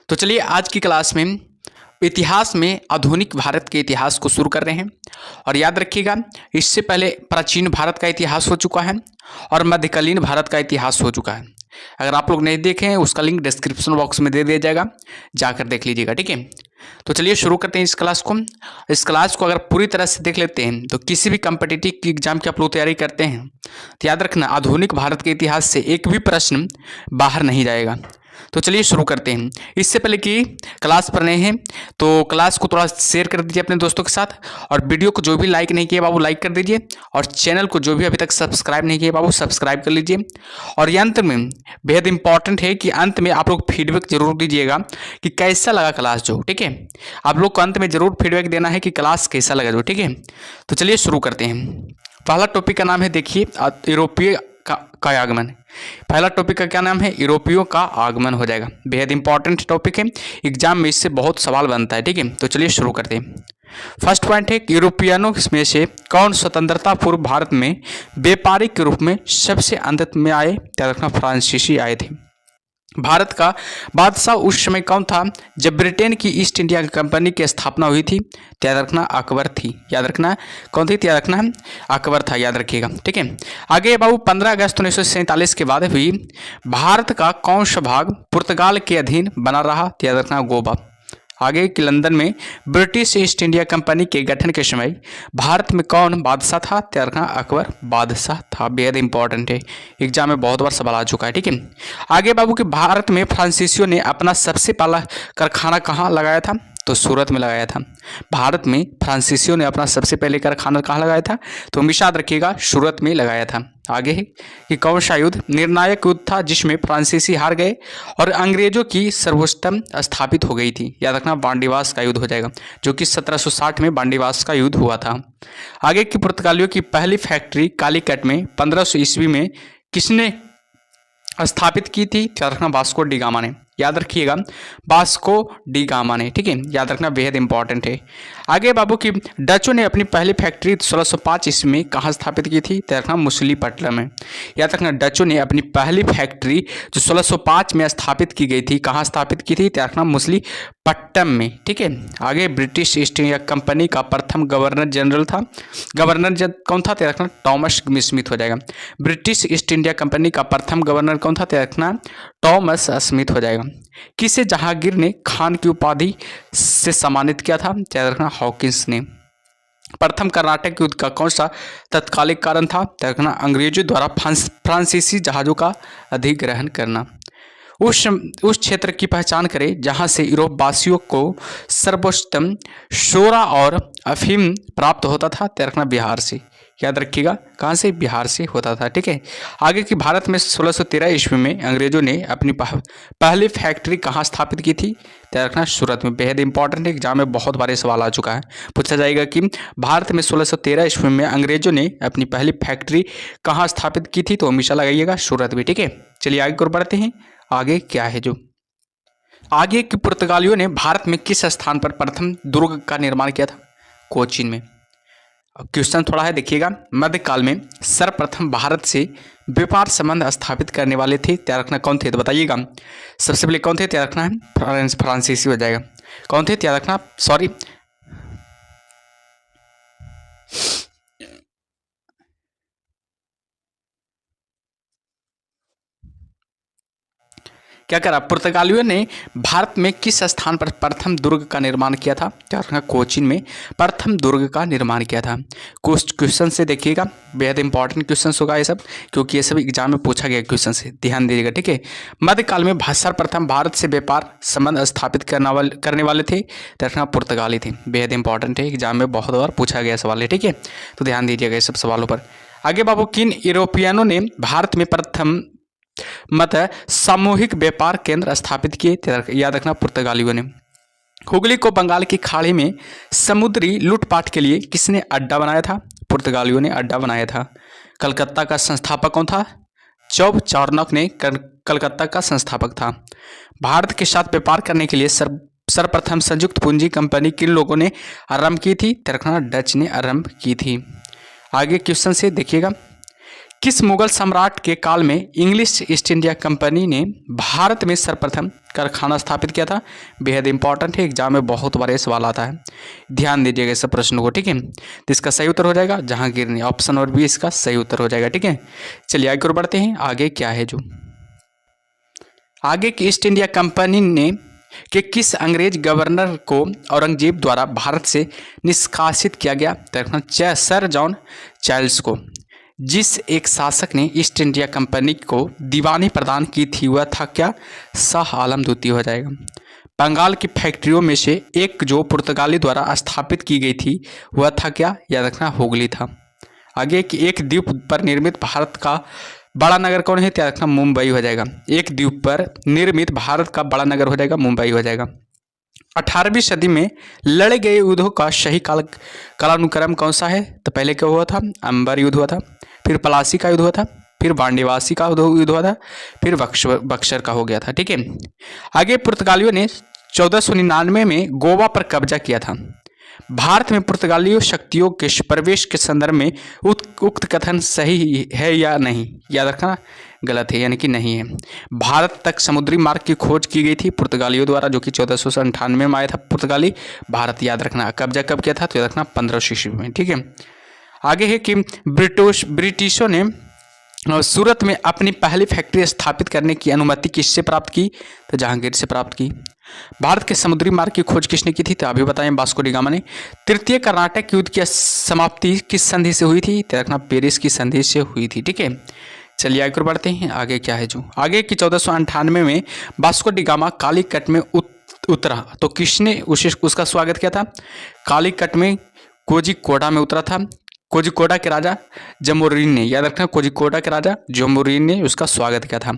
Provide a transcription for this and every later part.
तो चलिए आज की क्लास में इतिहास में आधुनिक भारत के इतिहास को शुरू कर रहे हैं। और याद रखिएगा, इससे पहले प्राचीन भारत का इतिहास हो चुका है और मध्यकालीन भारत का इतिहास हो चुका है। अगर आप लोग नहीं देखे हैं उसका लिंक डिस्क्रिप्शन बॉक्स में दे दिया जाएगा, जाकर देख लीजिएगा। ठीक है, तो चलिए शुरू करते हैं इस क्लास को। इस क्लास को अगर पूरी तरह से देख लेते हैं तो किसी भी कम्पिटिटिव एग्जाम की आप लोग तैयारी करते हैं तो याद रखना, आधुनिक भारत के इतिहास से एक भी प्रश्न बाहर नहीं जाएगा। तो चलिए शुरू करते हैं। इससे पहले कि क्लास पर नए हैं तो क्लास को थोड़ा शेयर कर दीजिए अपने दोस्तों के साथ, और वीडियो को जो भी लाइक नहीं किया बाबू लाइक कर दीजिए, और चैनल को जो भी अभी तक सब्सक्राइब नहीं किया बाबू सब्सक्राइब कर लीजिए। और ये अंत में बेहद इंपॉर्टेंट है कि अंत में आप लोग फीडबैक जरूर दीजिएगा कि कैसा लगा क्लास जो। ठीक है, आप लोग को अंत में जरूर फीडबैक देना है कि क्लास कैसा लगा जो। ठीक है, तो चलिए शुरू करते हैं। पहला टॉपिक का नाम है, देखिए, यूरोपीय का आगमन। पहला टॉपिक का क्या नाम है? यूरोपियों का आगमन हो जाएगा। बेहद इंपॉर्टेंट टॉपिक है, एग्जाम में इससे बहुत सवाल बनता है। ठीक है, तो चलिए शुरू करते हैं। फर्स्ट पॉइंट है, यूरोपियनों में से कौन स्वतंत्रता पूर्व भारत में व्यापारिक के रूप में सबसे अंत में आए? याद रखना, फ्रांसीसी आए थे। भारत का बादशाह उस समय कौन था जब ब्रिटेन की ईस्ट इंडिया कंपनी की स्थापना हुई थी? याद रखना, अकबर थी। याद रखना, कौन थी? याद रखना, अकबर था। याद रखिएगा। ठीक है, आगे बाबू 15 अगस्त 1947 के बाद हुई भारत का कौन सा भाग पुर्तगाल के अधीन बना रहा? याद रखना, गोवा। आगे कि लंदन में ब्रिटिश ईस्ट इंडिया कंपनी के गठन के समय भारत में कौन बादशाह था? याद रखना, अकबर बादशाह था। बेहद इंपॉर्टेंट है, एग्जाम में बहुत बार सवाल आ चुका है। ठीक है, आगे बाबू कि भारत में फ्रांसीसियों ने अपना सबसे पहला कारखाना कहाँ लगाया था? तो सूरत में लगाया था। भारत में फ्रांसीसियों ने अपना सबसे पहले कारखाना कहाँ लगाया था? तो हमेशा याद रखिएगा, सूरत में लगाया था। आगे है कि कौन सा युद्ध निर्णायक युद्ध था जिसमें फ्रांसीसी हार गए और अंग्रेजों की सर्वोच्चतम स्थापित हो गई थी? याद रखना, बांडीवास का युद्ध हो जाएगा, जो कि 1760 में बांडीवास का युद्ध हुआ था। आगे की पुर्तगालियों की पहली फैक्ट्री कालीकट में 1500 ईस्वी में किसने स्थापित की थी? याद रखना, वास्को डी गामा ने। याद रखिएगा, वास्को डी गामा ने। ठीक है, याद रखना, बेहद इंपॉर्टेंट है। आगे बाबू की डचों ने अपनी पहली फैक्ट्री 1605 ईस्वी में कहाँ स्थापित की थी? याद रखना, मछलीपट्टनम में। याद रखना, डचों ने अपनी पहली फैक्ट्री जो 1605 में स्थापित की गई थी, कहाँ स्थापित की थी? याद रखना, मछलीपट्टनम में। ठीक है, आगे ब्रिटिश ईस्ट इंडिया कंपनी का प्रथम गवर्नर जनरल था। गवर्नर कौन था? याद रखना, टॉमस स्मिथ हो जाएगा। ब्रिटिश ईस्ट इंडिया कंपनी का प्रथम गवर्नर कौन था? याद रखना, टॉमस स्मिथ हो जाएगा। किसे जहांगीर ने खान की उपाधि से सम्मानित किया था? याद रखना, हॉकिंस ने। प्रथम कर्नाटक युद्ध का कौन सा तत्कालिक कारण था? याद रखना, अंग्रेजों द्वारा फ्रांसीसी जहाजों का अधिग्रहण करना। उस क्षेत्र की पहचान करें जहां से यूरोप वासियों को सर्वोच्चतम शोरा और अफीम प्राप्त होता था? याद रखना, बिहार से। याद रखिएगा, कहाँ से? बिहार से होता था। ठीक है, आगे की भारत में 1613 ईस्वी में अंग्रेजों ने अपनी पहली फैक्ट्री कहाँ स्थापित की थी? याद रखना, सूरत में। बेहद इंपॉर्टेंट है, एग्जाम में बहुत बार सवाल आ चुका है, पूछा जाएगा कि भारत में 1613 ईस्वी में अंग्रेजों ने अपनी पहली फैक्ट्री कहाँ स्थापित की थी? तो हमेशा लगाइएगा, सूरत में। ठीक है, चलिए आगे और बढ़ते हैं। आगे क्या है जो आगे की पुर्तगालियों ने भारत में किस स्थान पर प्रथम दुर्ग का निर्माण किया था? कोचीन में। क्वेश्चन थोड़ा है, देखिएगा। मध्यकाल में सर्वप्रथम भारत से व्यापार संबंध स्थापित करने वाले थे? याद रखना, कौन थे? तो बताइएगा, सबसे पहले कौन थे? याद रखना है, फ्रांसीसी हो जाएगा। कौन थे? याद रखना, सॉरी, क्या करा? पुर्तगालियों ने भारत में किस स्थान पर प्रथम दुर्ग का निर्माण किया था? क्या रखना, कोचीन में प्रथम दुर्ग का निर्माण किया था। क्वेश्चन से देखिएगा, बेहद इंपॉर्टेंट क्वेश्चन होगा ये सब, क्योंकि ये सब एग्जाम में पूछा गया क्वेश्चन से, ध्यान दीजिएगा। ठीक है, मध्यकाल में सर्वप्रथम भारत से व्यापार संबंध स्थापित करने वाले थे? रखना, पुर्तगाली थे। बेहद इंपॉर्टेंट है, एग्जाम में बहुत बार पूछा गया सवाल है। ठीक है, तो ध्यान दीजिएगा ये सब सवालों पर। आगे बाबू, किन यूरोपियनों ने भारत में प्रथम सामूहिक व्यापार केंद्र स्थापित किए? याद रखना, पुर्तगालियों ने। हुगली को बंगाल की खाड़ी में समुद्री लूटपाट के लिए किसने अड्डा बनाया था? पुर्तगालियों ने अड्डा बनाया था। कलकत्ता का संस्थापक कौन था? चौब चार्नक ने कलकत्ता का संस्थापक था। भारत के साथ व्यापार करने के लिए सर्वप्रथम संयुक्त पूंजी कंपनी किन लोगों ने आरंभ की थी? रखना, डच ने आरंभ की थी। आगे क्वेश्चन से देखिएगा, किस मुगल सम्राट के काल में इंग्लिश ईस्ट इंडिया कंपनी ने भारत में सर्वप्रथम कारखाना स्थापित किया था? बेहद इंपॉर्टेंट है, एग्जाम में बहुत बार ये सवाल आता है, ध्यान दीजिएगा इस प्रश्न को, ठीक है। तो इसका सही उत्तर हो जाएगा जहांगीर ने, ऑप्शन और बी इसका सही उत्तर हो जाएगा, ठीक है। चलिए आगे और बढ़ते हैं, आगे क्या है जो आगे की ईस्ट इंडिया कंपनी ने कि किस अंग्रेज गवर्नर को औरंगजेब द्वारा भारत से निष्कासित किया गया? तो सर जॉन चार्ल्स को। जिस एक शासक ने ईस्ट इंडिया कंपनी को दीवानी प्रदान की थी वह था क्या? शाह आलम द्वितीय हो जाएगा। बंगाल की फैक्ट्रियों में से एक जो पुर्तगाली द्वारा स्थापित की गई थी वह था क्या? याद रखना हुगली था। आगे कि एक द्वीप पर निर्मित भारत का बड़ा नगर कौन है? याद रखना मुंबई हो जाएगा। एक द्वीप पर निर्मित भारत का बड़ा नगर हो जाएगा मुंबई हो जाएगा। 18वीं सदी में लड़े गए युद्धों का सही कालानुक्रम कौन सा है? तो पहले क्या हुआ था? अंबर युद्ध हुआ था, फिर पलासी का युद्ध हुआ था, फिर बांडीवासी का युद्ध हुआ था, फिर बक्सर का हो गया था, ठीक है। आगे पुर्तगालियों ने 1499 में गोवा पर कब्जा किया था। भारत में पुर्तगाली शक्तियों के प्रवेश के संदर्भ में उक्त कथन सही है या नहीं? याद रखना गलत है, यानी कि नहीं है। भारत तक समुद्री मार्ग की खोज की गई थी पुर्तगालियों द्वारा, जो कि 1498 में आया था पुर्तगाली भारत। याद रखना कब्जा कब किया था? तो याद रखना 1500 ईस्वी में, ठीक है। आगे है कि ब्रिटिशों ने सूरत में अपनी पहली फैक्ट्री स्थापित करने की अनुमति किससे प्राप्त की? तो जहांगीर से प्राप्त की। भारत के समुद्री मार्ग की खोज किसने की थी? तो अभी बताएं वास्को डी गामा ने। तृतीय कर्नाटक युद्ध की समाप्ति किस संधि से हुई थी? तो रखना पेरिस की संधि से हुई थी, ठीक है। चलिए आगे बढ़ते हैं, आगे क्या है जो आगे की 1498 में वास्को डी गामा कालीकट में उतरा तो किसने उसका स्वागत किया था? कालीकट में कोझिकोड में उतरा था। कोझिकोड के राजा जमोरिन ने, याद रखना कोझिकोड के राजा जमोरिन ने उसका स्वागत किया था।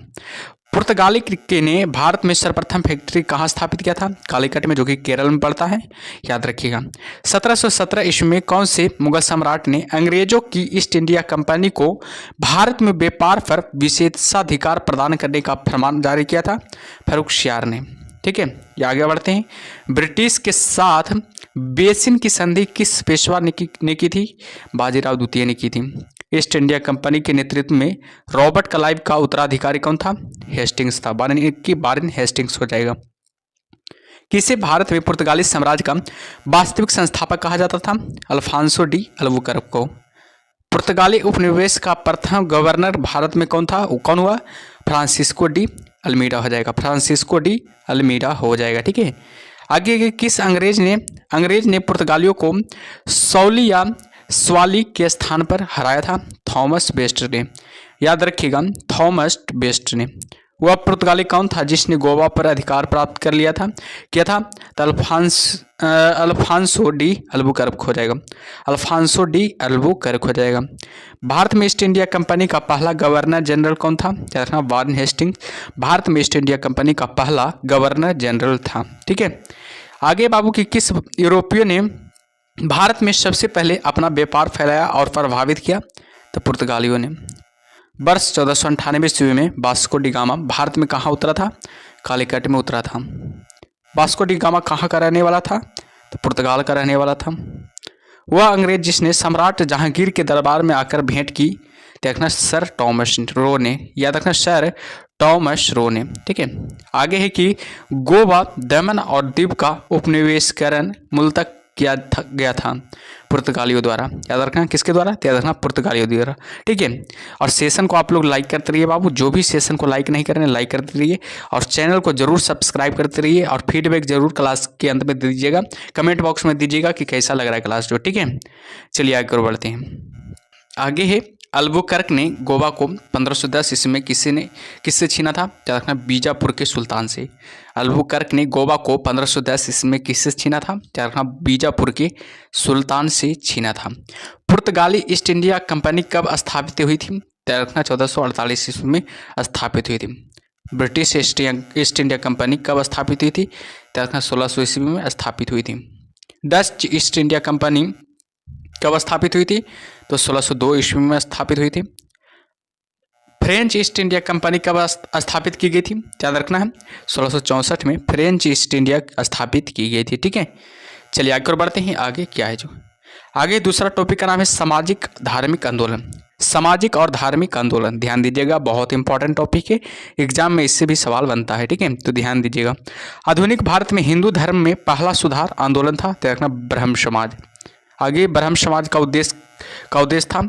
पुर्तगाली के ने भारत में सर्वप्रथम फैक्ट्री कहाँ स्थापित किया था? कालीकट में, जो कि केरल में पड़ता है, याद रखिएगा। 1717 ईस्वी में कौन से मुगल सम्राट ने अंग्रेजों की ईस्ट इंडिया कंपनी को भारत में व्यापार पर विशेषाधिकार प्रदान करने का फरमान जारी किया था? फर्रुखसियार ने, ठीक है। ये आगे बढ़ते हैं। ब्रिटिश के साथ बेसिन की संधि किस पेशवा ने की थी? बाजीराव द्वितीय ने की थी। ईस्ट इंडिया कंपनी के नेतृत्व में रॉबर्ट क्लाइव का उत्तराधिकारी कौन था? हेस्टिंग्स था। बारन हेस्टिंग्स हो जाएगा। किसे भारत में पुर्तगाली साम्राज्य का वास्तविक संस्थापक कहा जाता था? अल्फांसो डी अल्बुकर्क को। पुर्तगाली उपनिवेश का प्रथम गवर्नर भारत में कौन था? कौन हुआ? फ्रांसिस्को डी अल्मीडा हो जाएगा। फ्रांसिस्को डी अल्मीडा हो जाएगा, ठीक है। आगे किस अंग्रेज ने पुर्तगालियों को सौली या स्वाली के स्थान पर हराया था? थॉमस बेस्ट ने, याद रखिएगा थॉमस बेस्ट ने। वह पुर्तगाली कौन था जिसने गोवा पर अधिकार प्राप्त कर लिया था? क्या था? तो अल्फांसो डी अल्बुकर्क हो जाएगा। अल्फांसो डी अल्बुकर्क हो जाएगा। भारत में ईस्ट इंडिया कंपनी का पहला गवर्नर जनरल कौन था? याद रखना वारन हेस्टिंग्स भारत में ईस्ट इंडिया कंपनी का पहला गवर्नर जनरल था, ठीक है। आगे बाबू की किस यूरोपियो ने भारत में सबसे पहले अपना व्यापार फैलाया और प्रभावित किया? तो पुर्तगालियों ने। वर्ष 1498 ईस्वी में वास्को डी गामा भारत में कहाँ उतरा था? कालीकट में उतरा था। वास्को डी गामा कहाँ का रहने वाला था? तो पुर्तगाल का रहने वाला था। वह अंग्रेज जिसने सम्राट जहांगीर के दरबार में आकर भेंट की, देखना सर टॉमस रो ने, याद रखना सर टॉमस रो ने, ठीक है। आगे है कि गोवा, दमन और दीव का उपनिवेशकरण मूलतः किया गया था पुर्तगालियों द्वारा। याद रखना किसके द्वारा? याद रखना पुर्तगालियों द्वारा, ठीक है। और सेशन को आप लोग लाइक करते रहिए बाबू, जो भी सेशन को लाइक नहीं कर रहे हैं लाइक करते रहिए और चैनल को जरूर सब्सक्राइब करते रहिए और फीडबैक जरूर क्लास के अंत में दे दीजिएगा, कमेंट बॉक्स में दीजिएगा कि कैसा लग रहा है क्लास जो, ठीक है। चलिए आगे बढ़ते हैं। आगे है अल्बुकर्क ने गोवा को 1510 ईस्वी में किससे छीना था? याद रखना बीजापुर के सुल्तान से। अल्बुकर्क ने गोवा को 1510 ईस्वी में किससे छीना था? याद रखना बीजापुर के सुल्तान से छीना था। पुर्तगाली ईस्ट इंडिया कंपनी कब स्थापित हुई थी? याद रखना 1448 ईस्वी में स्थापित हुई थी। ब्रिटिश ईस्ट इंडिया कंपनी कब स्थापित हुई थी? याद रखना 1600 ईस्वी में स्थापित हुई थी। डच ईस्ट इंडिया कंपनी कब स्थापित हुई थी? तो 1602 ईस्वी में स्थापित हुई थी। फ्रेंच ईस्ट इंडिया कंपनी कब स्थापित की गई थी? याद रखना है 1664 में फ्रेंच ईस्ट इंडिया स्थापित की गई थी, ठीक है। चलिए आगे और बढ़ते हैं, आगे क्या है जो आगे दूसरा टॉपिक का नाम है सामाजिक धार्मिक आंदोलन। सामाजिक और धार्मिक आंदोलन, ध्यान दीजिएगा, बहुत इंपॉर्टेंट टॉपिक है, एग्जाम में इससे भी सवाल बनता है, ठीक है, तो ध्यान दीजिएगा। आधुनिक भारत में हिंदू धर्म में पहला सुधार आंदोलन था, तो रखना ब्रह्म समाज। आगे ब्रह्म समाज का उद्देश्य था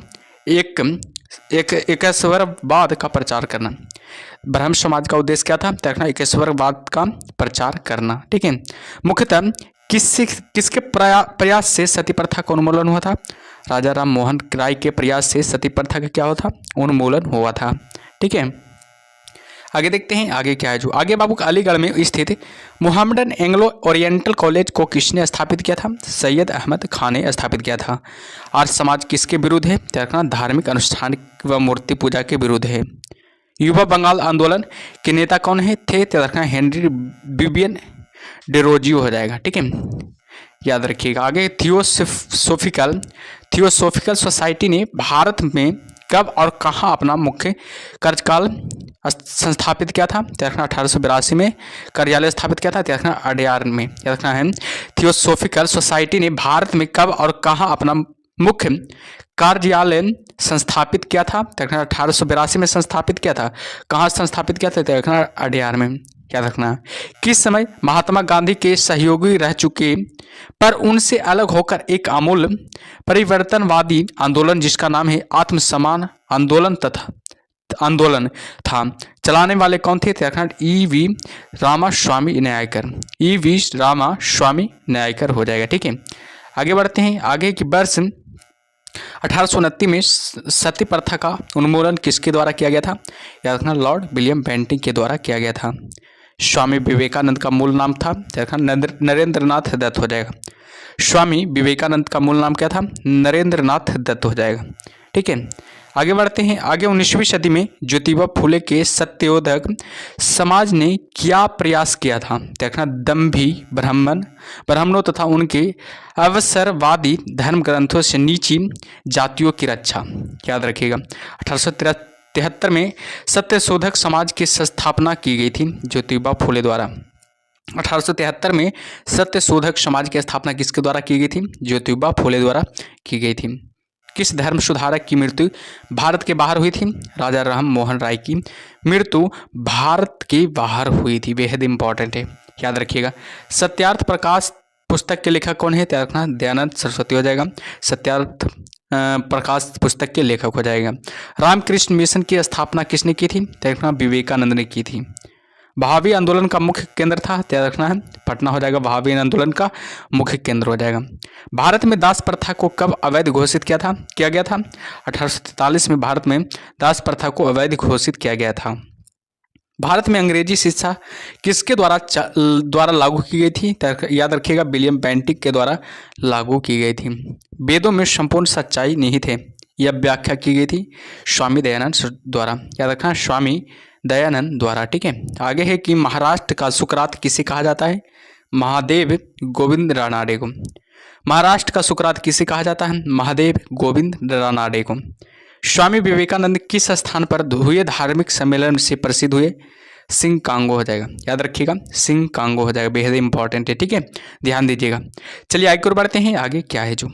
एकेश्वरवाद का प्रचार करना। ब्रह्म समाज का उद्देश्य क्या था, तो रखना एकेश्वरवाद का प्रचार करना, ठीक है। मुख्यतः किसके प्रयास से सती प्रथा का उन्मूलन हुआ था? राजा राम मोहन राय के प्रयास से सती प्रथा का क्या हुआ था? उन्मूलन हुआ था, ठीक है। आगे देखते हैं आगे क्या है। जो आगे बाबू अलीगढ़ में स्थित मोहम्मदन एंग्लो ओरिएंटल कॉलेज को किसने स्थापित किया था? सैयद अहमद खान ने स्थापित किया था। आर्य समाज किसके विरुद्ध है? तो रखना धार्मिक अनुष्ठान व मूर्ति पूजा के विरुद्ध है। युवा बंगाल आंदोलन के नेता कौन है थे? तो रखना हेनरी बिबियन डेरोजियो हो जाएगा, ठीक है, याद रखिएगा। आगे थियोसोफिकल सोसाइटी ने भारत में कब और कहाँ अपना मुख्य कार्यकाल संस्थापित किया था? तो रखना 1882 में कार्यालय स्थापित किया था, तो रखना अडयार में, याद रखना है। थियोसोफिकल सोसाइटी ने भारत में कब और कहाँ अपना मुख्य कार्यालय संस्थापित किया था? तो रखना 1882 में संस्थापित किया था। कहाँ संस्थापित किया था? तो रखना अडयार में, याद रखना। किस समय महात्मा गांधी के सहयोगी रह चुके पर उनसे अलग होकर एक आमूल परिवर्तनवादी आंदोलन जिसका नाम है आत्मसम्मान आंदोलन था, चलाने वाले कौन थे? रखना ई.वी. रामास्वामी नायकर, ई.वी. रामास्वामी नायकर हो जाएगा, ठीक है। आगे बढ़ते हैं। आगे की वर्ष 1829 में सती प्रथा का उन्मूलन किसके द्वारा किया गया था? याद रखना लॉर्ड विलियम बेंटिंग के द्वारा किया गया था। स्वामी विवेकानंद का मूल नाम था, नरेंद्रनाथ दत्त हो जाएगा। स्वामी विवेकानंद का मूल नाम क्या था? नरेंद्रनाथ दत्त हो जाएगा, ठीक है। आगे बढ़ते हैं। आगे 19वीं सदी में ज्योतिबा फुले के सत्योदय समाज ने क्या प्रयास किया था? देखना दम्भी ब्राह्मणों तथा उनके अवसरवादी धर्म ग्रंथों से नीची जातियों की रक्षा, याद रखिएगा। 1873 में सत्यशोधक समाज की स्थापना की गई थी ज्योतिबा फुले द्वारा। 1873 में सत्यशोधक समाज की स्थापना किसके द्वारा की गई थी? ज्योतिबा फुले द्वारा की गई थी। किस धर्म सुधारक की मृत्यु भारत के बाहर हुई थी? राजा राम मोहन राय की मृत्यु भारत के बाहर हुई थी, बेहद इंपॉर्टेंट है, याद रखिएगा। सत्यार्थ प्रकाश पुस्तक के लेखक कौन है? तो रखना दयानंद सरस्वती हो जाएगा, सत्यार्थ प्रकाश पुस्तक के लेखक हो जाएगा। रामकृष्ण मिशन की स्थापना किसने की थी? तो रखना विवेकानंद ने की थी। भावी आंदोलन का मुख्य केंद्र था, त्याग रखना है, पटना हो जाएगा, भावी आंदोलन का मुख्य केंद्र हो जाएगा। भारत में दास प्रथा को कब अवैध घोषित किया गया था? 1843 में भारत में दास प्रथा को अवैध घोषित किया गया था। भारत में अंग्रेजी शिक्षा किसके द्वारा लागू की गई थी? याद रखिएगा विलियम बेंटिक के द्वारा लागू की गई थी। वेदों में संपूर्ण सच्चाई निहित है, यह व्याख्या की गई थी स्वामी दयानंद द्वारा, याद रखना स्वामी दयानंद द्वारा, ठीक है। आगे है कि महाराष्ट्र का सुकरात किसे कहा जाता है? महादेव गोविंद रानाडे को। महाराष्ट्र का सुकरात किसे कहा जाता है? महादेव गोविंद रानाडे को। स्वामी विवेकानंद किस स्थान पर हुए धार्मिक सम्मेलन से प्रसिद्ध हुए? सिंह कांगो हो जाएगा, याद रखिएगा, सिंह कांगो हो जाएगा, बेहद इंपॉर्टेंट है, ठीक है, ध्यान दीजिएगा। चलिए आगे बढ़ते हैं, आगे क्या है जो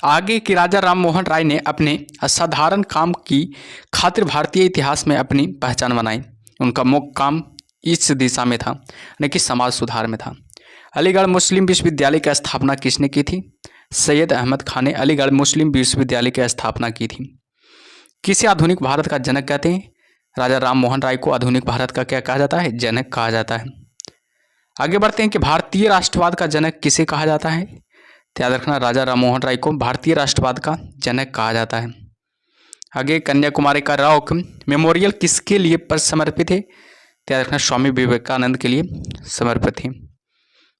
आगे कि राजा राम मोहन राय ने अपने असाधारण काम की खातिर भारतीय इतिहास में अपनी पहचान बनाई। उनका मुख्य काम इस दिशा में था, यानी कि समाज सुधार में था। अलीगढ़ मुस्लिम विश्वविद्यालय की स्थापना किसने की थी? सैयद अहमद खान ने अलीगढ़ मुस्लिम विश्वविद्यालय की स्थापना की थी। किसे आधुनिक भारत का जनक कहते हैं? राजा राम मोहन राय को आधुनिक भारत का क्या कहा जाता है? जनक कहा जाता है। आगे बढ़ते हैं कि भारतीय राष्ट्रवाद का जनक किसे कहा जाता है? याद रखना राजा राम मोहन राय को भारतीय राष्ट्रवाद का जनक कहा जाता है। आगे कन्याकुमारी का रॉक मेमोरियल किसके लिए पर समर्पित है? याद रखना स्वामी विवेकानंद के लिए समर्पित है।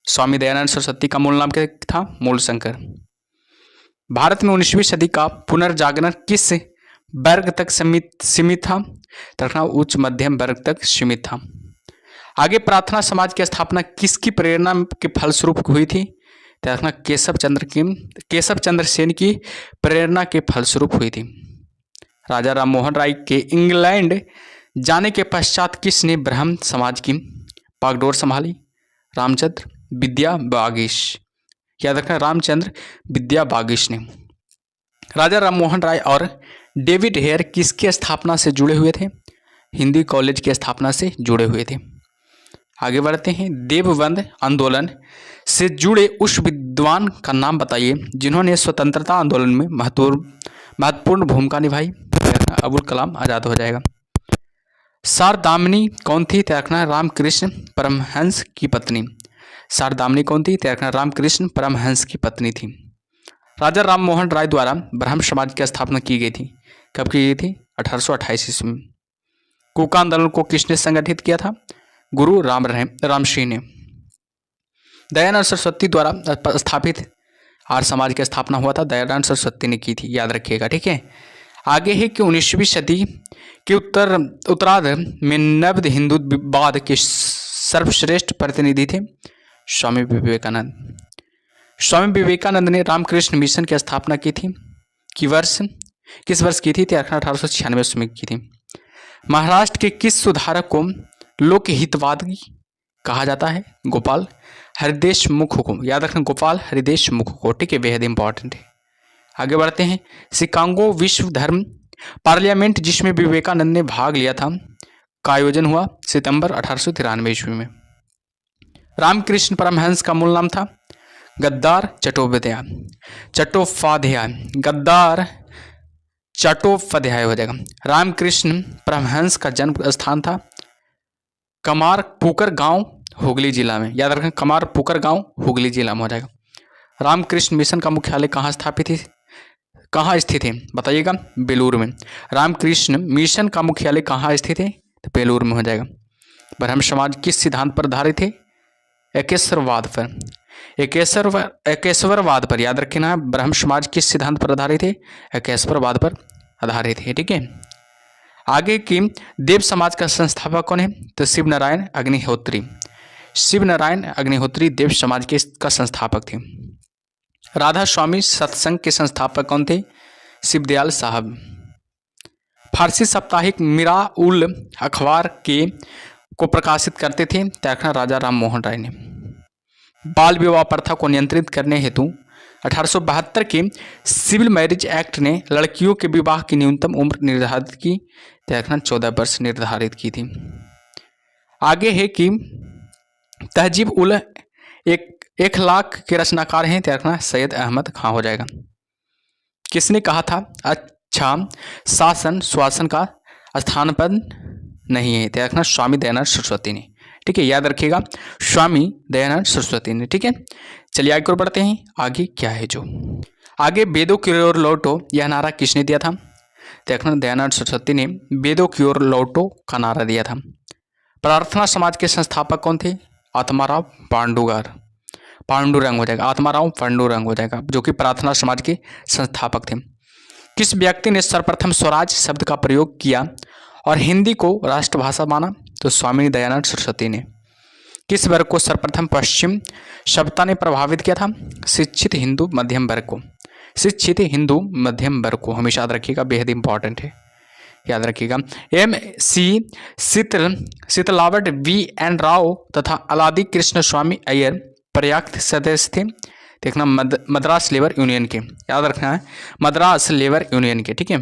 स्वामी दयानंद सरस्वती का मूल नाम क्या था? मूलशंकर। भारत में 19वीं सदी का पुनर्जागरण किस वर्ग तक सीमित था? रखना उच्च मध्यम वर्ग तक सीमित था। आगे प्रार्थना समाज की स्थापना किसकी प्रेरणा के फलस्वरूप हुई थी? रखना केशव चंद्र सेन की प्रेरणा के फलस्वरूप हुई थी। राजा राम मोहन राय के इंग्लैंड जाने के पश्चात किसने ब्राह्मण समाज की बागडोर संभाली? रामचंद्र विद्या बागीश, याद रखना रामचंद्र विद्या बागीश ने। राजा राममोहन राय और डेविड हेयर किसकी स्थापना से जुड़े हुए थे? हिंदी कॉलेज की स्थापना से जुड़े हुए थे। आगे बढ़ते हैं। देवबंद आंदोलन से जुड़े उस विद्वान का नाम बताइए जिन्होंने स्वतंत्रता आंदोलन में महत्वपूर्ण भूमिका निभाई। अबुल कलाम आजाद हो जाएगा। शारदामनी कौन थी? रखना रामकृष्ण परमहंस की पत्नी। शारदामनी कौन थी? रखना रामकृष्ण परमहंस की पत्नी थी। राजा राममोहन राय द्वारा ब्रह्म समाज की स्थापना की गई थी। कब की गई थी? 1828 ईस्वी में। कूका आंदोलन को किसने संगठित किया था? गुरु राम सिंह ने। दयानंद सरस्वती द्वारा स्थापित आर्य समाज की स्थापना हुआ था, दयानंद सरस्वती ने की थी, याद रखिएगा। ठीक है। आगे है कि 19वीं सदी के उत्तरार्ध में नव हिंदूवाद के सर्वश्रेष्ठ प्रतिनिधि थे स्वामी विवेकानंद। स्वामी विवेकानंद ने रामकृष्ण मिशन की स्थापना की थी। किस वर्ष की थी? 1896 में की थी। महाराष्ट्र के किस सुधारक को लोकहितवादी कहा जाता है? गोपाल हरिदेश मुख को। याद रखना गोपाल हरिदेश मुख को। ठीक है, बेहद इंपॉर्टेंट है। आगे बढ़ते हैं। शिकागो विश्व धर्म पार्लियामेंट जिसमें विवेकानंद ने भाग लिया था का आयोजन हुआ सितंबर 1893 ईस्वी में। रामकृष्ण परमहंस का मूल नाम था गद्दार चट्टोपाध्याय हो जाएगा। रामकृष्ण परमहंस का जन्म स्थान था कमारपुकुर गांव हुगली जिला में। याद रखें कमारपुकुर गांव हुगली जिला में हो जाएगा। रामकृष्ण मिशन का मुख्यालय कहाँ स्थित है? बताइएगा। बेलूर में। रामकृष्ण मिशन का मुख्यालय कहाँ स्थित है? तो बेलूर में हो जाएगा। ब्रह्म समाज किस सिद्धांत पर आधारित है? एकेश्वरवाद पर। याद रखना ब्रह्म समाज किस सिद्धांत पर आधारित है? एकेश्वरवाद पर आधारित है। ठीक है। आगे की देव समाज का संस्थापक कौन है? तो शिव नारायण अग्निहोत्री देव समाज के का संस्थापक थे। राधा स्वामी सत्संग के संस्थापक कौन थे? शिवदयाल साहब। फारसी साप्ताहिक मिरा उल अखबार को प्रकाशित करते थे राजा राममोहन राय ने। बाल विवाह प्रथा को नियंत्रित करने हेतु 1872 के सिविल मैरिज एक्ट ने लड़कियों के विवाह की न्यूनतम उम्र निर्धारित की 14 वर्ष निर्धारित की थी। आगे है कि तहजीब उल इखलाक के रचनाकार हैं सैयद अहमद खां हो जाएगा। किसने कहा था अच्छा शासन स्वासन का स्थानपद नहीं है? स्वामी दयानंद सरस्वती ने। ठीक है, याद रखिएगा स्वामी दयानंद सरस्वती ने। ठीक है, चलिए आगे बढ़ते हैं। आगे क्या है जो आगे वेदों की ओर लौटो यह नारा किसने दिया था? दयानंद सरस्वती ने वेदों की ओर लौटो का नारा दिया था। प्रार्थना समाज के संस्थापक कौन थे? आत्माराव पांडुरंग हो जाएगा। आत्माराव पांडुरंग हो जाएगा, जो कि प्रार्थना समाज के संस्थापक थे। किस व्यक्ति ने सर्वप्रथम स्वराज शब्द का प्रयोग किया और हिंदी को राष्ट्रभाषा माना? तो स्वामी दयानंद सरस्वती ने। किस वर्ग को सर्वप्रथम पश्चिम सभ्यता ने प्रभावित किया था? शिक्षित हिंदू मध्यम वर्ग को। हमेशा याद रखिएगा, बेहद इंपॉर्टेंट है, याद रखिएगा। MC शीतलावट VN राव तथा अलादी कृष्ण स्वामी अय्यर पर्याप्त सदस्य थे। देखना मद्रास लेबर यूनियन के, याद रखना है मद्रास लेबर यूनियन के। ठीक है।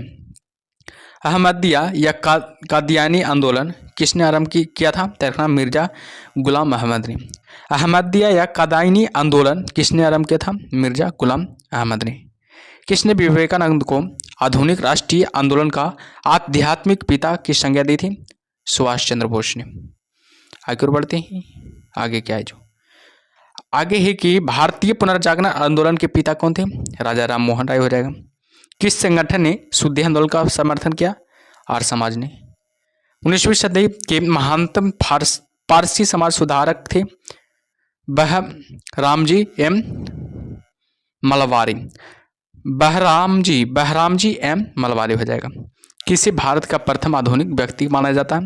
अहमदिया या कादियानी आंदोलन किसने आरंभ किया था? देखना मिर्जा गुलाम अहमद ने। अहमदिया या कादियानी आंदोलन किसने आरंभ किया था? मिर्जा गुलाम अहमद ने। किसने विवेकानंद को आधुनिक राष्ट्रीय आंदोलन का आध्यात्मिक पिता की संज्ञा दी थी? सुभाष चंद्र बोस ने। आगे बढ़ते हैं। आगे क्या है जो आगे है कि भारतीय पुनर्जागरण आंदोलन के पिता कौन थे? राजा राममोहन राय हो जाएगा। किस संगठन ने शुद्धि आंदोलन का समर्थन किया? आर्य समाज ने। 19वीं सदी के महानतम पारसी समाज सुधारक थे बहरामजी एम मलवारी हो जाएगा। किसे भारत का प्रथम आधुनिक व्यक्ति माना जाता है?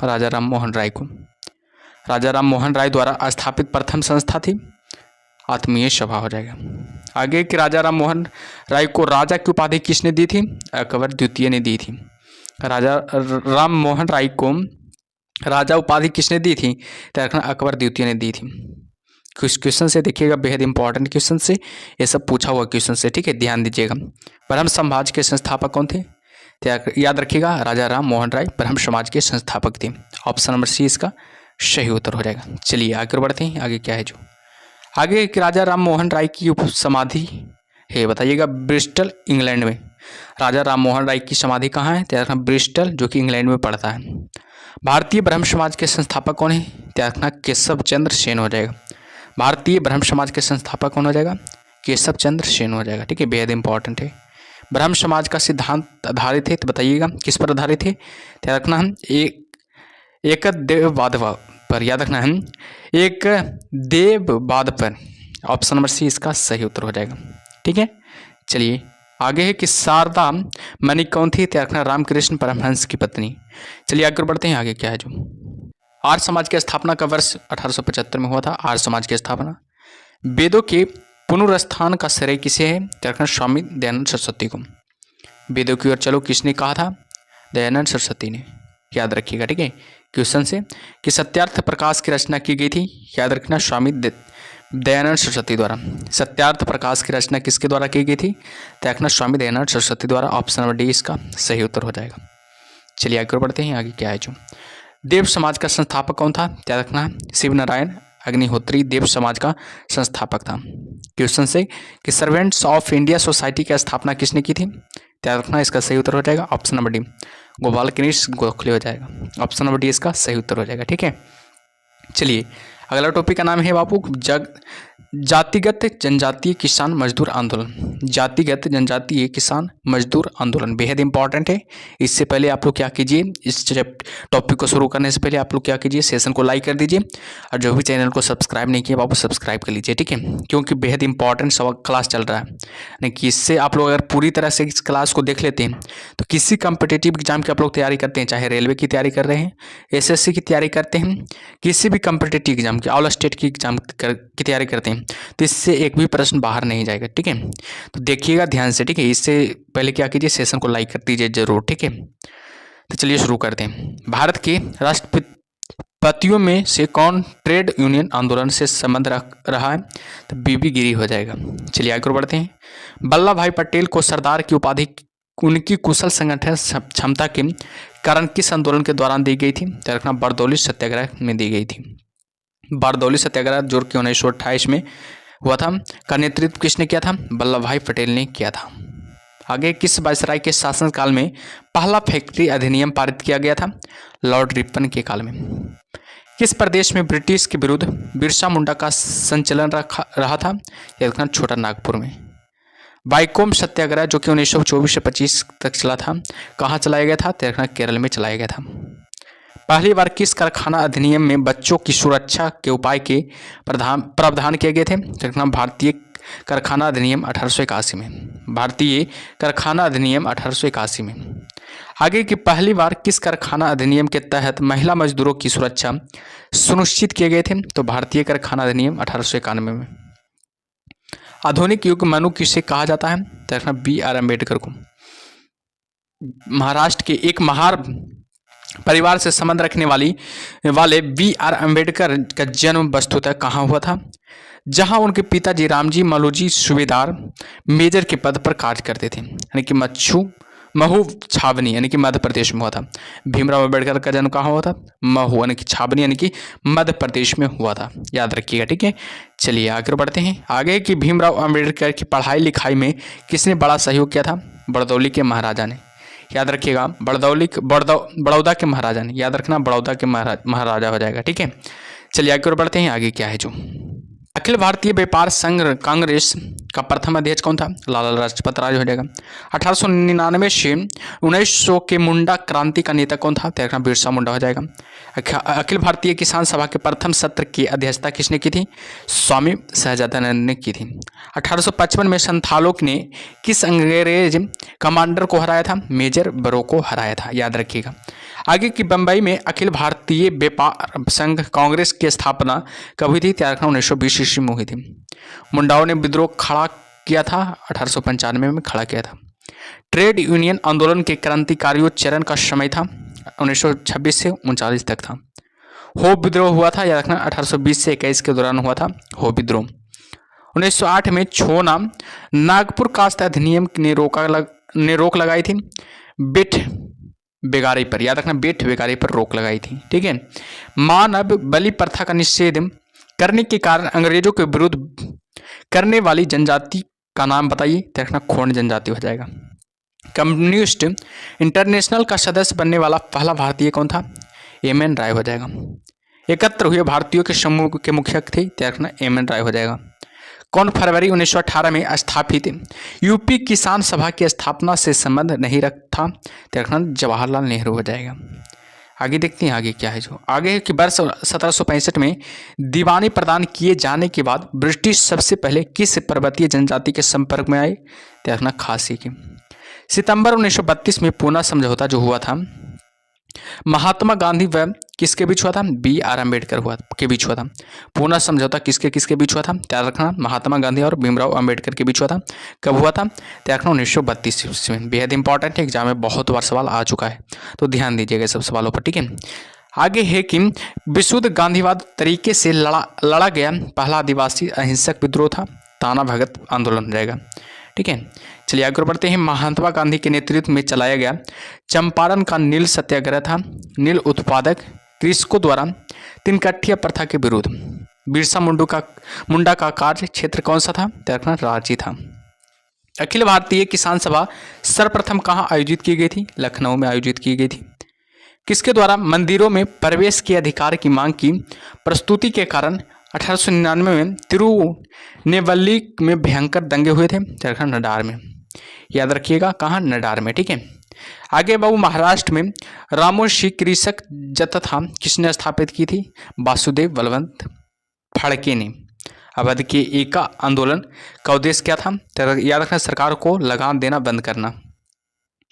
राजा राममोहन राय को। राजा राममोहन राय द्वारा स्थापित प्रथम संस्था थी आत्मीय सभा हो जाएगा। आगे कि राजा राममोहन राय को राजा की उपाधि किसने दी थी? अकबर द्वितीय ने दी थी। राजा राममोहन राय को राजा उपाधि किसने दी थी? अकबर द्वितीय ने दी थी। कुछ क्वेश्चन से देखिएगा, बेहद इंपॉर्टेंट क्वेश्चन से, ये सब पूछा हुआ क्वेश्चन से, ठीक है, ध्यान दीजिएगा। ब्रह्म समाज के संस्थापक कौन थे? याद रखिएगा, राजा राम मोहन राय ब्रह्म समाज के संस्थापक थे। ऑप्शन नंबर सी इसका सही उत्तर हो जाएगा। चलिए आगे बढ़ते हैं, आगे क्या है जो आगे कि राजा राम मोहन राय की समाधि है, बताइएगा ब्रिस्टल इंग्लैंड में। राजा राम मोहन राय की समाधि कहाँ है? तैयार रखना ब्रिस्टल, जो कि इंग्लैंड में पड़ता है। भारतीय ब्रह्म समाज के संस्थापक कौन है? तैयार रखना केशव चंद्र सेन हो जाएगा। भारतीय ब्रह्म समाज के संस्थापक कौन हो जाएगा? केशव चंद्र सेन हो जाएगा, ठीक है, बेहद इंपॉर्टेंट है। ब्रह्म समाज का सिद्धांत आधारित है, तो बताइएगा किस पर आधारित है? तैयार रखना हम एक देववाद पर, याद रखना है एक देववाद पर। ऑप्शन नंबर सी इसका सही उत्तर हो जाएगा, ठीक है। चलिए आगे है कि शारदा मणि कौन थी? तैयार रखना रामकृष्ण परमहंस की पत्नी। चलिए आगे बढ़ते हैं, आगे क्या है जो आर्य समाज की स्थापना का वर्ष 1875 में हुआ था। आर्य समाज की स्थापना। वेदों के पुनरुत्थान का श्रेय किसे है? तैयार रखना स्वामी दयानंद सरस्वती को। वेदों की ओर चलो किसने कहा था? दयानंद सरस्वती ने, याद रखिएगा, ठीक है। क्वेश्चन से कि सत्यार्थ प्रकाश की रचना की गई थी, याद रखना स्वामी दयानंद सरस्वती द्वारा। सत्यार्थ प्रकाश की रचना किसके द्वारा की गई थी? तैयार रखना स्वामी दयानंद सरस्वती द्वारा। ऑप्शन नंबर डी इसका सही उत्तर हो जाएगा। चलिए आगे बढ़ते हैं, आगे क्या है जो देव समाज का संस्थापक कौन था? तैयार रखना शिव नारायण अग्निहोत्री देव समाज का संस्थापक था। क्वेश्चन से कि सर्वेंट्स ऑफ इंडिया सोसाइटी की स्थापना किसने की थी? तैयार रखना इसका सही उत्तर हो जाएगा option number D Gopal Krishna Gokhale हो जाएगा। ऑप्शन नंबर डी इसका सही उत्तर हो जाएगा, ठीक है। चलिए अगला टॉपिक का नाम है बापू जातिगत जनजातीय किसान मजदूर आंदोलन। जातिगत जनजातीय किसान मजदूर आंदोलन बेहद इंपॉर्टेंट है। इससे पहले आप लोग क्या कीजिए, इस टॉपिक को शुरू करने से पहले आप लोग क्या कीजिए, सेशन को लाइक कर दीजिए और जो भी चैनल को सब्सक्राइब नहीं किया बापू सब्सक्राइब कर लीजिए, ठीक है, क्योंकि बेहद इंपॉर्टेंट सब क्लास चल रहा है। यानी कि इससे आप लोग अगर पूरी तरह से इस क्लास को देख लेते हैं तो किसी कम्पिटेटिव एग्जाम की आप लोग तैयारी करते हैं, चाहे रेलवे की तैयारी कर रहे हैं, SSC की तैयारी करते हैं, किसी भी कम्पिटेटिव एग्जाम की, ऑल स्टेट की एग्जाम की तैयारी करते हैं, तो इससे एक भी प्रश्न बाहर नहीं जाएगा, ठीक है। तो देखिएगा ध्यान से, ठीक है। इससे पहले क्या कीजिए, सेशन को लाइक कर दीजिए जरूर, ठीक है। तो चलिए शुरू करते हैं। भारत के राष्ट्रपतियों में से कौन ट्रेड यूनियन आंदोलन से संबंध रख रहा है? तो बीबी गिरी हो जाएगा। चलिए आगे बढ़ते हैं। वल्लभ भाई पटेल को सरदार की उपाधि उनकी कुशल संगठन क्षमता के कारण किस आंदोलन के दौरान दी गई थी? तो रखना बारदौली सत्याग्रह में दी गई थी। बारदौली सत्याग्रह जो कि 1928 में हुआ था, का नेतृत्व किसने किया था? वल्लभ भाई पटेल ने किया था। आगे किस वायसराय के शासनकाल में पहला फैक्ट्री अधिनियम पारित किया गया था? लॉर्ड रिपन के काल में। किस प्रदेश में ब्रिटिश के विरुद्ध बिरसा मुंडा का संचलन रहा था? यह देखना छोटा नागपुर में। वाइकोम सत्याग्रह जो कि 1924 से 25 तक चला था, कहाँ चलाया गया था? देखना केरल में चलाया गया था। पहली बार किस कारखाना अधिनियम में बच्चों की सुरक्षा के उपाय के प्रावधान किए गए थे? देखना भारतीय कारखाना अधिनियम 1881 में। भारतीय कारखाना अधिनियम 1881 में। आगे की पहली बार किस कारखाना अधिनियम के तहत महिला मजदूरों की सुरक्षा सुनिश्चित किए गए थे? तो भारतीय कारखाना अधिनियम 1891 में। आधुनिक युग मनु किसे कहा जाता है? तो देखना BR अम्बेडकर को। महाराष्ट्र के एक महान परिवार से संबंध रखने वाले BR अम्बेडकर का जन्म वस्तुतः कहाँ हुआ था? जहां उनके पिताजी रामजी मलोजी सूबेदार मेजर के पद पर कार्य करते थे, यानी कि महू छावनी, यानी कि मध्य प्रदेश में हुआ था। भीमराव अम्बेडकर का जन्म कहाँ हुआ था? महू यानी कि छावनी, यानी कि मध्य प्रदेश में हुआ था, याद रखिएगा, ठीक है। चलिए आगे बढ़ते हैं। आगे कि भीमराव अम्बेडकर की पढ़ाई लिखाई में किसने बड़ा सहयोग किया था? बड़दौली के महाराजा ने, याद रखिएगा, बड़ौदा के महाराजा ने, याद रखना बड़ौदा के महाराजा हो जाएगा, ठीक है। चलिए आगे बढ़ते हैं। आगे क्या है जो अखिल भारतीय व्यापार संघ कांग्रेस का प्रथम अध्यक्ष कौन था? लाला लाजपत राय हो जाएगा। 1899 से 1900 के मुंडा क्रांति का नेता कौन था? देखना बिरसा मुंडा हो जाएगा। अखिल भारतीय किसान सभा के प्रथम सत्र की अध्यक्षता किसने की थी? स्वामी सहजानंद ने की थी। 1855 में संथालों ने किस अंग्रेज कमांडर को हराया था? मेजर बरो को हराया था, याद रखिएगा। आगे की बंबई में अखिल भारतीय व्यापार संघ कांग्रेस की स्थापना कब हुई थी? 1920 ईस्वी में हुई थी। मुंडाओं ने विद्रोह खड़ा किया था, 1895 में खड़ा किया था। ट्रेड यूनियन आंदोलन के क्रांतिकारियों चरण का समय था 1926 से 39 तक था। हो विद्रोह हुआ था, याद रखना 1820 से 21 के दौरान हुआ था हो विद्रोह। 1908 में छोना नागपुर कास्ट अधिनियम ने रोक लगाई थी बेट बेगारी पर, याद रखना बेट बेगारी पर रोक लगाई थी। ठीक है। मानव बलि प्रथा का निषेध करने के कारण अंग्रेजों के विरुद्ध करने वाली जनजाति का नाम बताइए, तो रखना खोंड जनजाति हो जाएगा। कम्युनिस्ट इंटरनेशनल का सदस्य बनने वाला पहला भारतीय कौन था, एम.एन. राय हो जाएगा। एकत्र हुए भारतीयों के समूह के मुखिया थे, तो रखना एम.एन. राय हो जाएगा। कौन फरवरी 1918 में स्थापित यूपी किसान सभा की स्थापना से संबंध नहीं रखता, तो रखना जवाहरलाल नेहरू हो जाएगा। आगे देखते हैं आगे क्या है। जो आगे है कि वर्ष 1765 में दीवानी प्रदान किए जाने के बाद ब्रिटिश सबसे पहले किस पर्वतीय जनजाति के संपर्क में आए, तो रखना खासी की। सितंबर 1932 में पूना समझौता जो हुआ था महात्मा गांधी व किसके बीच हुआ था, बी.आर. अम्बेडकर के बीच हुआ था। पूना समझौता किसके किसके बीच हुआ था, त्याग रखना महात्मा गांधी और भीमराव अम्बेडकर के बीच हुआ था। कब हुआ था, त्याग रखना 1932 में। बेहद इंपॉर्टेंट है, एग्जाम में बहुत बार सवाल आ चुका है, तो ध्यान दीजिएगा सब सवालों पर। ठीक है। आगे है कि विशुद्ध गांधीवाद तरीके से लड़ा गया पहला आदिवासी अहिंसक विद्रोह था, ताना भगत आंदोलन हो जाएगा। ठीक है। चलिए आगे बढ़ते हैं। महात्मा गांधी के नेतृत्व में चलाया गया चंपारण का नील सत्याग्रह था नील उत्पादक कृषकों द्वारा तिनकठिया प्रथा के विरुद्ध। बिरसा मुंडा का कार्य क्षेत्र कौन सा था, तो रखना रांची था। अखिल भारतीय किसान सभा सर्वप्रथम कहाँ आयोजित की गई थी, लखनऊ में आयोजित की गई थी। किसके द्वारा मंदिरों में प्रवेश के अधिकार की मांग की प्रस्तुति के कारण 1899 में तिरुनेवल्ली में भयंकर दंगे हुए थे, झारखंड नडार में। याद रखिएगा कहाँ, नडार में। ठीक है। आगे बाबू महाराष्ट्र में रामोशी कृषक जत्था किसने स्थापित की थी, वासुदेव बलवंत फड़के ने। अवध के एका आंदोलन का उद्देश्य क्या था, तो याद रखना सरकार को लगान देना बंद करना।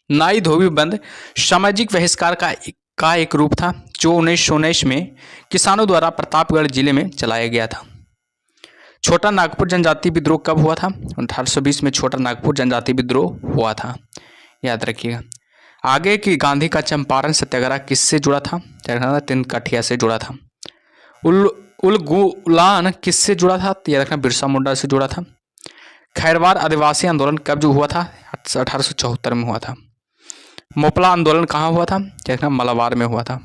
नाई धोबी बंद सामाजिक बहिष्कार का एक रूप था जो 1919 में किसानों द्वारा प्रतापगढ़ जिले में चलाया गया था। छोटा नागपुर जनजाति विद्रोह कब हुआ था, 1820 में छोटा नागपुर जनजाति विद्रोह हुआ था, याद रखिएगा। आगे की गांधी का चंपारण सत्याग्रह किससे जुड़ा था, तिनकठिया से जुड़ा था। उलगुलान किससे जुड़ा था, याद रखना बिरसा मुंडा से जुड़ा था। खैरवार आदिवासी आंदोलन कब जो हुआ था, 1874 में हुआ था। मोपला आंदोलन कहाँ हुआ था, देखना मलाबार में हुआ था।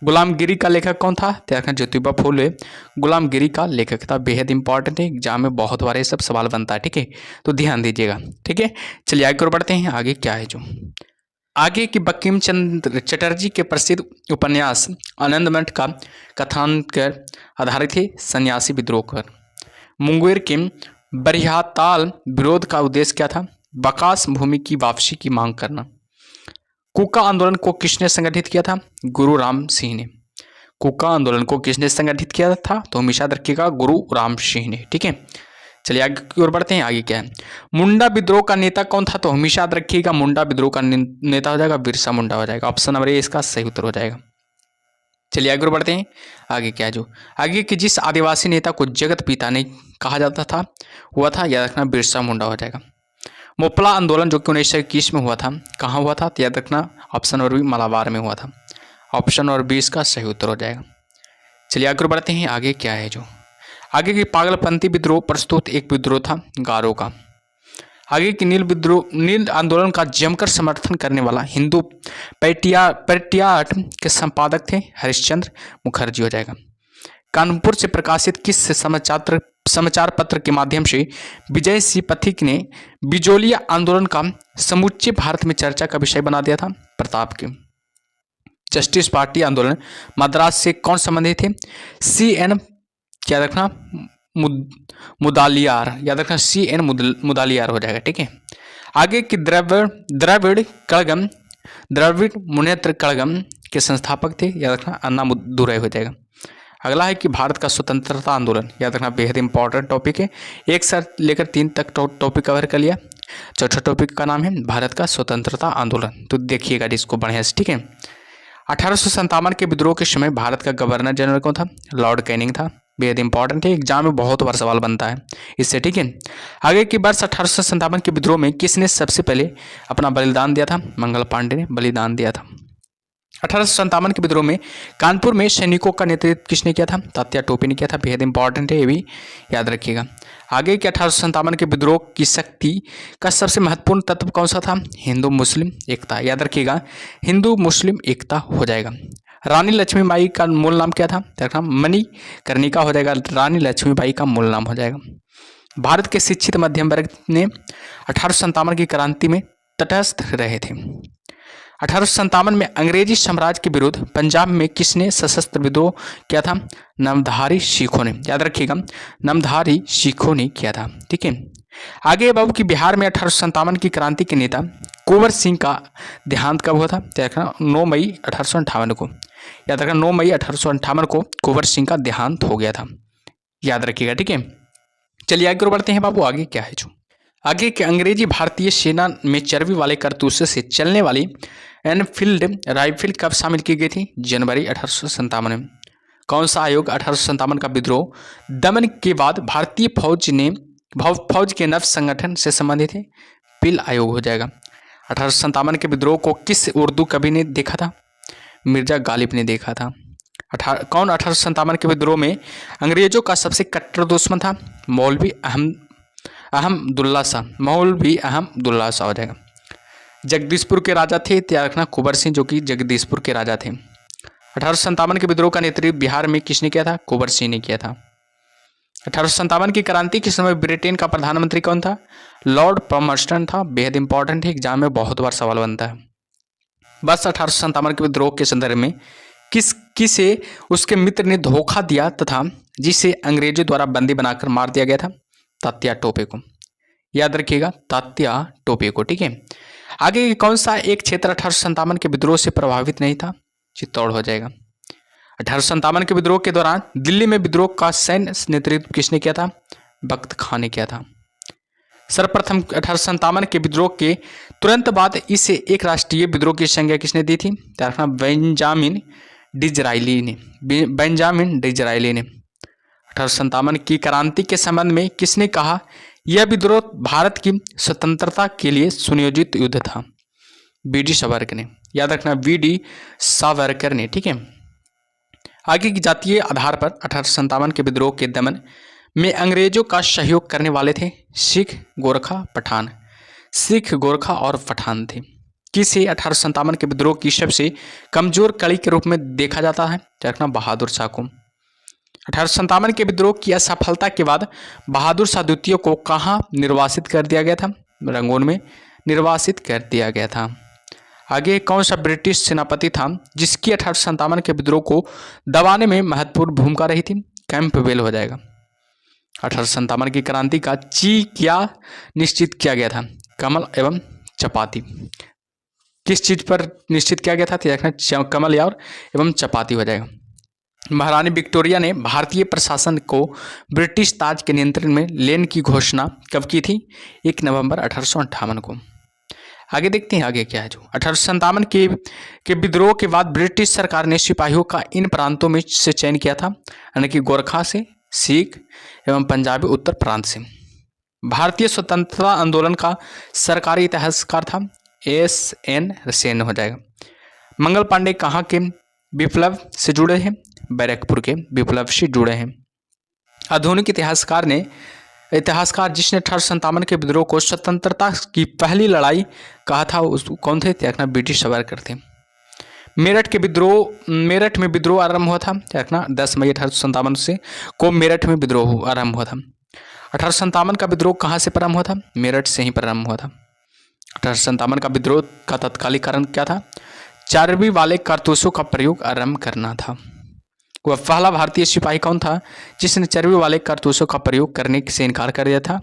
गुलामगिरी का लेखक कौन था, देखना ज्योतिबा फूले गुलामगिरी का लेखक था। बेहद इंपॉर्टेंट है, एग्जाम में बहुत बार ये सब सवाल बनता है। ठीक है, तो ध्यान दीजिएगा। ठीक है। चलिए आगे बढ़ते हैं। आगे क्या है, जो आगे की बंकिम चंद्र चटर्जी के प्रसिद्ध उपन्यास आनंदमठ का कथानक आधारित है सन्यासी विद्रोह पर। मुंगेर के बरियाताल विरोध का उद्देश्य क्या था, बकास भूमि की वापसी की मांग करना। कुका आंदोलन को किसने संगठित किया था, गुरु राम सिंह ने। कुका आंदोलन को किसने संगठित किया था, तो हमेशा रखिएगा गुरु राम सिंह ने। ठीक है। चलिए आगे की ओर बढ़ते हैं। आगे क्या है, मुंडा विद्रोह का नेता कौन था, तो हमेशा याद रखिएगा मुंडा विद्रोह का नेता हो जाएगा बिरसा मुंडा हो जाएगा। ऑप्शन नंबर ए इसका सही उत्तर हो जाएगा। चलिए आगे बढ़ते हैं। आगे क्या है, जो आगे की जिस आदिवासी नेता को जगत पिता ने कहा जाता था हुआ था, याद रखना बिरसा मुंडा हो जाएगा। मोपला आंदोलन जो कि 1921 में हुआ था, कहाँ हुआ था, तो याद रखना ऑप्शन नंबर बी मलाबार में हुआ था। ऑप्शन नंबर बी इसका सही उत्तर हो जाएगा। चलिए आगे बढ़ते हैं। आगे क्या है, जो आगे की पागलपंथी विद्रोह प्रस्तुत एक विद्रोह था गारो का। आगे की नील आंदोलन का जमकर समर्थन करने वाला हिंदू पेट्रियाट के संपादक थे हरिश्चंद्र मुखर्जी हो जाएगा। कानपुर से प्रकाशित किस समाचार पत्र के माध्यम से विजय सिंह पथिक ने बिजोलिया आंदोलन का समूचे भारत में चर्चा का विषय बना दिया था, प्रताप के। जस्टिस पार्टी आंदोलन मद्रास से कौन संबंधित थे, C.N. क्या रखना मुदालियार, याद रखना C.N. मुदालियार हो जाएगा। ठीक है। आगे की द्रविड़ मुनेत्र कड़गम के संस्थापक थे, याद रखना अन्नादुरई हो जाएगा। अगला है कि भारत का स्वतंत्रता आंदोलन, याद रखना बेहद इंपॉर्टेंट टॉपिक है, एक साथ लेकर 3 तक टॉपिक कवर कर लिया। चौथा टॉपिक का नाम है भारत का स्वतंत्रता आंदोलन, तो देखिएगा इसको बढ़िया से। ठीक है। 1857 के विद्रोह के समय भारत का गवर्नर जनरल कौन था, लॉर्ड कैनिंग था। बेहद इंपॉर्टेंट है, एग्जाम में बहुत बार सवाल बनता है इससे। ठीक है। आगे की वर्ष 1857 के विद्रोह में किसने सबसे पहले अपना बलिदान दिया था, मंगल पांडे ने बलिदान दिया था। 1857 के विद्रोह में कानपुर में सैनिकों का नेतृत्व किसने किया था? तात्या टोपे ने किया था। बेहद इंपॉर्टेंट है, ये भी याद रखिएगा। आगे के 1857 के विद्रोह की शक्ति का सबसे महत्वपूर्ण तत्व कौन सा था? हिंदू मुस्लिम एकता। याद रखिएगा, हिंदू मुस्लिम एकता हो जाएगा। रानी लक्ष्मीबाई का मूल नाम क्या था? मणिकर्णिका हो जाएगा। रानी लक्ष्मीबाई का मूल नाम हो जाएगा। भारत के शिक्षित मध्यम वर्ग ने 1857 की क्रांति में तटस्थ रहे थे। 1857 में अंग्रेजी साम्राज्य के विरुद्ध पंजाब में किसने सशस्त्र विद्रोह किया था? नामधारी सिखों ने। याद रखिएगा, नामधारी सिखों ने किया था। ठीक है, आगे बाबू की बिहार में 1857 की क्रांति के नेता कुंवर सिंह का देहांत कब हुआ था? 9 मई 1858 को। याद रखना, 9 मई 1858 को कुंवर सिंह का देहांत हो गया था। याद रखिएगा। ठीक है, चलिए आगे बढ़ते हैं बाबू। आगे क्या है जो आगे के अंग्रेजी भारतीय सेना में चर्बी वाले कारतूसों से चलने वाली एनफील्ड राइफल कब शामिल की गई थी? जनवरी 1857 में। कौन सा आयोग 1857 का विद्रोह दमन के बाद भारतीय फौज के नव संगठन से संबंधित है? पिल आयोग हो जाएगा। 1857 के विद्रोह को किस उर्दू कवि ने देखा था? मिर्जा गालिब ने देखा था। कौन 1857 के विद्रोह में अंग्रेजों का सबसे कट्टर दुश्मन था? मौलवी अहमदुल्ला शाह। मौलवी अहमदुल्ला शाह हो जाएगा। जगदीशपुर के राजा थे, त्याग रखना, कुंवर सिंह, जो कि जगदीशपुर के राजा थे। 1857 के विद्रोह का नेतृत्व बिहार में किसने किया था? कुंवर सिंह ने किया था। 1857 की क्रांति के समय ब्रिटेन का प्रधानमंत्री कौन था? लॉर्ड पॉमर्स्टन था। बेहद इंपॉर्टेंट है, एग्जाम में बहुत बार सवाल बनता है। बस 1857 के विद्रोह के संदर्भ में किसे उसके मित्र ने धोखा दिया तथा जिसे अंग्रेजों द्वारा बंदी बनाकर मार दिया गया था? तात्या टोपे को। याद रखिएगा, तात्या टोपे को। ठीक है, आगे कौन सा एक क्षेत्र 1857 के विद्रोह से प्रभावित नहीं था? चित्तौड़ हो जाएगा। 1857 के विद्रोह के दौरान दिल्ली में विद्रोह का सैन्य नेतृत्व किसने किया था? बख्त खां ने किया था। सर्वप्रथम 1857 के विद्रोह के तुरंत बाद इसे एक राष्ट्रीय विद्रोह की संज्ञा किसने दी थी? बेंजामिन डिज़रायली ने। 1857 की क्रांति के संबंध में किसने कहा यह विद्रोह भारत की स्वतंत्रता के लिए सुनियोजित युद्ध था? वीडी सावरकर ने। याद रखना, वीडी सावरकर ने। ठीक है, आगे की जातीय आधार पर 1857 के विद्रोह के दमन में अंग्रेजों का सहयोग करने वाले थे सिख, गोरखा, पठान। सिख, गोरखा और पठान थे। किसे 1857 के विद्रोह की सबसे कमजोर कड़ी के रूप में देखा जाता है? रखना, बहादुर शाह को। 1857 के विद्रोह की असफलता के बाद बहादुर शाह द्वितीय को कहाँ निर्वासित कर दिया गया था? रंगून में निर्वासित कर दिया गया था। आगे कौन सा ब्रिटिश सेनापति था जिसकी 1857 के विद्रोह को दबाने में महत्वपूर्ण भूमिका रही थी? कैंपबेल हो जाएगा। 1857 की क्रांति का क्या निश्चित किया गया था? कमल एवं चपाती। किस चीज पर निश्चित किया गया था? देखना, कमल एवं चपाती हो जाएगा। महारानी विक्टोरिया ने भारतीय प्रशासन को ब्रिटिश ताज के नियंत्रण में लेने की घोषणा कब की थी? 1 नवंबर 1858 को। आगे देखते हैं आगे क्या है जो 1857 के विद्रोह के बाद ब्रिटिश सरकार ने सिपाहियों का इन प्रांतों में से चयन किया था, यानी कि गोरखा से, सिख एवं पंजाबी उत्तर प्रांत से। भारतीय स्वतंत्रता आंदोलन का सरकारी इतिहासकार था S.N. सेन हो जाएगा। मंगल पांडे कहाँ के विप्लव से जुड़े हैं? बैरकपुर के विप्लव से जुड़े हैं। आधुनिक इतिहासकार जिसने 1857 के विद्रोह को स्वतंत्रता की पहली लड़ाई कहा था उसको कौन थे? देखना, ब्रिटिश सावरकर थे। मेरठ में विद्रोह आरंभ हुआ था। देखना, 10 मई 1857 से को मेरठ में विद्रोह आरंभ हुआ था। 1857 का विद्रोह कहाँ से प्रारंभ हुआ था? मेरठ से ही प्रारंभ हुआ था। 1857 का विद्रोह का तत्कालिक कारण क्या था? चर्बी वाले कारतूसों का प्रयोग आरंभ करना था। वह पहला भारतीय सिपाही कौन था जिसने चर्बी वाले कारतूसों का प्रयोग करने से इनकार कर दिया था?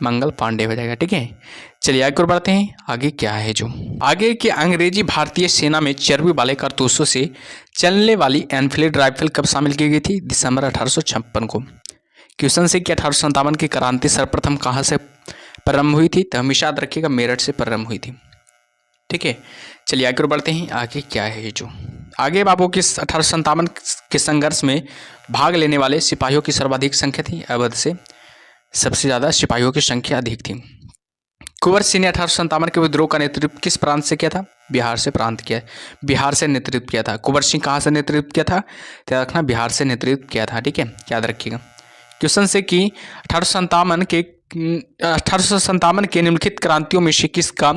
मंगल पांडे हो जाएगा। ठीक है, चलिए आगे और बढ़ते हैं। आगे क्या है जो आगे की अंग्रेजी भारतीय सेना में चर्बी वाले कारतूसों से चलने वाली एनफील्ड राइफल कब शामिल की गई थी? दिसंबर 1856 को। क्वेश्चन से कि 1857 की क्रांति सर्वप्रथम कहाँ से प्रारंभ हुई थी? तो हमेशा याद रखिएगा, मेरठ से प्रारंभ हुई थी। ठीक है, चलिए आगे और बढ़ते हैं। आगे क्या है जो आगे बाबू की 1857 के संघर्ष में भाग लेने वाले सिपाहियों की सर्वाधिक संख्या थी। अवध से सबसे ज़्यादा सिपाहियों की संख्या अधिक थी। कुंवर सिंह ने 1857 के विद्रोह का नेतृत्व किस प्रांत से किया था? बिहार से बिहार से नेतृत्व किया था। कुंवर सिंह कहाँ से नेतृत्व किया था? याद रखना, बिहार से नेतृत्व किया था। ठीक है, याद रखिएगा। क्वेश्चन से कि 1857 के निम्नलिखित क्रांतियों में से किसका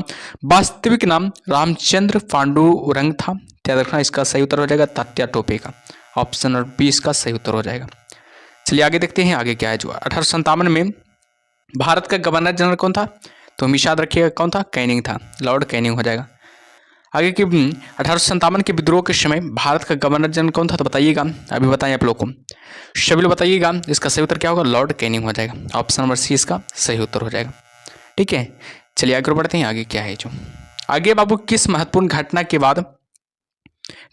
वास्तविक नाम रामचंद्र पांडुरंग था? याद रखना, इसका सही उत्तर हो जाएगा तात्या टोपे का। ऑप्शन और 20 का सही उत्तर हो जाएगा। चलिए आगे देखते हैं आगे क्या है। जो 1857 में भारत का गवर्नर जनरल कौन था? तो हमेशा याद रखिएगा कौन था? कैनिंग था, लॉर्ड कैनिंग हो जाएगा। आगे की 1857 के विद्रोह के समय भारत का गवर्नर जनरल कौन था? तो बताइएगा, अभी बताएं आप लोग को, सभी लोग बताइएगा। इसका सही उत्तर क्या होगा? लॉर्ड कैनिंग हो जाएगा। ऑप्शन नंबर सी इसका सही उत्तर हो जाएगा। ठीक है, चलिए आगे बढ़ते हैं। आगे क्या है जो आगे बाबू, किस महत्वपूर्ण घटना के बाद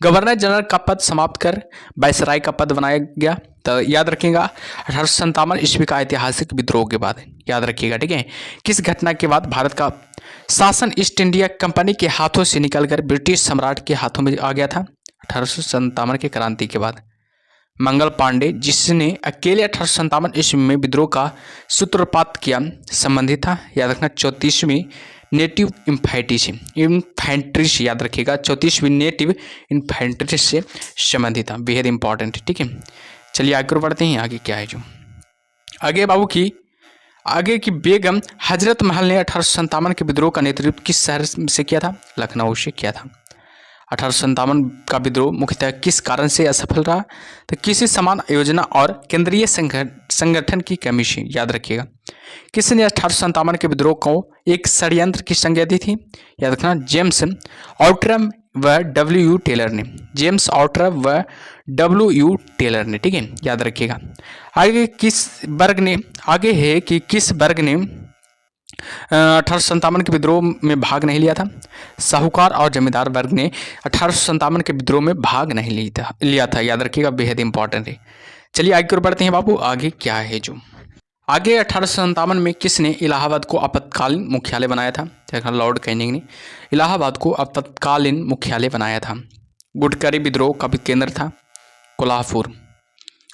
गवर्नर जनरल का पद समाप्त कर वायसराय का पद बनाया गया? तो याद रखिएगा 1857 ईस्वी का ऐतिहासिक विद्रोह के बाद, याद रखिएगा। ठीक है, किस घटना के बाद भारत का शासन ईस्ट इंडिया कंपनी के हाथों से निकलकर ब्रिटिश सम्राट के हाथों में आ गया था? 1857 के क्रांति के बाद। मंगल पांडे, जिसने अकेले 1857 ईस्वी में विद्रोह का सूत्रपात किया, संबंधित था? याद रखना 34वीं नेटिव इन्फेंट्री से, याद रखिएगा 34वीं नेटिव इन्फेंट्री से संबंधित था। बेहद इंपॉर्टेंट। ठीक है, चलिए आगे बढ़ते हैं। आगे क्या है जो आगे बाबू की आगे की बेगम हजरत महल ने 1857 के विद्रोह का नेतृत्व किस शहर से किया था? लखनऊ से किया था। 1857 का विद्रोह मुख्यतः किस कारण से असफल रहा? तो किसी समान योजना और केंद्रीय संगठन की कमी से, याद रखिएगा। किसने 1857 के विद्रोह को एक षड्यंत्र की संज्ञा दी थी? याद रखना, जेम्स आउट्रम व डब्ल्यू टेलर ने। जेम्स आउट्रम व डब्ल्यू टेलर ने। ठीक है, याद रखिएगा। आगे किस वर्ग ने 1857 के विद्रोह में भाग नहीं लिया था? साहूकार और जमींदार वर्ग ने 1857 के विद्रोह में भाग नहीं लिया था। याद रखिएगा, बेहद इंपॉर्टेंट है। चलिए आगे बढ़ते हैं बाबू। आगे क्या है जो आगे 1857 में किसने इलाहाबाद को आपातकालीन मुख्यालय बनाया था? लॉर्ड कैनिंग ने इलाहाबाद को आपातकालीन मुख्यालय बनाया था। गुटकरी विद्रोह का भी केंद्र था कोल्हापुर।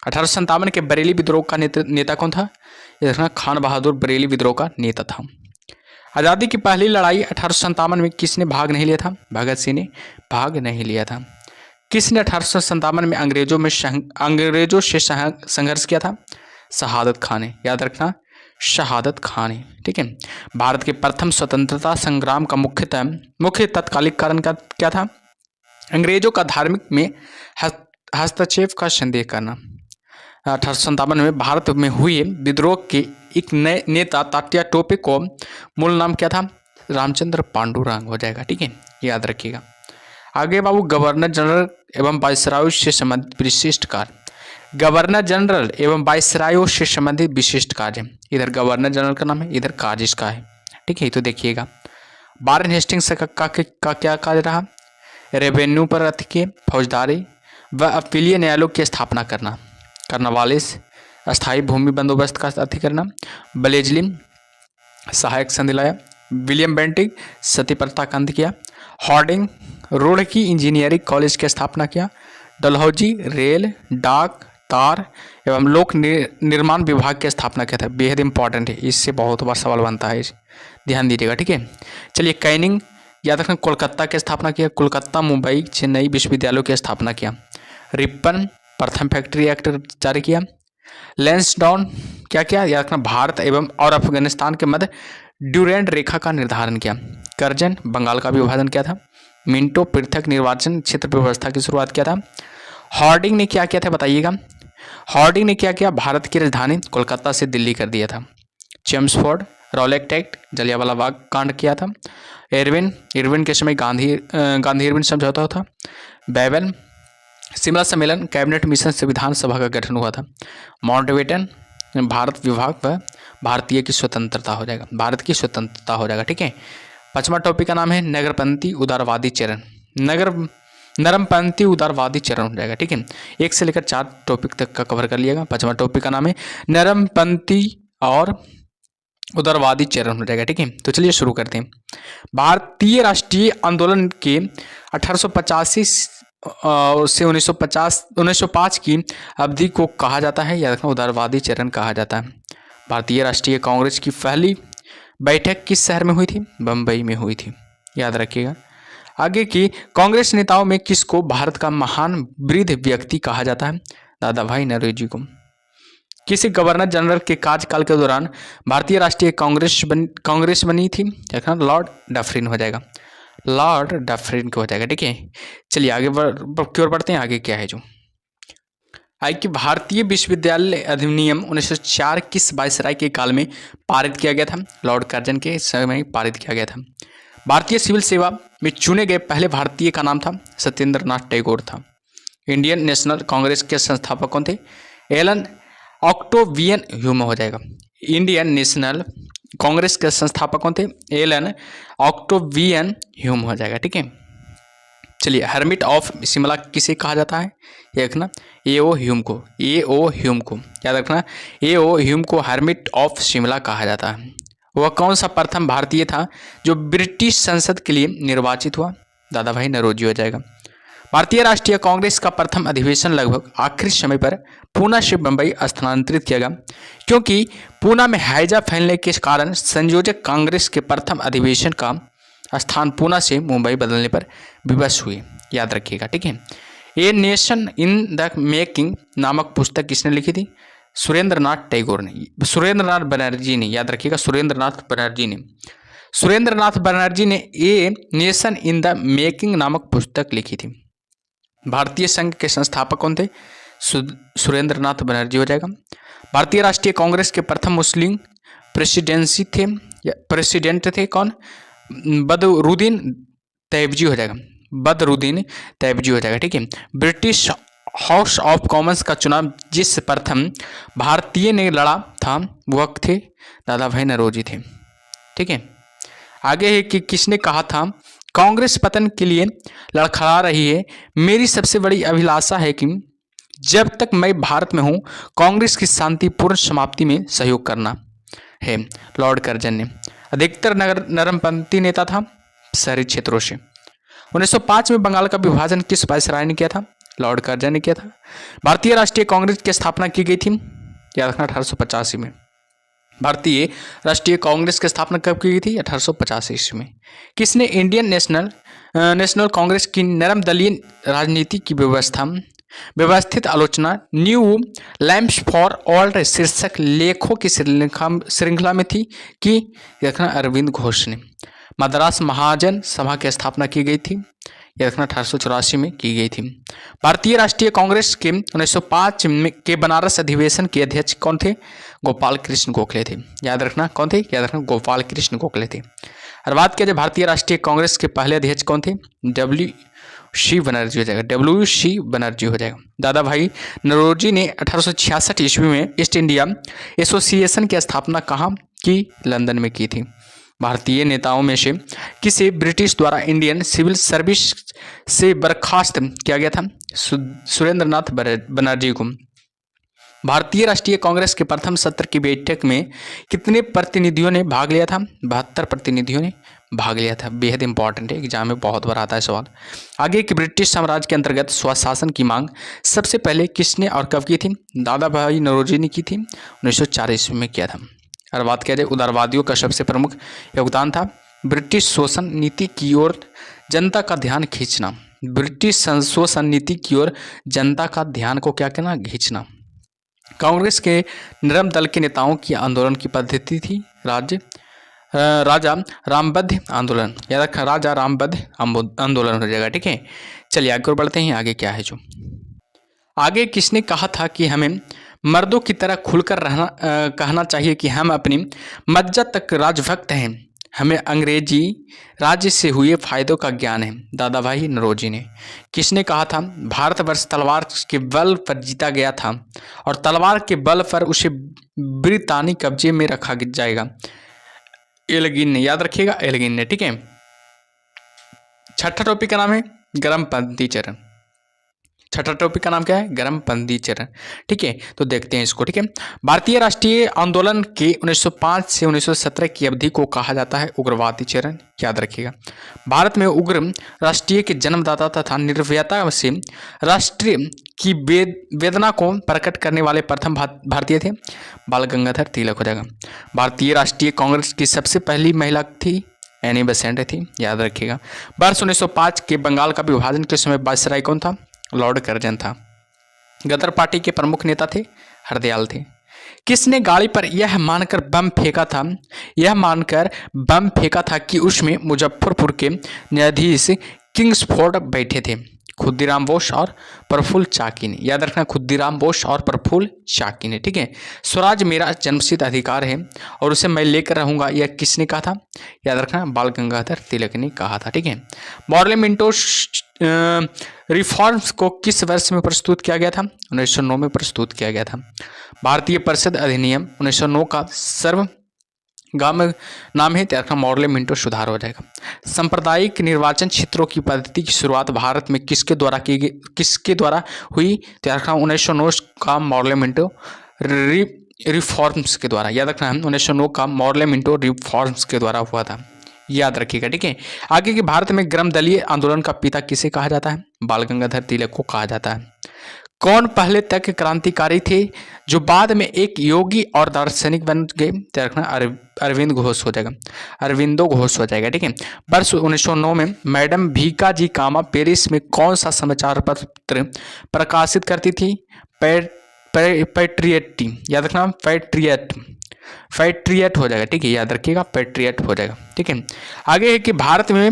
1857 के बरेली विद्रोह का नेता कौन था? यह खान बहादुर बरेली विद्रोह का नेता था। आज़ादी की पहली लड़ाई 1857 में किसने भाग नहीं लिया था? भगत सिंह ने भाग नहीं लिया था। किसने 1857 में अंग्रेजों से संघर्ष किया था? शहादत खान ने। याद रखना, शहादत खान ने। ठीक है, भारत के प्रथम स्वतंत्रता संग्राम का मुख्य तत्कालिक कारण क्या था? अंग्रेजों का धार्मिक में हस्तक्षेप का संदेह करना। 1857 में भारत में हुए विद्रोह के एक नए नेता तात्या टोपे को मूल नाम क्या था? रामचंद्र पांडुरंग हो जाएगा। ठीक है, याद रखिएगा। आगे बाबू, गवर्नर जनरल एवं वायसराय से संबंधित विशिष्ट कार्य। गवर्नर जनरल एवं वायसराय से संबंधित विशिष्ट कार्य, इधर गवर्नर जनरल का नाम है, इधर कार्य इसका है। ठीक है, तो देखिएगा, वारेन हेस्टिंग्स का क्या कार्य रहा? रेवेन्यू पर के फौजदारी व अपीलीय न्यायालयों की स्थापना करना। कर्नवालिस अस्थायी भूमि बंदोबस्त का अति करना। ब्लेजली सहायक संधि लाया। विलियम बेंटिंग सती प्रथा का अंत किया। हॉर्डिंग रोड की इंजीनियरिंग कॉलेज की स्थापना किया। डलहौजी रेल, डाक, तार एवं लोक निर्माण विभाग की स्थापना किया था। बेहद इंपॉर्टेंट है, इससे बहुत बार सवाल बनता है, ध्यान दीजिएगा। ठीक है, चलिए कैनिंग, याद रखना, कोलकाता की स्थापना किया। कोलकाता, मुंबई, चेन्नई विश्वविद्यालयों की स्थापना किया। रिपन प्रथम फैक्ट्री एक्ट जारी किया। लैंसडाउन क्या किया? याद रखना, भारत एवं और अफगानिस्तान के मध्य ड्यूरेंट रेखा का निर्धारण किया। कर्जन बंगाल का विभाजन किया था। मिंटो पृथक निर्वाचन क्षेत्र व्यवस्था की शुरुआत किया था। हॉर्डिंग ने क्या किया था बताइएगा? हॉर्डिंग ने क्या किया? भारत की राजधानी कोलकाता से दिल्ली कर दिया था। Chelmsford Rowlatt act, Jallianwala Bagh कांड किया था। इरविन के समय गांधी इरविन समझौता था। बेबल शिमला सम्मेलन, कैबिनेट मिशन से विधानसभा का गठन हुआ था। माउंटबेटन भारत विभाग व भारतीय की स्वतंत्रता हो जाएगा, भारत की स्वतंत्रता हो जाएगा। ठीक है, 5वां टॉपिक का नाम है नगरपंथी उदारवादी चरण। नरमपंथी उदारवादी चरण हो जाएगा। ठीक है, 1 से लेकर 4 टॉपिक तक का कवर कर लिएगा। 5वां टॉपिक का नाम है नरमपंथी और उदारवादी चरण हो जाएगा। ठीक है, तो चलिए शुरू करते हैं। भारतीय राष्ट्रीय आंदोलन के 1885 से 1905 की अवधि को कहा जाता है, याद रखना, उदारवादी चरण कहा जाता है। भारतीय राष्ट्रीय कांग्रेस की पहली बैठक किस शहर में हुई थी? बम्बई में हुई थी, याद रखिएगा। आगे की कांग्रेस नेताओं में किसको भारत का महान वृद्ध व्यक्ति कहा जाता है? दादा भाई नौरोजी को। किसी गवर्नर जनरल के कार्यकाल के दौरान भारतीय राष्ट्रीय कांग्रेस बनी थी? देखना लॉर्ड डफरिन हो जाएगा, लॉर्ड डफरिन को हो जाएगा। ठीक है, चलिए आगे की ओर बढ़ते हैं। आगे क्या है जो आई कि भारतीय विश्वविद्यालय अधिनियम 1904 किस वायसराय के काल में पारित किया गया था? लॉर्ड कर्जन के समय में पारित किया गया था। भारतीय सिविल सेवा में चुने गए पहले भारतीय का नाम था? सत्येंद्र नाथ टैगोर था। इंडियन नेशनल कांग्रेस के संस्थापक कौन थे? एलन ऑक्टेवियन ह्यूम हो जाएगा। इंडियन नेशनल कांग्रेस के संस्थापक कौन थे? एलन ऑक्टेवियन ह्यूम हो जाएगा। ठीक है, चलिए हर्मिट ऑफ शिमला किसे कहा जाता है? ये रखना ए.ओ. ह्यूम को, ए.ओ. ह्यूम को याद रखना, ए.ओ. ह्यूम को हर्मिट ऑफ शिमला कहा जाता है। वह कौन सा प्रथम भारतीय था जो ब्रिटिश संसद के लिए निर्वाचित हुआ? दादा भाई नौरोजी हो जाएगा। भारतीय राष्ट्रीय कांग्रेस का प्रथम अधिवेशन लगभग आखिरी समय पर पूना से बंबई स्थानांतरित किया गया, क्योंकि पूना में हैजा फैलने के कारण संयोजक कांग्रेस के प्रथम अधिवेशन का स्थान पूना से मुंबई बदलने पर विवश हुए, याद रखिएगा। ठीक है, a nation in the making नामक पुस्तक किसने लिखी थी? सुरेंद्र नाथ टैगोर ने, सुरेंद्र नाथ बनर्जी ने, याद रखिएगा सुरेंद्र नाथ बनर्जी ने। सुरेंद्र नाथ बनर्जी ने a nation in the making नामक पुस्तक लिखी थी। भारतीय संघ के संस्थापक कौन थे? सुरेंद्र नाथ बनर्जी हो जाएगा। भारतीय राष्ट्रीय कांग्रेस के प्रथम मुस्लिम प्रेसिडेंट थे कौन? बदरुद्दीन तैयबजी हो जाएगा, बदरुद्दीन तैयबजी हो जाएगा। ठीक है, ब्रिटिश हाउस ऑफ कॉमन्स का चुनाव जिस प्रथम भारतीय ने लड़ा था वह थे? दादा भाई नौरोजी थे। ठीक है, आगे है कि किसने कहा था कांग्रेस पतन के लिए लड़खड़ा रही है, मेरी सबसे बड़ी अभिलाषा है कि जब तक मैं भारत में हूं कांग्रेस की शांतिपूर्ण समाप्ति में सहयोग करना है। लॉर्ड कर्जन ने। अधिकतर नरमपंथी नेता था शहरी क्षेत्रों से। 1905 में बंगाल का विभाजन किस वायसराय ने किया था? लॉर्ड कर्जन ने किया था। भारतीय राष्ट्रीय कांग्रेस की स्थापना की गई थी? याद रखना 1885 में। भारतीय राष्ट्रीय कांग्रेस की स्थापना कब की गई थी? 1885 ईस्वी में। किसने इंडियन नेशनल कांग्रेस की नरम दलीय राजनीति की व्यवस्थित आलोचना न्यू लैम्प्स फॉर ऑल्ड शीर्षक लेखों की श्रृंखला में थी कि रखना अरविंद घोष ने। मद्रास महाजन सभा की स्थापना की गई थी? यह रखना 1884 में की गई थी। भारतीय राष्ट्रीय कांग्रेस के 1905 के बनारस अधिवेशन के अध्यक्ष कौन थे? गोपाल कृष्ण गोखले थे। याद रखना कौन थे? याद रखना गोपाल कृष्ण गोखले थे। और बात किया जाए भारतीय राष्ट्रीय कांग्रेस के पहले अध्यक्ष कौन थे? डब्ल्यू.सी. बनर्जी हो जाएगा, डब्ल्यू.सी. बनर्जी हो जाएगा। दादा भाई नौरोजी ने 1866 ईस्वी में ईस्ट इंडिया एसोसिएशन की स्थापना कहाँ की? लंदन में की थी। भारतीय नेताओं में से किसे ब्रिटिश द्वारा इंडियन सिविल सर्विस से बर्खास्त किया गया था? सुरेंद्र नाथ बनर्जी को। भारतीय राष्ट्रीय कांग्रेस के प्रथम सत्र की बैठक में कितने प्रतिनिधियों ने भाग लिया था? 72 प्रतिनिधियों ने भाग लिया था। बेहद इंपॉर्टेंट है, एग्जाम में बहुत बार आता है सवाल। आगे कि ब्रिटिश साम्राज्य के अंतर्गत स्वशासन की मांग सबसे पहले किसने और कब की थी? दादा भाई नौरोजी ने की थी, 1904 ईस्वी में किया था। और बात किया जाए उदारवादियों का सबसे प्रमुख योगदान था ब्रिटिश शोषण नीति की ओर जनता का ध्यान खींचना। ब्रिटिश शोषण नीति की ओर जनता का ध्यान को क्या करना? खींचना। कांग्रेस के नरम दल के नेताओं की आंदोलन की पद्धति थी राजा रामबद्ध आंदोलन। याद रखना राजा रामबद्ध आंदोलन हो जाएगा। ठीक है, चलिए आगे बढ़ते हैं। आगे क्या है जो आगे किसने कहा था कि हमें मर्दों की तरह खुलकर कहना चाहिए कि हम अपनी मज्जा तक राजभक्त हैं, हमें अंग्रेजी राज्य से हुए फायदों का ज्ञान है। दादा भाई नौरोजी ने। किसने कहा था भारतवर्ष तलवार के बल पर जीता गया था और तलवार के बल पर उसे ब्रितानी कब्जे में रखा जाएगा? एल्गिन ने। याद रखिएगा एल्गिन ने। ठीक है, छठा टॉपिक का नाम है गर्मपंथी चरण। छठा टॉपिक का नाम क्या है? गर्मपंथी चरण। ठीक है, तो देखते हैं इसको। ठीक है, भारतीय राष्ट्रीय आंदोलन के 1905 से 1917 की अवधि को कहा जाता है उग्रवादी चरण। याद रखिएगा, भारत में उग्र राष्ट्रीय के जन्मदाता तथा निर्भयता से राष्ट्रीय की वेदना को प्रकट करने वाले प्रथम भारतीय थे बाल गंगाधर तिलक हो जाएगा। भारतीय राष्ट्रीय कांग्रेस की सबसे पहली महिला थी एनी बेसेंट थी। याद रखिएगा, वर्ष 1905 के बंगाल का विभाजन के समय वायसराय कौन था? लॉर्ड कर्जन था। गदर पार्टी के प्रमुख नेता थे हरदयाल थे। किसने गाड़ी पर यह मानकर बम फेंका था कि उसमें मुजफ्फरपुर के न्यायाधीश किंग्सफोर्ड बैठे थे? खुदीराम बोस और प्रफुल्ल चाकी ने। याद रखना, खुदीराम बोस और प्रफुल्ल चाकी ने। ठीक है, स्वराज मेरा जन्मसिद्ध अधिकार है और उसे मैं लेकर रहूंगा, यह किसने कहा था? याद रखना, बाल गंगाधर तिलक ने कहा था। ठीक है, पार्लियामेंटो रिफॉर्म्स को किस वर्ष में प्रस्तुत किया गया था? 1909 में प्रस्तुत किया गया था। भारतीय परिषद अधिनियम 1909 का सर्वगाम नाम है, त्याग पार्लियामेंटो सुधार हो जाएगा। सांप्रदायिक निर्वाचन क्षेत्रों की पद्धति की शुरुआत भारत में किसके द्वारा हुई? त्याग 1909 का पार्लियामेंटो रिफॉर्म्स के द्वारा। याद रखना, 1909 का पार्लियामेंटो रिफॉर्म्स के द्वारा हुआ था। याद रखिएगा। ठीक है, आगे के भारत में ग्राम दलीय आंदोलन का पिता किसे कहा जाता है? बाल गंगाधर तिलक को कहा जाता है। कौन पहले तक क्रांतिकारी थे जो बाद में एक योगी और दार्शनिक बन गए? रखना, अरविंद घोष हो जाएगा, अरविंदो घोष हो जाएगा। ठीक है, वर्ष 1909 में मैडम भीकाजी कामा पेरिस में कौन सा समाचार पत्र प्रकाशित करती थी? पैट्रियट। याद रखना, पैट्रियट हो जाएगा। ठीक है, याद रखिएगा, पैट्रियट हो जाएगा। ठीक है, आगे है कि भारत में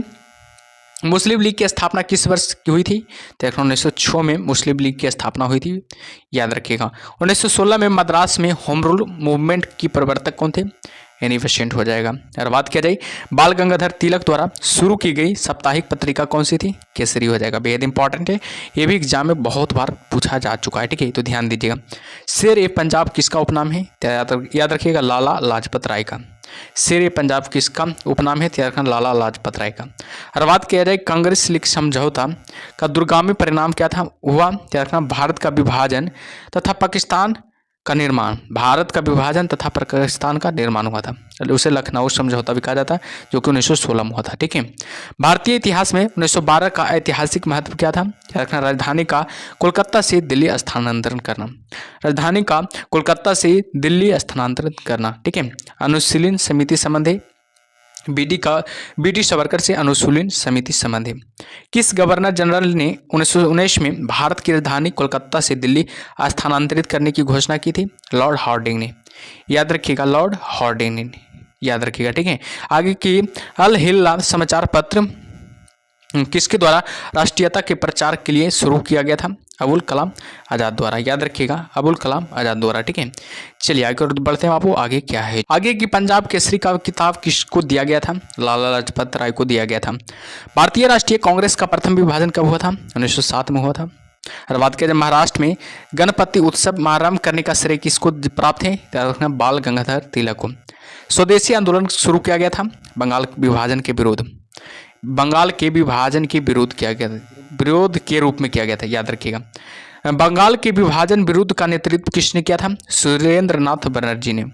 मुस्लिम लीग की स्थापना किस वर्ष की हुई थी? तो 1906 में मुस्लिम लीग की स्थापना हुई थी। याद रखिएगा, 1916 में मद्रास में होम रूल मूवमेंट की प्रवर्तक कौन थे? एनी बेसेंट हो जाएगा। और बात किया जाए बाल गंगाधर तिलक द्वारा शुरू की गई साप्ताहिक पत्रिका कौन सी थी? केसरी हो जाएगा। बेहद इंपॉर्टेंट है, ये भी एग्जाम में बहुत बार पूछा जा चुका है। ठीक है, तो ध्यान दीजिएगा। शेर ए पंजाब किसका उपनाम है? याद रखिएगा, लाला लाजपत राय का। शेर ए पंजाब किसका उपनाम है? त्याग लाला लाजपत राय का। और बात किया जाए कांग्रेस लीग समझौता का दूरगामी परिणाम क्या था? हुआ त्याग भारत का विभाजन तथा पाकिस्तान का निर्माण। भारत का विभाजन तथा पाकिस्तान का निर्माण हुआ था, उसे लखनऊ समझौता भी कहा जाता है, जो कि 1916 में हुआ था। ठीक है, भारतीय इतिहास में 1912 का ऐतिहासिक महत्व क्या था? राजधानी का कोलकाता से दिल्ली स्थानांतरण करना। राजधानी का कोलकाता से दिल्ली स्थानांतरित करना। ठीक है, अनुशीलन समिति संबंध है, बीडी सावरकर से अनुशीलन समिति संबंध है। किस गवर्नर जनरल ने 1919 में भारत की राजधानी कोलकाता से दिल्ली स्थानांतरित करने की घोषणा की थी? लॉर्ड हार्डिंग ने। याद रखिएगा, लॉर्ड हार्डिंग ने। याद रखिएगा। ठीक है, आगे की अल हिल्ला समाचार पत्र किसके द्वारा राष्ट्रीयता के प्रचार के लिए शुरू किया गया था? अबुल कलाम आज़ाद द्वारा। याद रखिएगा, अबुल कलाम आज़ाद द्वारा। ठीक है, चलिए आगे बढ़ते हैं बाबू। आगे क्या है? आगे की पंजाब केसरी का किताब किसको दिया गया था? लाला लाजपत राय को दिया गया था। भारतीय राष्ट्रीय कांग्रेस का प्रथम विभाजन कब हुआ था? 1907 में हुआ था। और बात करें महाराष्ट्र में गणपति उत्सव आरंभ करने का श्रेय किसको प्राप्त है? याद रखना, बाल गंगाधर तिलक को। स्वदेशी आंदोलन शुरू किया गया था बंगाल विभाजन के विरोध के रूप में किया गया था। याद रखिएगा, बंगाल के विभाजन विरुद्ध का नेतृत्व किसने किया था? सुरेंद्र नाथ बनर्जी ने।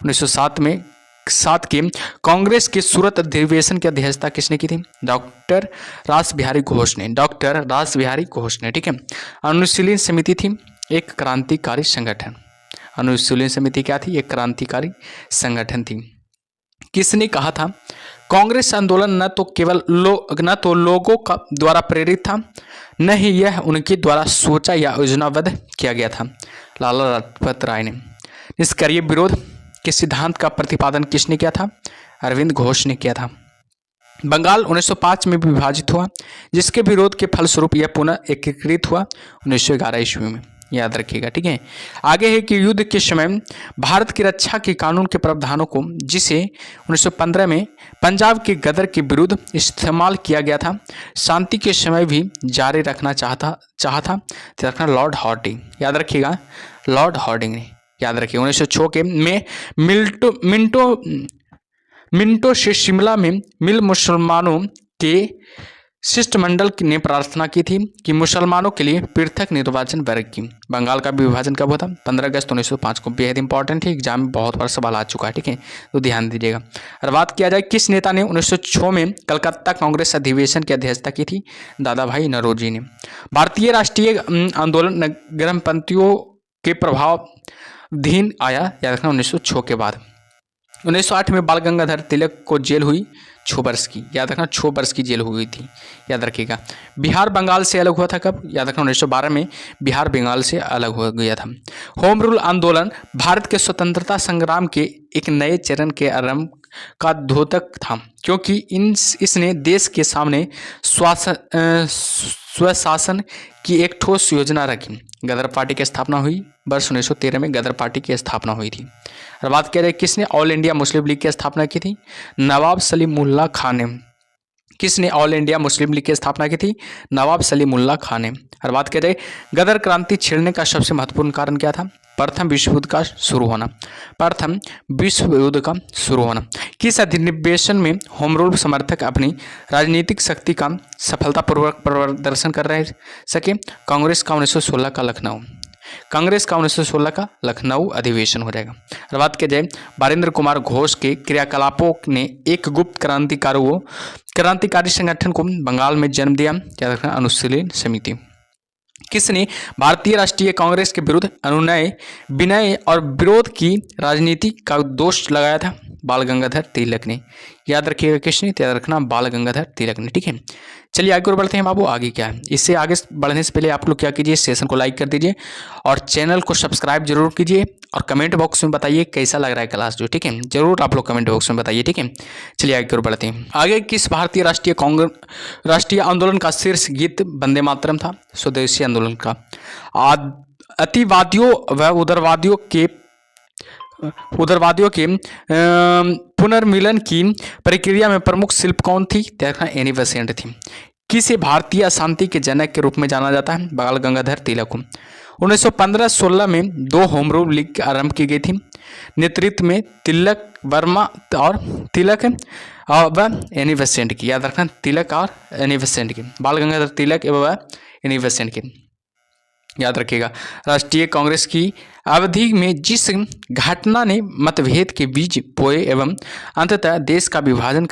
1907 के कांग्रेस के सूरत अधिवेशन की अध्यक्षता किसने की थी? डॉक्टर रासबिहारी घोष ने। डॉक्टर रासबिहारी घोष ने। ठीक है, अनुशीलन समिति थी एक क्रांतिकारी संगठन। अनुशीलन समिति क्या थी? एक क्रांतिकारी संगठन थी। किसने कहा था कांग्रेस आंदोलन न तो लोगों का द्वारा प्रेरित था, न ही यह उनके द्वारा सोचा या योजनाबद्ध किया गया था? लाला लाजपत राय ने। निष्क्रिय विरोध के सिद्धांत का प्रतिपादन किसने किया था? अरविंद घोष ने किया था। बंगाल 1905 में विभाजित हुआ, जिसके विरोध के फलस्वरूप यह पुनः एकीकृत हुआ 1911 ईस्वी में। याद रखिएगा। ठीक है, आगे है कि युद्ध के समय भारत की रक्षा के कानून के प्रावधानों को, जिसे 1915 में पंजाब के गदर के विरुद्ध इस्तेमाल किया गया था, शांति के समय भी जारी रखना चाहा था लॉर्ड हार्डिंग। याद रखिएगा, लॉर्ड हार्डिंग ने। याद रखिए, 1906 के में मिंटो से शिमला में मिल मुसलमानों के शिष्टमंडल ने प्रार्थना की थी कि मुसलमानों के लिए पृथक निर्वाचन वर्ग की। बंगाल का विभाजन कब हुआ था? 15 अगस्त 1905 को। बेहद इंपॉर्टेंट है, एग्जाम में बहुत बार सवाल आ चुका है, ठीक है, तो ध्यान दीजिएगा। और बात किया जाए किस नेता ने 1906 में कलकत्ता कांग्रेस अधिवेशन की अध्यक्षता की थी? दादा भाई नौरोजी ने। भारतीय राष्ट्रीय आंदोलन नगरपंथियों के प्रभावाधीन आया, याद रखना, 1906 के बाद। 1908 में बाल गंगाधर तिलक को जेल हुई 6 वर्ष की, याद रखना, 6 वर्ष की जेल हुई थी, याद रखिएगा। बिहार बंगाल से अलग हुआ था कब? याद रखना, 1912 में बिहार बंगाल से अलग हो गया था। होम रूल आंदोलन भारत के स्वतंत्रता संग्राम के एक नए चरण के आरंभ का द्योतक था, क्योंकि इसने देश के सामने स्वशासन की एक ठोस योजना रखी। गदर पार्टी की स्थापना हुई वर्ष 1913 में, गदर पार्टी की स्थापना हुई थी। और बात किया जाए किसने ऑल इंडिया मुस्लिम लीग की स्थापना की थी? नवाब सलीमुल्लाह खान ने। किसने ऑल इंडिया मुस्लिम लीग की स्थापना की थी? नवाब सलीमुल्लाह खान ने। और बात किया जाए गदर क्रांति छिड़ने का सबसे महत्वपूर्ण कारण क्या था? प्रथम विश्व युद्ध का शुरू होना, प्रथम विश्व युद्ध का शुरू होना। किस अधिवेशन में होम रूल समर्थक अपनी राजनीतिक शक्ति का सफलतापूर्वक प्रदर्शन कर रहे सके? कांग्रेस का 1916 का लखनऊ, कांग्रेस का 1916 का लखनऊ अधिवेशन हो जाएगा। और बात की जाए बारिंद्र कुमार घोष के क्रियाकलापों ने एक गुप्त क्रांतिकारी संगठन को बंगाल में जन्म दिया, याद रखना, अनुशीलन समिति। किसने भारतीय राष्ट्रीय कांग्रेस के विरुद्ध अनुनय, विनय और विरोध की राजनीति का दोष लगाया था? बाल गंगाधर तिलक ने। याद रखिएगा किसने? याद रखना, बाल गंगाधर तिलक ने, ठीक है। चलिए आगे और बढ़ते हैं बाबू। आगे क्या है? इससे आगे बढ़ने से पहले आप लोग क्या कीजिए, सेशन को लाइक कर दीजिए और चैनल को सब्सक्राइब जरूर कीजिए और कमेंट बॉक्स में बताइए कैसा लग रहा है क्लास जो, ठीक है, जरूर आप लोग कमेंट बॉक्स में बताइए, ठीक है। चलिए आगे और बढ़ते हैं। आगे किस भारतीय राष्ट्रीय आंदोलन का शीर्ष गीत वंदे मातरम था? स्वदेशी आंदोलन का। अतिवादियों व उदारवादियों के पुनर्मिलन की प्रक्रिया में प्रमुख शिल्प कौन थी? एनी बेसेंट थी। किसे भारतीय अशांति के जनक के रूप में जाना जाता है? बाल गंगाधर तिलक को। 1915-16 में 2 होम रूल लीग आरंभ की गई थी, नेतृत्व में तिलक वर्मा और तिलक व एनी बेसेंट की। याद रखना, तिलक और एनी बेसेंट की, बाल गंगाधर तिलक एवं एनी बेसेंट की, याद रखिएगा। राष्ट्रीय कांग्रेस की अवधि में जिस घटना ने मतभेद के बीच बोए एवं अंततः देश का विभाजन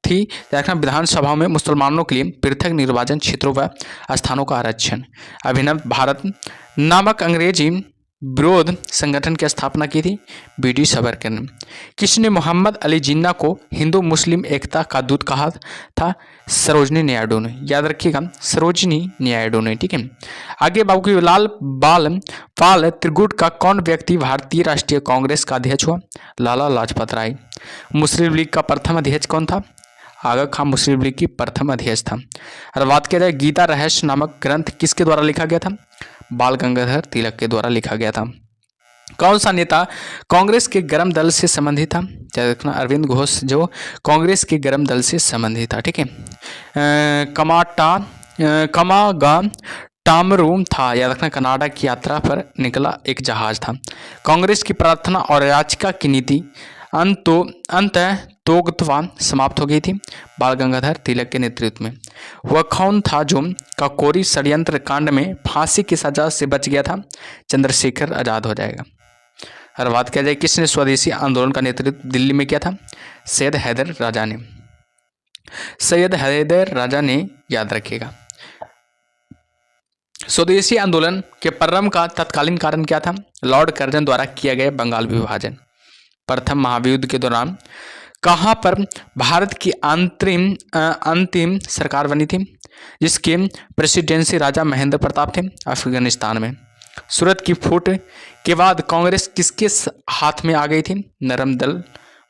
थी विधानसभाओं में मुसलमानों के लिए पृथक निर्वाचन क्षेत्रों व स्थानों का आरक्षण। अभिनव भारत नामक अंग्रेजी विरोध संगठन की स्थापना की थी? बीडी सावरकर ने। किसने मोहम्मद अली जिन्ना को हिंदू मुस्लिम एकता का दूत कहा था? सरोजनी नायडू ने। याद रखिएगा, सरोजनी नायडू ने, ठीक है। आगे बाबू लाल पाल त्रिगुट का कौन व्यक्ति भारतीय राष्ट्रीय कांग्रेस का अध्यक्ष हुआ? लाला लाजपत राय। मुस्लिम लीग का प्रथम अध्यक्ष कौन था? आगा खान मुस्लिम लीग की प्रथम अध्यक्ष था। और बात किया जाए गीता रहस्य नामक ग्रंथ किसके द्वारा लिखा गया था? बाल गंगाधर तिलक के द्वारा लिखा गया था। कौन सा नेता कांग्रेस के गर्म दल से संबंधित था? याद रखना, अरविंद घोष जो कांग्रेस के गर्म दल से संबंधित था, ठीक है। कमागा टामरूम था, याद रखना, कनाडा की यात्रा पर निकला एक जहाज था। कांग्रेस की प्रार्थना और याचिका की नीति अंततोगत्वा समाप्त हो गई थी, बाल गंगाधर तिलक के नेतृत्व में। वह कौन था जो काकोरी षड्यंत्र कांड में फांसी की सजा से बच गया था? चंद्रशेखर आजाद हो जाएगा। और बात किया जाए किसने स्वदेशी आंदोलन का नेतृत्व दिल्ली में किया था? सैयद हैदर राजा ने। सैयद हैदर राजा ने, याद रखिएगा। स्वदेशी आंदोलन के प्रारंभ का तत्कालीन कारण क्या था? लॉर्ड कर्जन द्वारा किया गया बंगाल विभाजन। प्रथम महायुद्ध के दौरान कहाँ पर भारत की अंतिम सरकार बनी थी, जिसके प्रेसिडेंसी राजा महेंद्र प्रताप थे? अफगानिस्तान में। सूरत की फूट के बाद कांग्रेस किसके हाथ में आ गई थी? नरम दल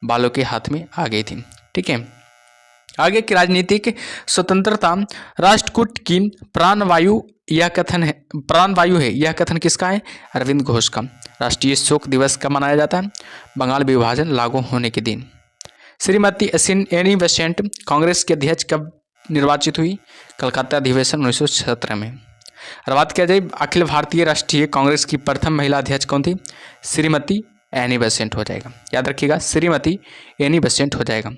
वालों के हाथ में आ गई थी, ठीक है। आगे की राजनीतिक स्वतंत्रता राष्ट्रकूट की प्राणवायु है, यह कथन किसका है? अरविंद घोष का। राष्ट्रीय शोक दिवस कब मनाया जाता है? बंगाल विभाजन लागू होने के दिन। श्रीमती एनी बेसेंट कांग्रेस के अध्यक्ष कब निर्वाचित हुई? कलकत्ता अधिवेशन 1917 में। और बात किया जाए अखिल भारतीय राष्ट्रीय कांग्रेस की प्रथम महिला अध्यक्ष कौन थी? श्रीमती एनी बेसेंट हो जाएगा, याद रखिएगा श्रीमती एनी बेसेंट हो जाएगा।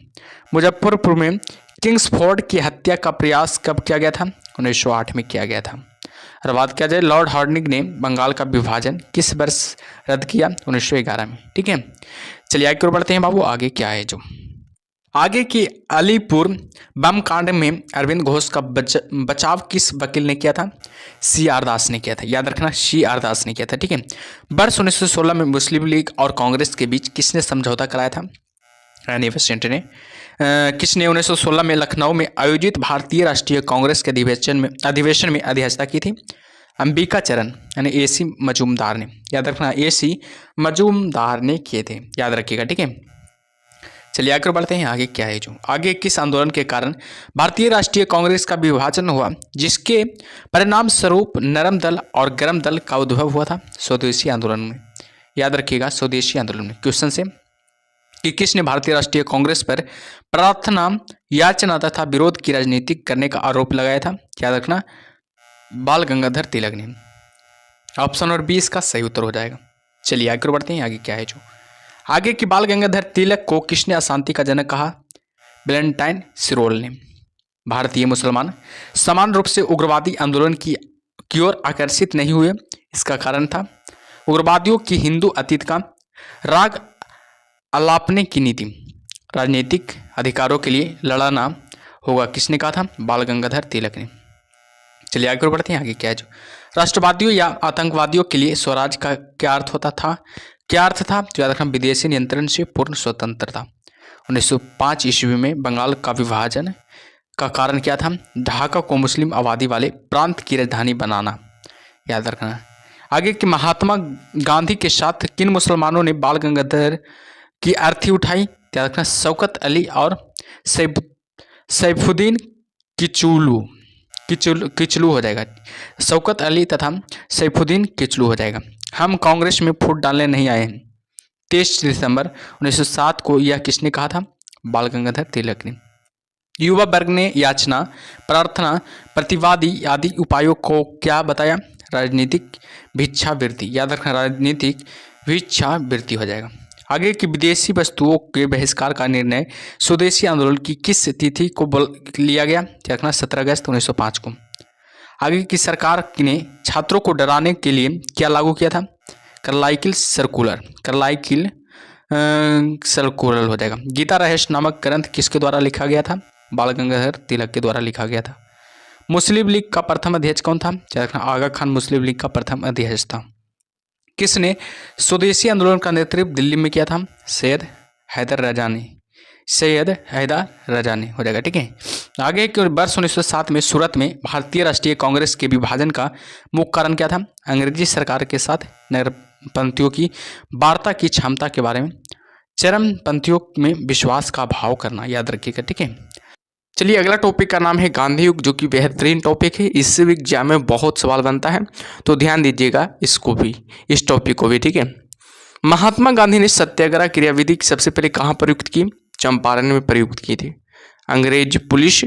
मुजफ्फरपुर में किंग्सफोर्ड की हत्या का प्रयास कब किया गया था? 1908 में किया गया था। और बात किया जाए लॉर्ड हार्डिंग ने बंगाल का विभाजन किस वर्ष रद्द किया? 1911 में। ठीक है, चलिए आगे की ओर बढ़ते हैं बाबू। आगे क्या है जो आगे की अलीपुर बम कांड में अरविंद घोष का बचाव किस वकील ने किया था? सी आर दास ने किया था, याद रखना सी आर दास ने किया था। ठीक है, वर्ष 1916 में मुस्लिम लीग और कांग्रेस के बीच किसने समझौता कराया था? एनी बेसेंट ने। किसने 1916 में लखनऊ में आयोजित भारतीय राष्ट्रीय कांग्रेस के अधिवेशन में अध्यक्षता की थी? अंबिका चरण यानी AC मजूमदार ने, याद रखना AC मजूमदार ने किए थे, याद रखिएगा। ठीक है, चलिए आगे बढ़ते हैं। आगे क्या है जो आगे किस आंदोलन के कारण भारतीय राष्ट्रीय कांग्रेस का विभाजन हुआ, जिसके परिणाम स्वरूप नरम दल और गरम दल का उद्भव हुआ था? स्वदेशी आंदोलन में, याद रखिएगा स्वदेशी आंदोलन में। क्वेश्चन से कि किसने भारतीय राष्ट्रीय कांग्रेस पर प्रार्थना याचना तथा विरोध की राजनीति करने का आरोप लगाया था? याद रखना बाल गंगाधर तिलक ने। ऑप्शन और 20 का सही उत्तर हो जाएगा। चलिए आगे बढ़ते हैं। आगे क्या है जो आगे की बाल गंगाधर तिलक को किसने अशांति का जनक कहा? वैलेंटाइन सिरोल ने। भारतीय मुसलमान समान रूप से उग्रवादी आंदोलन की ओर आकर्षित नहीं हुए, इसका कारण था उग्रवादियों की हिंदू अतीत का राग अलापने की नीति। राजनीतिक अधिकारों के लिए लड़ना होगा, किसने कहा था? बाल गंगाधर तिलक ने। चलिए आगे बढ़ते हैं। आगे क्या है जो राष्ट्रवादियों या आतंकवादियों के लिए स्वराज का क्या अर्थ होता था? क्या अर्थ था? तो याद रखना विदेशी नियंत्रण से पूर्ण स्वतंत्रता। 1905 ईस्वी में बंगाल का विभाजन का कारण क्या था? ढाका को मुस्लिम आबादी वाले प्रांत की राजधानी बनाना, याद रखना। आगे कि महात्मा गांधी के साथ किन मुसलमानों ने बाल गंगाधर की अर्थी उठाई? याद रखना शौकत अली और सैफुद्दीन किचलू हो जाएगा। शौकत अली तथा सैफुद्दीन किचलू हो जाएगा। हम कांग्रेस में फूट डालने नहीं आए हैं, 23 दिसंबर 1907 को यह किसने कहा था? बाल गंगाधर तिलक ने। युवा वर्ग ने याचना, प्रार्थना, प्रतिवादी आदि उपायों को क्या बताया? राजनीतिक भिक्षावृत्ति, याद रखना राजनीतिक भिक्षावृत्ति हो जाएगा। आगे की विदेशी वस्तुओं के बहिष्कार का निर्णय स्वदेशी आंदोलन की किस तिथि को लिया गया? रखना 17 अगस्त 1905 को। आगे की सरकार ने छात्रों को डराने के लिए क्या लागू किया था? कार्लाइकिल सर्कुलर हो जाएगा। गीता रहस्य नामक ग्रंथ किसके द्वारा लिखा गया था? बाल गंगाधर तिलक के द्वारा लिखा गया था। मुस्लिम लीग का प्रथम अध्यक्ष कौन था? आगा खान मुस्लिम लीग का प्रथम अध्यक्ष था। किसने स्वदेशी आंदोलन का नेतृत्व दिल्ली में किया था? सैयद हैदर राजा ने हो जाएगा। ठीक है, आगे के वर्ष 1907 में सूरत में भारतीय राष्ट्रीय कांग्रेस के विभाजन का मुख्य कारण क्या था? अंग्रेजी सरकार के साथ नरपंथियों की वार्ता की क्षमता के बारे में, चरमपंथियों में विश्वास का भाव करना, याद रखिएगा। ठीक है, चलिए अगला टॉपिक का नाम है गांधी युग, जो कि बेहतरीन टॉपिक है। इससे भी एग्जाम में बहुत सवाल बनता है, तो ध्यान दीजिएगा इसको भी, इस टॉपिक को भी। ठीक है, महात्मा गांधी ने सत्याग्रह क्रियाविधि सबसे पहले कहाँ प्रयुक्त की? चंपारण में प्रयुक्त की थी। अंग्रेज पुलिस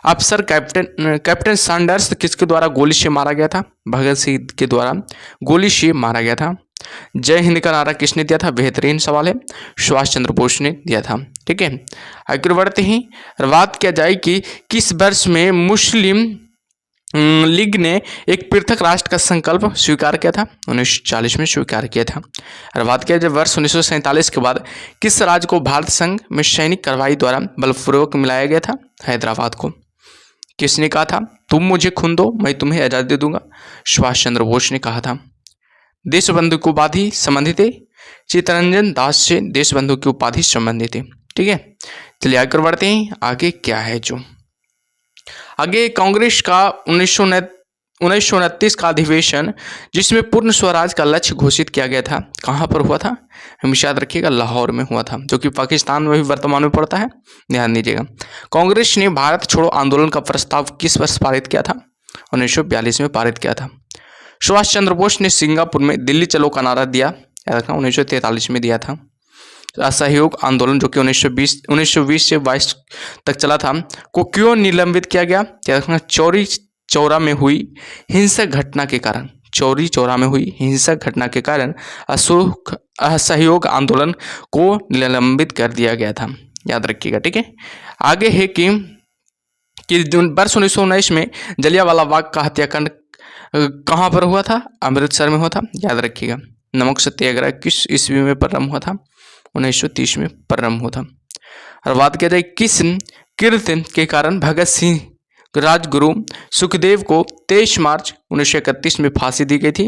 अफसर कैप्टन सैंडर्स किसके द्वारा गोली से मारा गया था? भगत सिंह के द्वारा गोली से मारा गया था। जय हिंद का नारा किसने दिया था? बेहतरीन सवाल है, सुभाष चंद्र बोस ने दिया था। ठीक है, आगे बढ़ते हैं। बात किया जाए कि किस वर्ष में मुस्लिम लीग ने एक पृथक राष्ट्र का संकल्प स्वीकार किया था? 1940 में स्वीकार किया था। और बात किया जाए वर्ष 1947 के बाद किस राज्य को भारत संघ में सैनिक कार्रवाई द्वारा बलपूर्वक मिलाया गया था? हैदराबाद को। किसने कहा था? तुम मुझे खून दो मैं तुम्हें आज़ादी दूंगा, सुभाष चंद्र बोस ने कहा था। देशबंधु की उपाधि संबंधित है? चित्तरंजन दास से देशबंधु की उपाधि संबंधित है। ठीक है, चलिए आगे बढ़ते हैं। आगे क्या है जो आगे कांग्रेस का 1929 का अधिवेशन, जिसमें पूर्ण स्वराज का लक्ष्य घोषित किया गया था, कहाँ पर हुआ था? हमेशा याद रखिएगा लाहौर में हुआ था, जो कि पाकिस्तान में भी वर्तमान में पड़ता है, ध्यान दीजिएगा। कांग्रेस ने भारत छोड़ो आंदोलन का प्रस्ताव किस वर्ष पारित किया था? 1942 में पारित किया था। सुभाष चंद्र बोस ने सिंगापुर में दिल्ली चलो का नारा दिया, याद रखना 1943 में दिया था। असहयोग आंदोलन, जो कि 1920 से 22 तक चला था, को क्यों निलंबित किया गया? याद रखना चौरी चौरा में हुई हिंसक घटना के कारण। चौरी चौरा में हुई हिंसक घटना के कारण असहयोग आंदोलन को निलंबित कर दिया गया था। याद रखिएगा, ठीक है। आगे है कि वर्ष 1919 में जलियांवाला बाग का हत्याकांड कहाँ पर हुआ था? अमृतसर में हुआ था। याद रखिएगा। नमक सत्याग्रह किस ईस्वी में प्रारंभ हुआ था? 1930 में प्रारंभ हुआ था। और बात किया जाए किस कृत्य के कारण भगत सिंह राजगुरु सुखदेव को 23 मार्च 1931 में फांसी दी गई थी?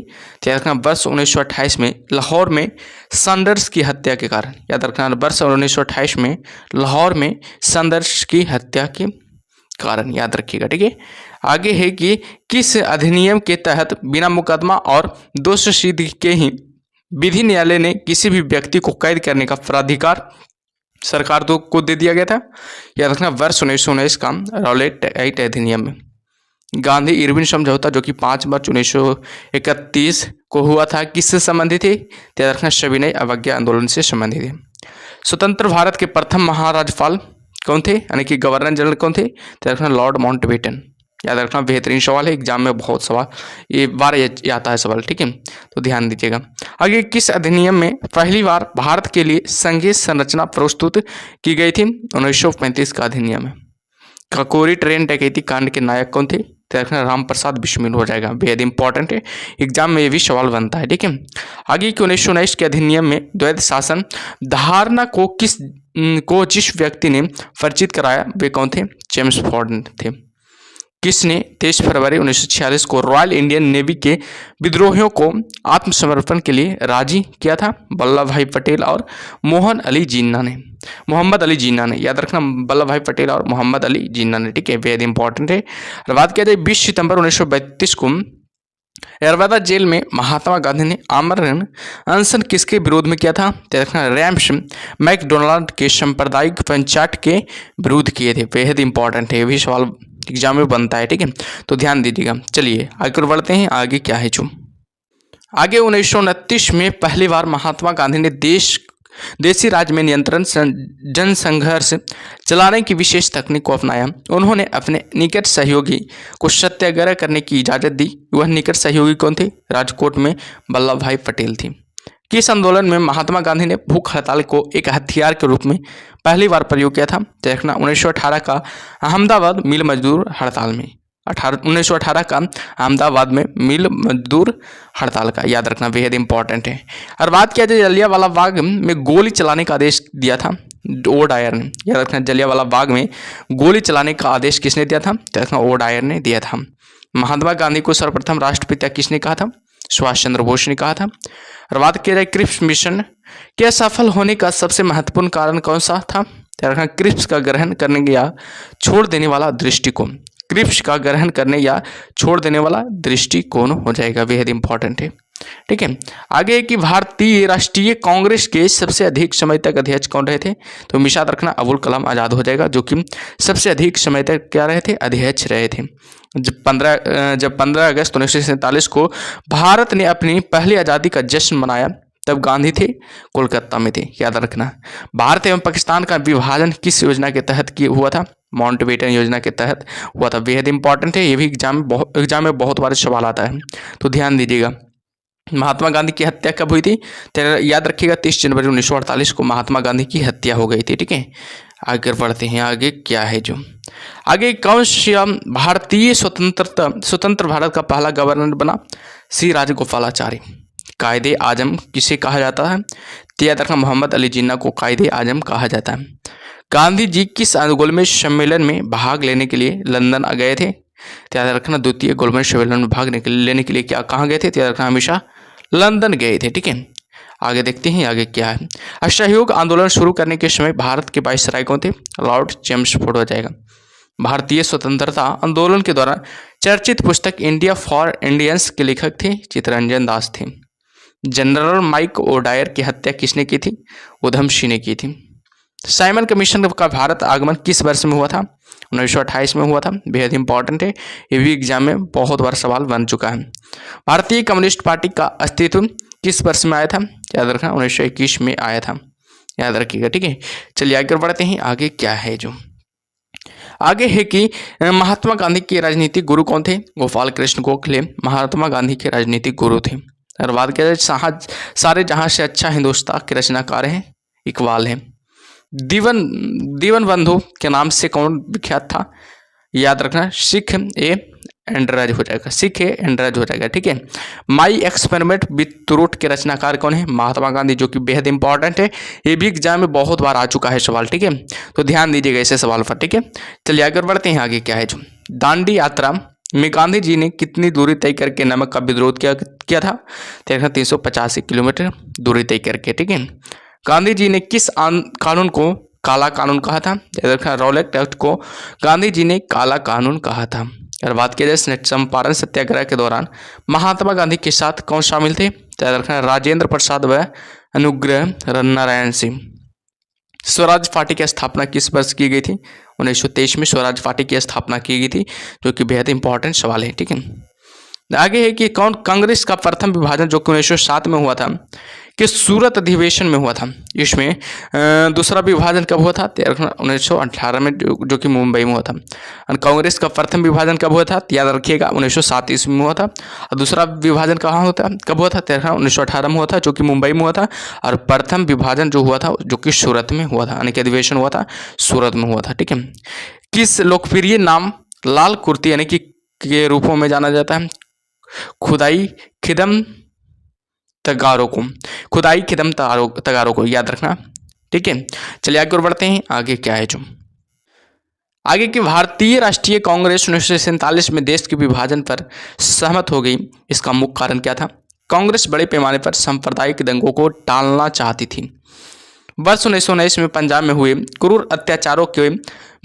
याद रखना वर्ष 1928 में लाहौर में सैंडर्स की हत्या के कारण। याद रखना वर्ष 1928 में लाहौर में सैंडर्स की हत्या के कारण। याद रखिएगा, ठीक है। आगे है कि किस अधिनियम के तहत बिना मुकदमा और दोष सिद्ध के ही विधि न्यायालय ने किसी भी व्यक्ति को कैद करने का प्राधिकार सरकार को दे दिया गया था? याद रखना वर्ष 1919 का रॉलेट एक्ट अधिनियम में। गांधी इरविन समझौता जो कि 5 मार्च 1931 को हुआ था, किससे संबंधित है? याद रखना सविनय अवज्ञा आंदोलन से संबंधित है। स्वतंत्र भारत के प्रथम महाराज्यपाल कौन थे, यानी कि गवर्नर जनरल कौन थे? याद रखना लॉर्ड माउंटबेटन। याद रखना बेहतरीन सवाल है, एग्जाम में बहुत सवाल ये बार आता है सवाल, ठीक है, तो ध्यान दीजिएगा। आगे किस अधिनियम में पहली बार भारत के लिए संघीय संरचना प्रस्तुत की गई थी? 1935 का अधिनियम है। काकोरी ट्रेन डकैती कांड के नायक कौन थे? रखना राम प्रसाद बिस्मिल हो जाएगा, बेहद इंपॉर्टेंट है, एग्जाम में ये भी सवाल बनता है, ठीक है। आगे कि 1919 के अधिनियम में द्वैध शासन धारणा को जिस व्यक्ति ने परिचित कराया वे कौन थे? जेम्स फॉर्ड थे। किसने 23 फरवरी 1946 को रॉयल इंडियन नेवी के विद्रोहियों को आत्मसमर्पण के लिए राजी किया था? वल्लभ भाई पटेल और मोहम्मद अली जिन्ना ने। याद रखना वल्लभ भाई पटेल और मोहम्मद अली जिन्ना ने, ठीक है, बेहद इंपॉर्टेंट है। और बात किया जाए 20 सितंबर 1932 को एरवादा जेल में महात्मा गांधी ने आमरण अनशन किसके विरोध में किया था? देखना रैम्स मैकडोनाल्ड के सांप्रदायिक पंचायत के विरोध किए थे। बेहद इंपॉर्टेंट है, ये भी सवाल एग्जाम में बनता है, ठीक है, तो ध्यान दीजिएगा। चलिए आगे बढ़ते हैं, आगे क्या है जो आगे 1929 में पहली बार महात्मा गांधी ने देशी राज में नियंत्रण जनसंघर्ष चलाने की विशेष तकनीक को अपनाया। उन्होंने अपने निकट सहयोगी को सत्याग्रह करने की इजाज़त दी। वह निकट सहयोगी कौन थे? राजकोट में वल्लभ भाई पटेल थी। किस आंदोलन में महात्मा गांधी ने भूख हड़ताल को एक हथियार के रूप में पहली बार प्रयोग किया था? देखना 1918 का अहमदाबाद मिल मजदूर हड़ताल में। 1918 का अहमदाबाद में मिल मजदूर हड़ताल का, याद रखना बेहद इंपॉर्टेंट है। और बात किया जाए जलियांवाला बाग में गोली चलाने का आदेश दिया था ओ डायर ने। याद रखना जलियांवाला बाग में गोली चलाने का आदेश किसने दिया था? देखना ओ डायर ने दिया था। महात्मा गांधी को सर्वप्रथम राष्ट्रपिता किसने कहा था? सुभाष चंद्र बोस ने कहा था। और बात किया जाए क्रिप्स मिशन के सफल होने का सबसे महत्वपूर्ण कारण कौन सा था? देखना क्रिप्स का ग्रहण करने या छोड़ देने वाला दृष्टिकोण। क्रिप्स का ग्रहण करने या छोड़ देने वाला दृष्टिकोण हो जाएगा, बेहद इंपॉर्टेंट है, ठीक है। आगे कि भारतीय राष्ट्रीय कांग्रेस के सबसे अधिक समय तक अध्यक्ष कौन रहे थे? तो हमेशा रखना अबुल कलाम आजाद हो जाएगा, जो कि सबसे अधिक समय तक क्या रहे थे? अध्यक्ष रहे थे। जब 15 अगस्त 1947 को भारत ने अपनी पहली आज़ादी का जश्न मनाया तब गांधी थे कोलकाता में थे। याद रखना भारत एवं पाकिस्तान का विभाजन किस योजना के तहत हुआ था? माउंटबेटन योजना के तहत हुआ था। बेहद इंपॉर्टेंट है, ये भी एग्जाम में बहुत बार सवाल आता है, तो ध्यान दीजिएगा। महात्मा गांधी की हत्या कब हुई थी? याद रखिएगा 30 जनवरी 1948 को महात्मा गांधी की हत्या हो गई थी, ठीक है। आगे बढ़ते हैं, आगे क्या है जो आगे कौन सा भारतीय स्वतंत्र भारत का पहला गवर्नर बना? सी राजगोपालाचारी। कायदे आजम किसे कहा जाता है? याद रखना मोहम्मद अली जिन्ना को कायदे आजम कहा जाता है। गांधी जी किस गोलमेज सम्मेलन में भाग लेने के लिए लंदन गए थे? याद रखना द्वितीय गोलमेज सम्मेलन में भाग लेने के लिए क्या कहाँ गए थे? याद रखना हमेशा लंदन गए थे, ठीक है। आगे देखते हैं आगे क्या है। असहयोग आंदोलन शुरू करने के समय भारत के वायसराय कौन थे? लॉर्ड चेम्सफोर्ड हो जाएगा। भारतीय स्वतंत्रता आंदोलन के दौरान चर्चित पुस्तक इंडिया फॉर इंडियंस के लेखक थे चित्तरंजन दास थे। जनरल माइक ओडायर की हत्या किसने की थी? उधम सिंह ने की थी। साइमन कमीशन का भारत आगमन किस वर्ष में हुआ था? 1928 में हुआ था। बेहद इंपॉर्टेंट है, ये भी एग्जाम में बहुत बार सवाल बन चुका है। भारतीय कम्युनिस्ट पार्टी का अस्तित्व किस वर्ष में आया था? याद रखना 1921 में आया था, याद रखिएगा, ठीक है। चलिए आगे बढ़ते हैं, आगे क्या है जो आगे है कि महात्मा गांधी के राजनीतिक गुरु कौन थे? गोपाल कृष्ण गोखले महात्मा गांधी के राजनीतिक गुरु थे। और बात किया जाए सारे जहां से अच्छा हिंदुस्तान के रचनाकार हैं, इकबाल हैं। दीवन बंधु के नाम से कौन विख्यात था? याद रखना, सिख ए एंड्रज हो जाएगा, सिख ए एंड्रज हो जाएगा, ठीक है। माई एक्सपेरिमेंट विथ ट्रूथ के रचनाकार कौन है? महात्मा गांधी, जो कि बेहद इंपॉर्टेंट है, ये भी एग्जाम में बहुत बार आ चुका है सवाल, ठीक है। तो ध्यान दीजिएगा ऐसे सवाल पर, ठीक है। चलिए आगे बढ़ते हैं, आगे क्या है जो दांडी यात्रा में गांधी जी ने कितनी दूरी तय करके नमक का विरोध किया था? 385 किलोमीटर दूरी तय करके, ठीक है। गांधी जी ने किस कानून को काला कानून कहा था? रॉलेट एक्ट को गांधी जी ने काला कानून कहा था। अगर बात किया जाए चंपारण सत्याग्रह के दौरान महात्मा गांधी के साथ कौन शामिल थे? राजेंद्र प्रसाद व अनुग्रह नारायण सिंह। स्वराज पार्टी की स्थापना किस वर्ष की गई थी? 1923 में स्वराज पार्टी की स्थापना की गई थी, जो कि बेहद इंपॉर्टेंट सवाल है, ठीक है। आगे है कि कौन कांग्रेस का प्रथम विभाजन जो कि 1907 में हुआ था, कि सूरत अधिवेशन में हुआ था। इसमें दूसरा विभाजन कब हुआ था? 1918 में, जो कि मुंबई में हुआ था। और कांग्रेस का प्रथम विभाजन कब हुआ था? याद रखिएगा, 1907 ईस्वी में हुआ था। और दूसरा विभाजन कहाँ होता कब हुआ था? 1918 में हुआ था, जो कि मुंबई में हुआ था। और प्रथम विभाजन जो हुआ था, जो कि सूरत में हुआ था, यानी कि अधिवेशन हुआ था सूरत में हुआ था, ठीक है। किस लोकप्रिय नाम लाल कुर्ती यानी कि के रूपों में जाना जाता है? खुदाई खिदम तगारों को, खुदाई खिदम तगारों को, याद रखना, ठीक है। चलिए आगे और बढ़ते हैं, आगे क्या है जो आगे की भारतीय राष्ट्रीय कांग्रेस 1947 में देश के विभाजन पर सहमत हो गई। इसका मुख्य कारण क्या था? कांग्रेस बड़े पैमाने पर सांप्रदायिक दंगों को टालना चाहती थी। वर्ष 1919 में पंजाब में हुए क्रूर अत्याचारों के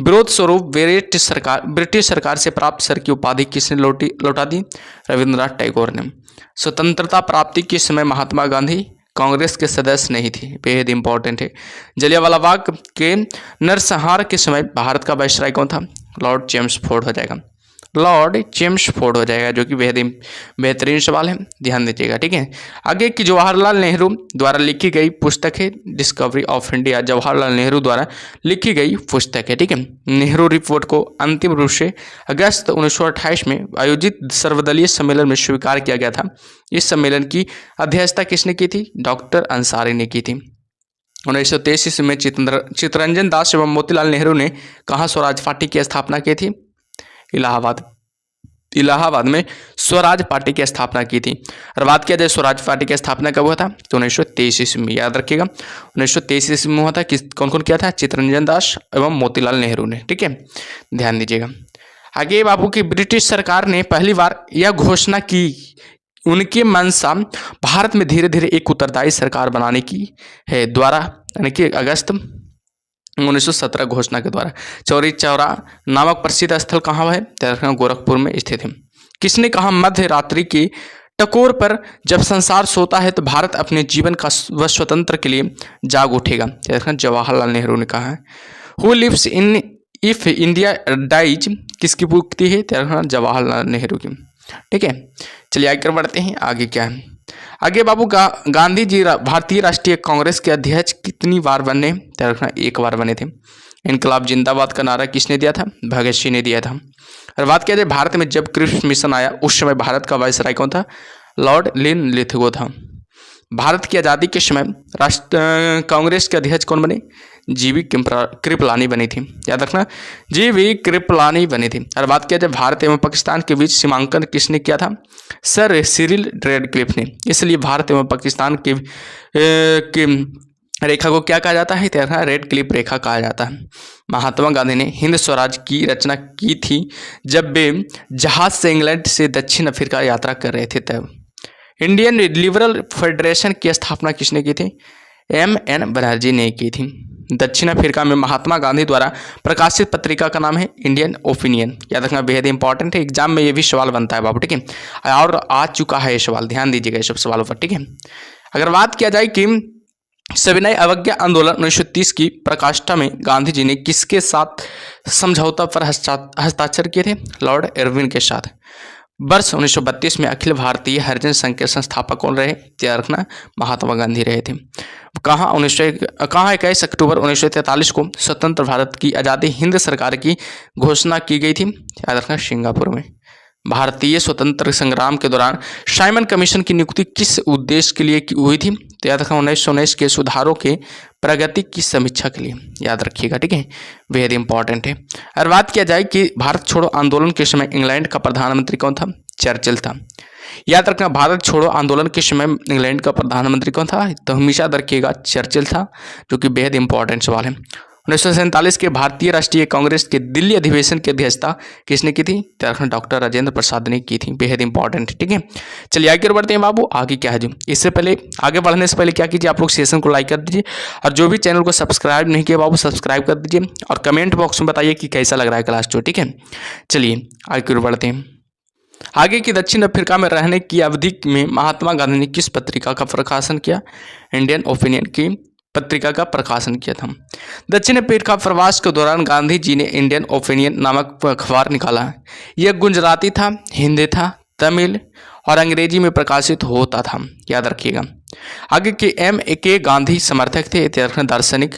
विरोध स्वरूप ब्रिटिश सरकार से प्राप्त सर की उपाधि किसने लौटा दी? रविंद्रनाथ टैगोर ने। स्वतंत्रता प्राप्ति के समय महात्मा गांधी कांग्रेस के सदस्य नहीं थे, बेहद इंपॉर्टेंट है। जलियांवाला बाग के नरसंहार के समय भारत का वायसराय कौन था? लॉर्ड चेम्सफोर्ड हो जाएगा, लॉर्ड चेम्सफोर्ड हो जाएगा, जो कि बेहद बेहतरीन सवाल है, ध्यान दीजिएगा, ठीक है। आगे की जवाहरलाल नेहरू द्वारा लिखी गई पुस्तक है discovery of India. Jawaharlal Nehru द्वारा लिखी गई पुस्तक है, ठीक है। नेहरू रिपोर्ट को अंतिम रूप से अगस्त 1928 में आयोजित सर्वदलीय सम्मेलन में स्वीकार किया गया था। इस सम्मेलन की अध्यक्षता किसने की थी? डॉक्टर अंसारी ने की थी। 1923 में चित्तरंजन दास एवं मोतीलाल नेहरू ने कहाँ स्वराज पार्टी की स्थापना की थी? इलाहाबाद में स्वराज पार्टी की स्थापना की थी। और बात किया जाए स्वराज पार्टी की स्थापना कब हुआ था? तो 1923 ईस्वी में, याद रखिएगा 1923 ईस्वी में हुआ था। कौन कौन किया था? चित्तरंजन दास एवं मोतीलाल नेहरू ने, ठीक है, ध्यान दीजिएगा। आगे बाबू की ब्रिटिश सरकार ने पहली बार यह घोषणा की, उनके मंशा भारत में धीरे धीरे एक उत्तरदायी सरकार बनाने की है द्वारा, यानी कि अगस्त 1917 घोषणा के द्वारा। चौरी चौरा नामक प्रसिद्ध स्थल कहाँ है? गोरखपुर में स्थित है। किसने कहा मध्य रात्रि की टकोर पर जब संसार सोता है तो भारत अपने जीवन का व स्वतंत्र के लिए जाग उठेगा? जवाहरलाल नेहरू ने कहा है। Who lives in if India dies किसकी उक्ति है? जवाहरलाल नेहरू की, ठीक है। चलिए आगे बढ़ते हैं, आगे क्या है। आगे बाबू गांधी जी भारतीय राष्ट्रीय कांग्रेस के अध्यक्ष कितनी बार बने? एक बार बने थे। इनकलाब जिंदाबाद का नारा किसने दिया था? भगत सिंह ने दिया था। और बात किया जाए भारत में जब क्रिप्स मिशन आया उस समय भारत का वायसराय कौन था? लॉर्ड लिनलिथगो था। भारत की आज़ादी के समय कांग्रेस के अध्यक्ष कौन बने? जीवी कृपलानी बनी थी, याद रखना, जीवी कृपलानी बनी थी। और बात किया जाए भारत एवं पाकिस्तान के बीच सीमांकन किसने किया था? सर सिरिल रेडक्लिफ ने। इसलिए भारत एवं पाकिस्तान की रेखा को क्या कहा जाता है? रेड क्लिफ रेखा कहा जाता है। महात्मा गांधी ने हिंद स्वराज की रचना की थी जब वे जहाज से इंग्लैंड से दक्षिण अफ्रीका यात्रा कर रहे थे तब। इंडियन लिबरल फेडरेशन की स्थापना किसने की थी? M.N. बनर्जी ने की थी। दक्षिण अफ्रीका में महात्मा गांधी द्वारा प्रकाशित पत्रिका का नाम है इंडियन ओपिनियन, याद रखना, बेहद इंपॉर्टेंट है, एग्जाम में ये भी सवाल बनता है बाबू, ठीक है, और आ चुका है ये सवाल, ध्यान दीजिएगा ये सब सवालों पर, ठीक है। अगर बात किया जाए कि सविनय अवज्ञा आंदोलन 1930 की प्रकाष्ठा में गांधी जी ने किसके साथ समझौता पर हस्ताक्षर किए थे? लॉर्ड इरविन के साथ। वर्ष 1932 में अखिल भारतीय हरिजन संघ के संस्थापक कौन रहे? याद रखना, महात्मा गांधी रहे थे। कहाँ 21 अक्टूबर 1943 को स्वतंत्र भारत की आज़ादी हिंद सरकार की घोषणा की गई थी? याद रखना, सिंगापुर में। भारतीय स्वतंत्र संग्राम के दौरान साइमन कमीशन की नियुक्ति किस उद्देश्य के लिए हुई थी? तो याद रखना, 1919 के सुधारों के प्रगति की समीक्षा के लिए। याद रखिएगा, ठीक है, बेहद इंपॉर्टेंट है। और बात किया जाए कि भारत छोड़ो आंदोलन के समय इंग्लैंड का प्रधानमंत्री कौन था? चर्चिल था। याद रखना, भारत छोड़ो आंदोलन के समय इंग्लैंड का प्रधानमंत्री कौन था? तो हमेशा याद रखिएगा, चर्चिल था, जो कि बेहद इंपॉर्टेंट सवाल है। 1947 के भारतीय राष्ट्रीय कांग्रेस के दिल्ली अधिवेशन की अध्यक्षता किसने की थी? डॉक्टर राजेंद्र प्रसाद ने की थी। बेहद इंपॉर्टेंट, ठीक है। चलिए आगे बढ़ते हैं बाबू, आगे क्या है जो, इससे पहले आगे बढ़ने से पहले क्या कीजिए, आप लोग सेशन को लाइक कर दीजिए, और जो भी चैनल को सब्सक्राइब नहीं किया बाबू सब्सक्राइब कर दीजिए, और कमेंट बॉक्स में बताइए कि कैसा लग रहा है क्लास 2, ठीक है। चलिए आगे बढ़ते हैं। आगे की दक्षिण अफ्रीका में रहने की अवधि में महात्मा गांधी ने किस पत्रिका का प्रकाशन किया? इंडियन ओपिनियन की पत्रिका का प्रकाशन किया था। दक्षिण अफ्रीका प्रवास के दौरान गांधी जी ने इंडियन ओपिनियन नामक अखबार निकाला। यह गुजराती था, हिंदी था, तमिल और अंग्रेजी में प्रकाशित होता था। याद रखिएगा। आगे के M.A.K. गांधी समर्थक थे, दार्शनिक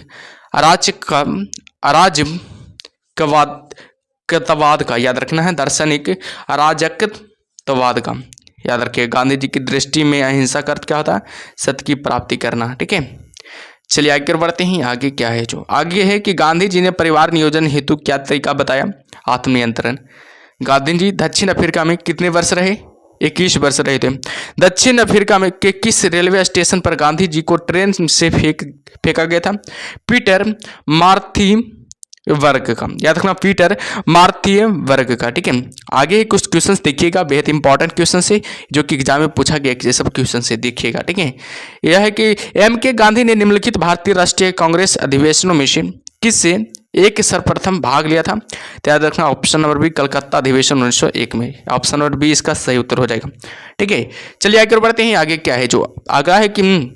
अराजकतावाद का। याद रखना है, दार्शनिक अराजकतावाद का। याद रखिए, गांधी जी की दृष्टि में अहिंसा का अर्थ क्या होता है? सत्य की प्राप्ति करना, ठीक है। चलिए आगे बढ़ते हैं। आगे क्या है जो, आगे है कि गांधी जी ने परिवार नियोजन हेतु क्या तरीका बताया? आत्मनियंत्रण। गांधी जी दक्षिण अफ्रीका में कितने वर्ष रहे? 21 वर्ष रहे थे। दक्षिण अफ्रीका में के किस रेलवे स्टेशन पर गांधी जी को ट्रेन से फेंका गया था? पीटर मार्थी वर्ग का। याद रखना, पीटर मार्थी वर्ग का, ठीक है। आगे कुछ क्वेश्चंस देखिएगा, बेहद इंपॉर्टेंट क्वेश्चन से, जो कि एग्जाम में पूछा गया, ये सब क्वेश्चन से देखिएगा, ठीक है। यह है कि M.K. गांधी ने निम्नलिखित भारतीय राष्ट्रीय कांग्रेस अधिवेशनों में से किससे एक सर्वप्रथम भाग लिया था? तो याद रखना, ऑप्शन नंबर बी, कलकत्ता अधिवेशन 1901 में। ऑप्शन नंबर बी इसका सही उत्तर हो जाएगा, ठीक है। चलिए आगे बढ़ते हैं। आगे क्या है जो, आगे है कि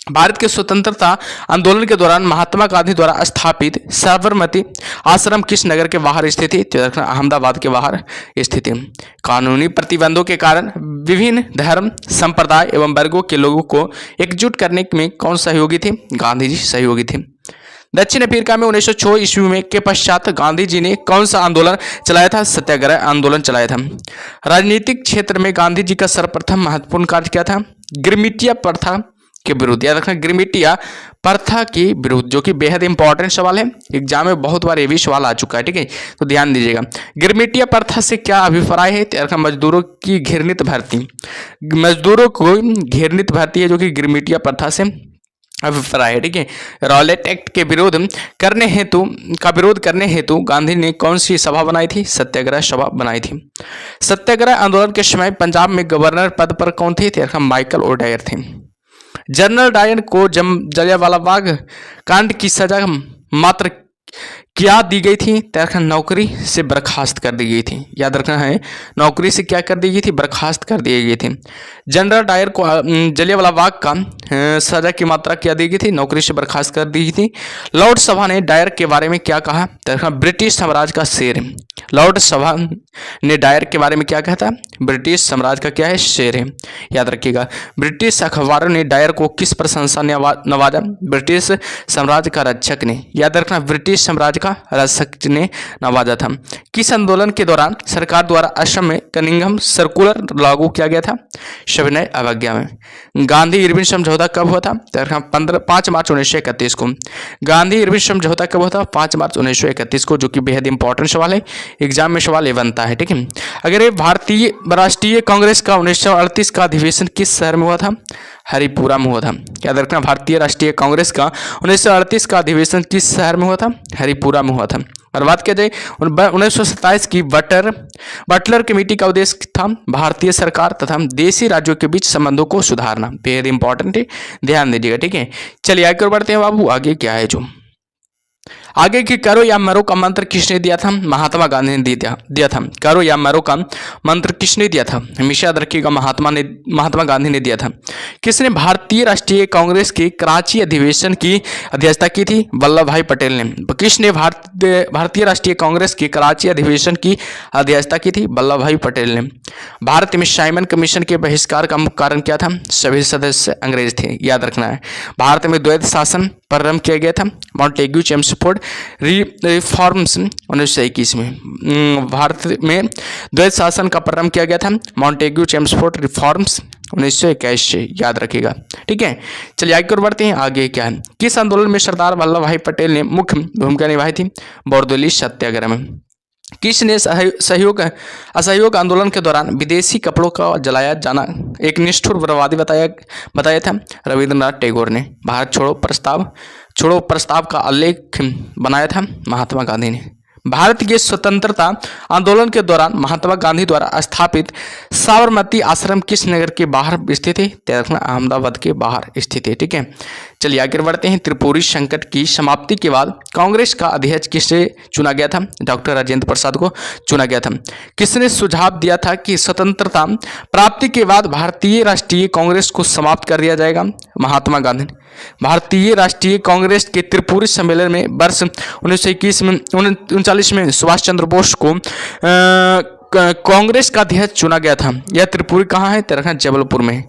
भारत के स्वतंत्रता आंदोलन के दौरान महात्मा गांधी द्वारा स्थापित साबरमती आश्रम किस नगर के बाहर स्थित है? तो रखना, अहमदाबाद के बाहर स्थित है। कानूनी प्रतिबंधों के कारण विभिन्न धर्म, संप्रदाय एवं वर्गों के लोगों को एकजुट करने में कौन सहयोगी थे? गांधी जी सहयोगी थे। दक्षिण अफ्रीका में 1906 ईस्वी में के पश्चात गांधी जी ने कौन सा आंदोलन चलाया था? सत्याग्रह आंदोलन चलाया था। राजनीतिक क्षेत्र में गांधी जी का सर्वप्रथम महत्वपूर्ण कार्य क्या था? गिरमिटिया प्रथा के विरुद्ध। याद रखना, गिरमिटिया प्रथा के विरुद्ध, जो कि बेहद इंपॉर्टेंट सवाल है, एग्जाम में बहुत बार ये भी सवाल आ चुका है, ठीक है, तो ध्यान दीजिएगा। गिरमिटिया प्रथा से क्या अभिप्राय है? याद रखना, मजदूरों की घृणित भर्ती, मजदूरों को घृणित भर्ती है, जो कि गिरमिटिया प्रथा से अभिप्राय है, ठीक है। रॉलेट एक्ट के विरोध करने हेतु गांधी ने कौन सी सभा बनाई थी? सत्याग्रह सभा बनाई थी। सत्याग्रह आंदोलन के समय पंजाब में गवर्नर पद पर कौन थे? माइकल ओडायर थे। जनरल डायर को जलियांवाला बाग कांड की सजा मात्र क्या दी गई थी? नौकरी से बर्खास्त कर दी गई थी। याद रखना है, नौकरी से क्या कर दी गई थी? बर्खास्त कर दी गई थी। जनरल डायर को जलियांवाला बाग का सजा की मात्रा क्या दी गई थी? नौकरी से बर्खास्त कर दी गई थी। लॉर्ड सभा ने डायर के बारे में क्या कहा? ब्रिटिश साम्राज्य का शेर है। लॉर्ड सभा ने डायर के बारे में क्या कहा था? ब्रिटिश साम्राज्य का क्या है? शेर है। याद रखिएगा। ब्रिटिश अखबारों ने डायर को किस प्रशंसा ने नवाजा? ब्रिटिश साम्राज्य का रक्षक ने। याद रखना, ब्रिटिश साम्राज्य का रक्षक ने नवाजा था। किस आंदोलन के दौरान सरकार द्वारा असम में कनिंघम सर्कुलर लागू किया गया था? सविनय अवज्ञा में। गांधी इरविन समझौता कब हुआ था? 5 मार्च 1931 को। गांधी इरविन समझौता कब हुआ था? 5 मार्च 1931 को, जो कि बेहद इंपॉर्टेंट सवाल है, एग्जाम में सवाल ये बनता है, ठीक है। अगर ये भारतीय राष्ट्रीय कांग्रेस का 1938 का अधिवेशन किस शहर में हुआ था? हरिपुरा में हुआ था। याद रखना, भारतीय राष्ट्रीय कांग्रेस का 1938 का अधिवेशन किस शहर में हुआ था? हरिपुरा में हुआ था। और बात किया जाए 1927 की बटलर कमेटी का उद्देश्य था भारतीय सरकार तथा देशी राज्यों के बीच संबंधों को सुधारना। बेहद इंपॉर्टेंट है, ध्यान दीजिएगा, ठीक है। चलिए आगे बढ़ते हैं बाबू। आगे क्या है जो, आगे की करो या मरो का मंत्र किसने दिया था? महात्मा गांधी ने दिया था। करो या मरो का मंत्र किसने दिया था? हमेशा याद रखिएगा, महात्मा गांधी ने दिया था। किसने भारतीय राष्ट्रीय कांग्रेस के कराची अधिवेशन की अध्यक्षता की थी? वल्लभ भाई पटेल ने। किसने भारतीय राष्ट्रीय कांग्रेस के कराची अधिवेशन की अध्यक्षता की थी? वल्लभ भाई पटेल ने। भारत में साइमन कमीशन के बहिष्कार का मुख्य कारण क्या था? सभी सदस्य अंग्रेज थे, याद रखना है। भारत में द्वैध शासन प्रारंभ किया गया था, मॉन्टेग्यू चेम्सफोर्ड रिफॉर्म्स 1921 में। भारत में द्वैध शासन का प्रारंभ किया गया था, मॉन्टेग्यू चेम्सफोर्ड रिफॉर्म्स 1921 से, याद रखिएगा। ठीक है, चलिए आगे और बढ़ते हैं। आगे क्या है? किस आंदोलन में सरदार वल्लभ भाई पटेल ने मुख्य भूमिका निभाई थी? बरदौली सत्याग्रह में। किसने असहयोग आंदोलन के दौरान विदेशी कपड़ों का जलाया जाना एक निष्ठुर बर्बादी बताया था? रविंद्रनाथ टैगोर ने। भारत छोड़ो प्रस्ताव का उल्लेख बनाया था? महात्मा गांधी ने। भारत के स्वतंत्रता आंदोलन के दौरान महात्मा गांधी द्वारा स्थापित साबरमती आश्रम किस नगर के बाहर स्थित है? अहमदाबाद के बाहर स्थित है। ठीक है, चलिए आगे बढ़ते हैं। त्रिपुरी संकट की समाप्ति के बाद कांग्रेस का अध्यक्ष किसे चुना गया था? डॉक्टर राजेंद्र प्रसाद को चुना गया था। किसने सुझाव दिया था कि स्वतंत्रता प्राप्ति के बाद भारतीय राष्ट्रीय कांग्रेस को समाप्त कर दिया जाएगा? महात्मा गांधी। भारतीय राष्ट्रीय कांग्रेस के त्रिपुरी सम्मेलन में वर्ष 1939 में सुभाष चंद्र बोस को कांग्रेस का अध्यक्ष चुना गया था। यह त्रिपुरी कहाँ है? तेरखा जबलपुर में।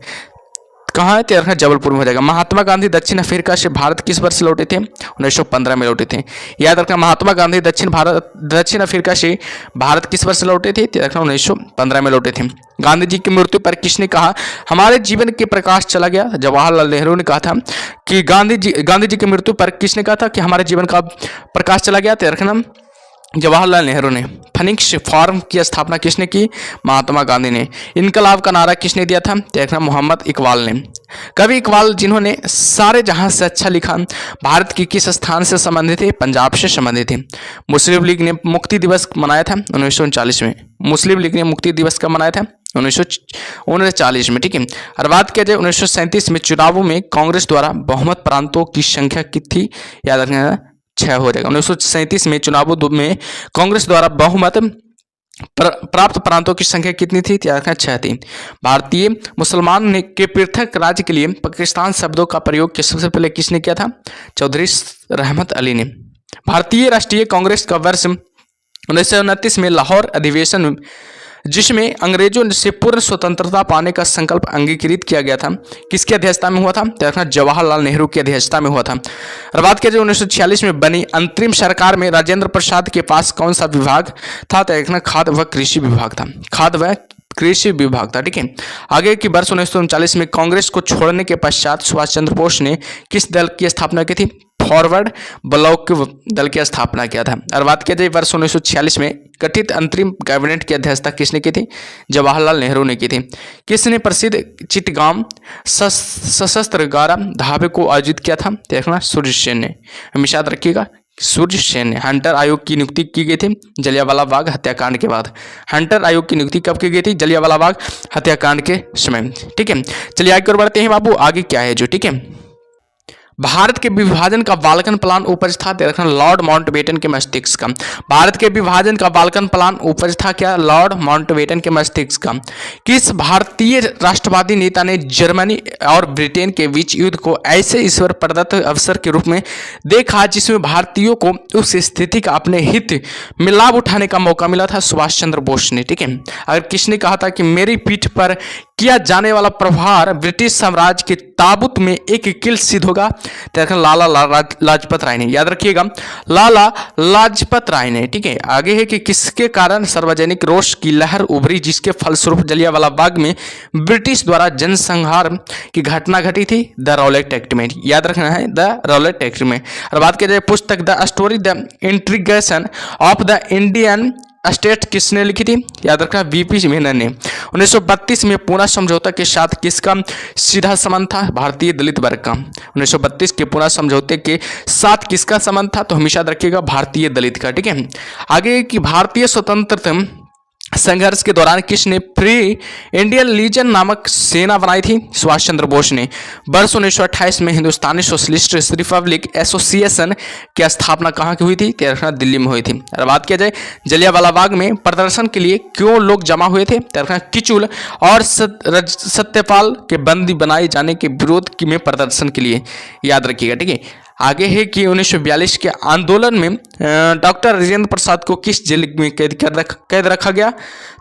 कहाँ है? तेरखा जबलपुर में हो जाएगा। महात्मा गांधी दक्षिण अफ्रीका से भारत किस वर्ष लौटे थे? 1915 में लौटे थे, याद रखना। महात्मा गांधी दक्षिण अफ्रीका से भारत किस वर्ष लौटे थे? 1915 में लौटे थे। गांधी जी की मृत्यु पर किसने कहा हमारे जीवन के प्रकाश चला गया? जवाहरलाल नेहरू ने कहा था कि गांधी जी की मृत्यु पर किसने कहा था कि हमारे जीवन का प्रकाश चला गया? तो रखना जवाहरलाल नेहरू ने। फीनिक्स फॉर्म की स्थापना किसने की? महात्मा गांधी ने। इनकलाब का नारा किसने दिया था? देखना मोहम्मद इकबाल ने। कवि इकबाल जिन्होंने सारे जहां से अच्छा लिखा भारत के किस स्थान से संबंधित थे? पंजाब से संबंधित थे। मुस्लिम लीग ने मुक्ति दिवस मनाया था 1939 में। मुस्लिम लीग ने मुक्ति दिवस कब मनाया था? 1939 में। ठीक है, और बात किया जाए 1937 में चुनावों में कांग्रेस द्वारा बहुमत प्रांतों की संख्या कितनी थी? याद रखना 6 हो जाएगा। 1937 में चुनावों में कांग्रेस द्वारा बहुमत प्राप्त प्रांतों की संख्या कितनी थी? 6 थी। भारतीय मुसलमान ने के पृथक राज्य के लिए पाकिस्तान शब्दों का प्रयोग सबसे पहले किसने किया था? चौधरी रहमत अली ने। भारतीय राष्ट्रीय कांग्रेस का वर्ष 1929 में लाहौर अधिवेशन जिसमें अंग्रेजों से पूर्ण स्वतंत्रता पाने का संकल्प अंगीकृत किया गया था, किसकी अध्यक्षता में हुआ था? देखना जवाहरलाल नेहरू की अध्यक्षता में हुआ था। और बात किया जाए 1946 में बनी अंतरिम सरकार में राजेंद्र प्रसाद के पास कौन सा विभाग था? देखना खाद्य व कृषि विभाग था। खाद्य व कृषि विभाग था। ठीक है, आगे की वर्ष 1939 में कांग्रेस को छोड़ने के पश्चात सुभाष चंद्र बोस ने किस दल की स्थापना की थी? फॉरवर्ड ब्लॉक दल की स्थापना किया था। और बात किया जाए वर्ष 1946 में गठित अंतरिम कैबिनेट की अध्यक्षता किसने की थी? जवाहरलाल नेहरू ने की थी। किसने प्रसिद्ध चिटगांव सशस्त्र गारा ढाबे को आयोजित किया था? देखना सूर्य सेन ने। हमेशा याद रखिएगा, सूर्य सेन ने। हंटर आयोग की नियुक्ति की गई थी जलियांवाला बाग हत्याकांड के बाद। हंटर आयोग की नियुक्ति कब की गई थी? जलियांवाला बाग हत्याकांड के समय। ठीक है, चलिए आगे और बढ़ते हैं बाबू। आगे क्या है जो? ठीक है, भारत के विभाजन का बाल्कन प्लान उपज था? देखना लॉर्ड माउंटबेटन के मस्तिष्क का। भारत के विभाजन का बाल्कन प्लान उपज था क्या? लॉर्ड माउंटबेटन के मस्तिष्क का। किस भारतीय राष्ट्रवादी नेता ने जर्मनी और ब्रिटेन के बीच युद्ध को ऐसे ईश्वर प्रदत्त अवसर के रूप में देखा जिसमें भारतीयों को उस स्थिति का अपने हित में लाभ उठाने का मौका मिला था? सुभाष चंद्र बोस ने। ठीक है, अगर किसने कहा था कि मेरी पीठ पर किया जाने वाला प्रहार ब्रिटिश साम्राज्य के ताबूत में एक किल सिद्ध होगा? तो लाला लाजपत राय ने। याद रखिएगा, लाला लाजपत राय ने। ठीक है, आगे है कि किसके कारण सार्वजनिक रोष की लहर उभरी जिसके फलस्वरूप जलियांवाला बाग में ब्रिटिश द्वारा जनसंहार की घटना घटी थी? द रॉलेट एक्ट में। याद रखना है, द रॉलेट एक्ट में। और बात की जाए पुस्तक the story the integration of the Indian state किसने लिखी थी? याद रखना वीपी मेनन ने। 1932 में पूना समझौता के साथ किसका सीधा संबंध था? भारतीय दलित वर्ग का। 1932 के पूना समझौते के साथ किसका संबंध था? तो हमेशा याद रखिएगा भारतीय दलित का। ठीक है, आगे की भारतीय स्वतंत्रता संघर्ष के दौरान किसने फ्री इंडियन लीजन नामक सेना बनाई थी? सुभाष चंद्र बोस ने। वर्ष 1928 में हिंदुस्तानी सोशलिस्ट रिपब्लिक एसोसिएशन की स्थापना कहाँ की हुई थी? तेरखना दिल्ली में हुई थी। और बात किया जाए जलियांवाला बाग में प्रदर्शन के लिए क्यों लोग जमा हुए थे? तेरखना किचुल और सत्यपाल के बंदी बनाए जाने के विरोध में प्रदर्शन के लिए, याद रखिएगा। ठीक है, आगे है कि 1942 के आंदोलन में डॉक्टर राजेंद्र प्रसाद को किस जेल में कैद रखा गया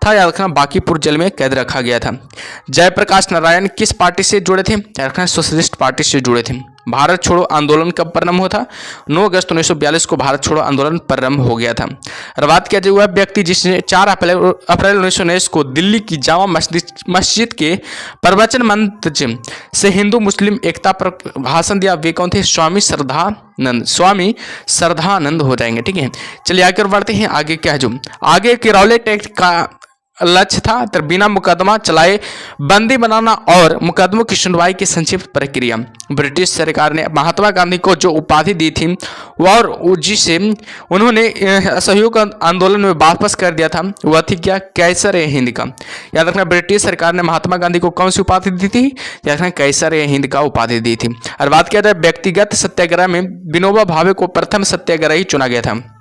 था? याद रखना बांकीपुर जेल में कैद रखा गया था। जयप्रकाश नारायण किस पार्टी से जुड़े थे? याद रखना सोशलिस्ट पार्टी से जुड़े थे। भारत छोड़ो आंदोलन कब प्रारंभ हुआ था? 9 अगस्त 1942 को भारत छोड़ो आंदोलन प्रारंभ हो गया था। और बात किया जाए वह व्यक्ति जिसने 4 अप्रैल 1919 को दिल्ली की जामा मस्जिद के प्रवचन मंच से हिंदू मुस्लिम एकता पर भाषण दिया, वे कौन थे? स्वामी श्रद्धानंद हो जाएंगे। ठीक है, चलिए आगे बढ़ते हैं। आगे क्या है जो आगे के रौलेट एक्ट का लक्ष्य था? तो बिना मुकदमा चलाए बंदी बनाना और मुकदमों की सुनवाई की संक्षिप्त प्रक्रिया। ब्रिटिश सरकार ने महात्मा गांधी को जो उपाधि दी थी और जिसे उन्होंने असहयोग आंदोलन में वापस कर दिया था वह थी क्या? कैसर ए हिंद का। याद रखना ब्रिटिश सरकार ने महात्मा गांधी को कौन सी उपाधि दी थी? याद रखना कैसर ए हिंद का उपाधि दी थी। और बात किया जाए व्यक्तिगत सत्याग्रह में विनोबा भावे को प्रथम सत्याग्रही चुना गया था।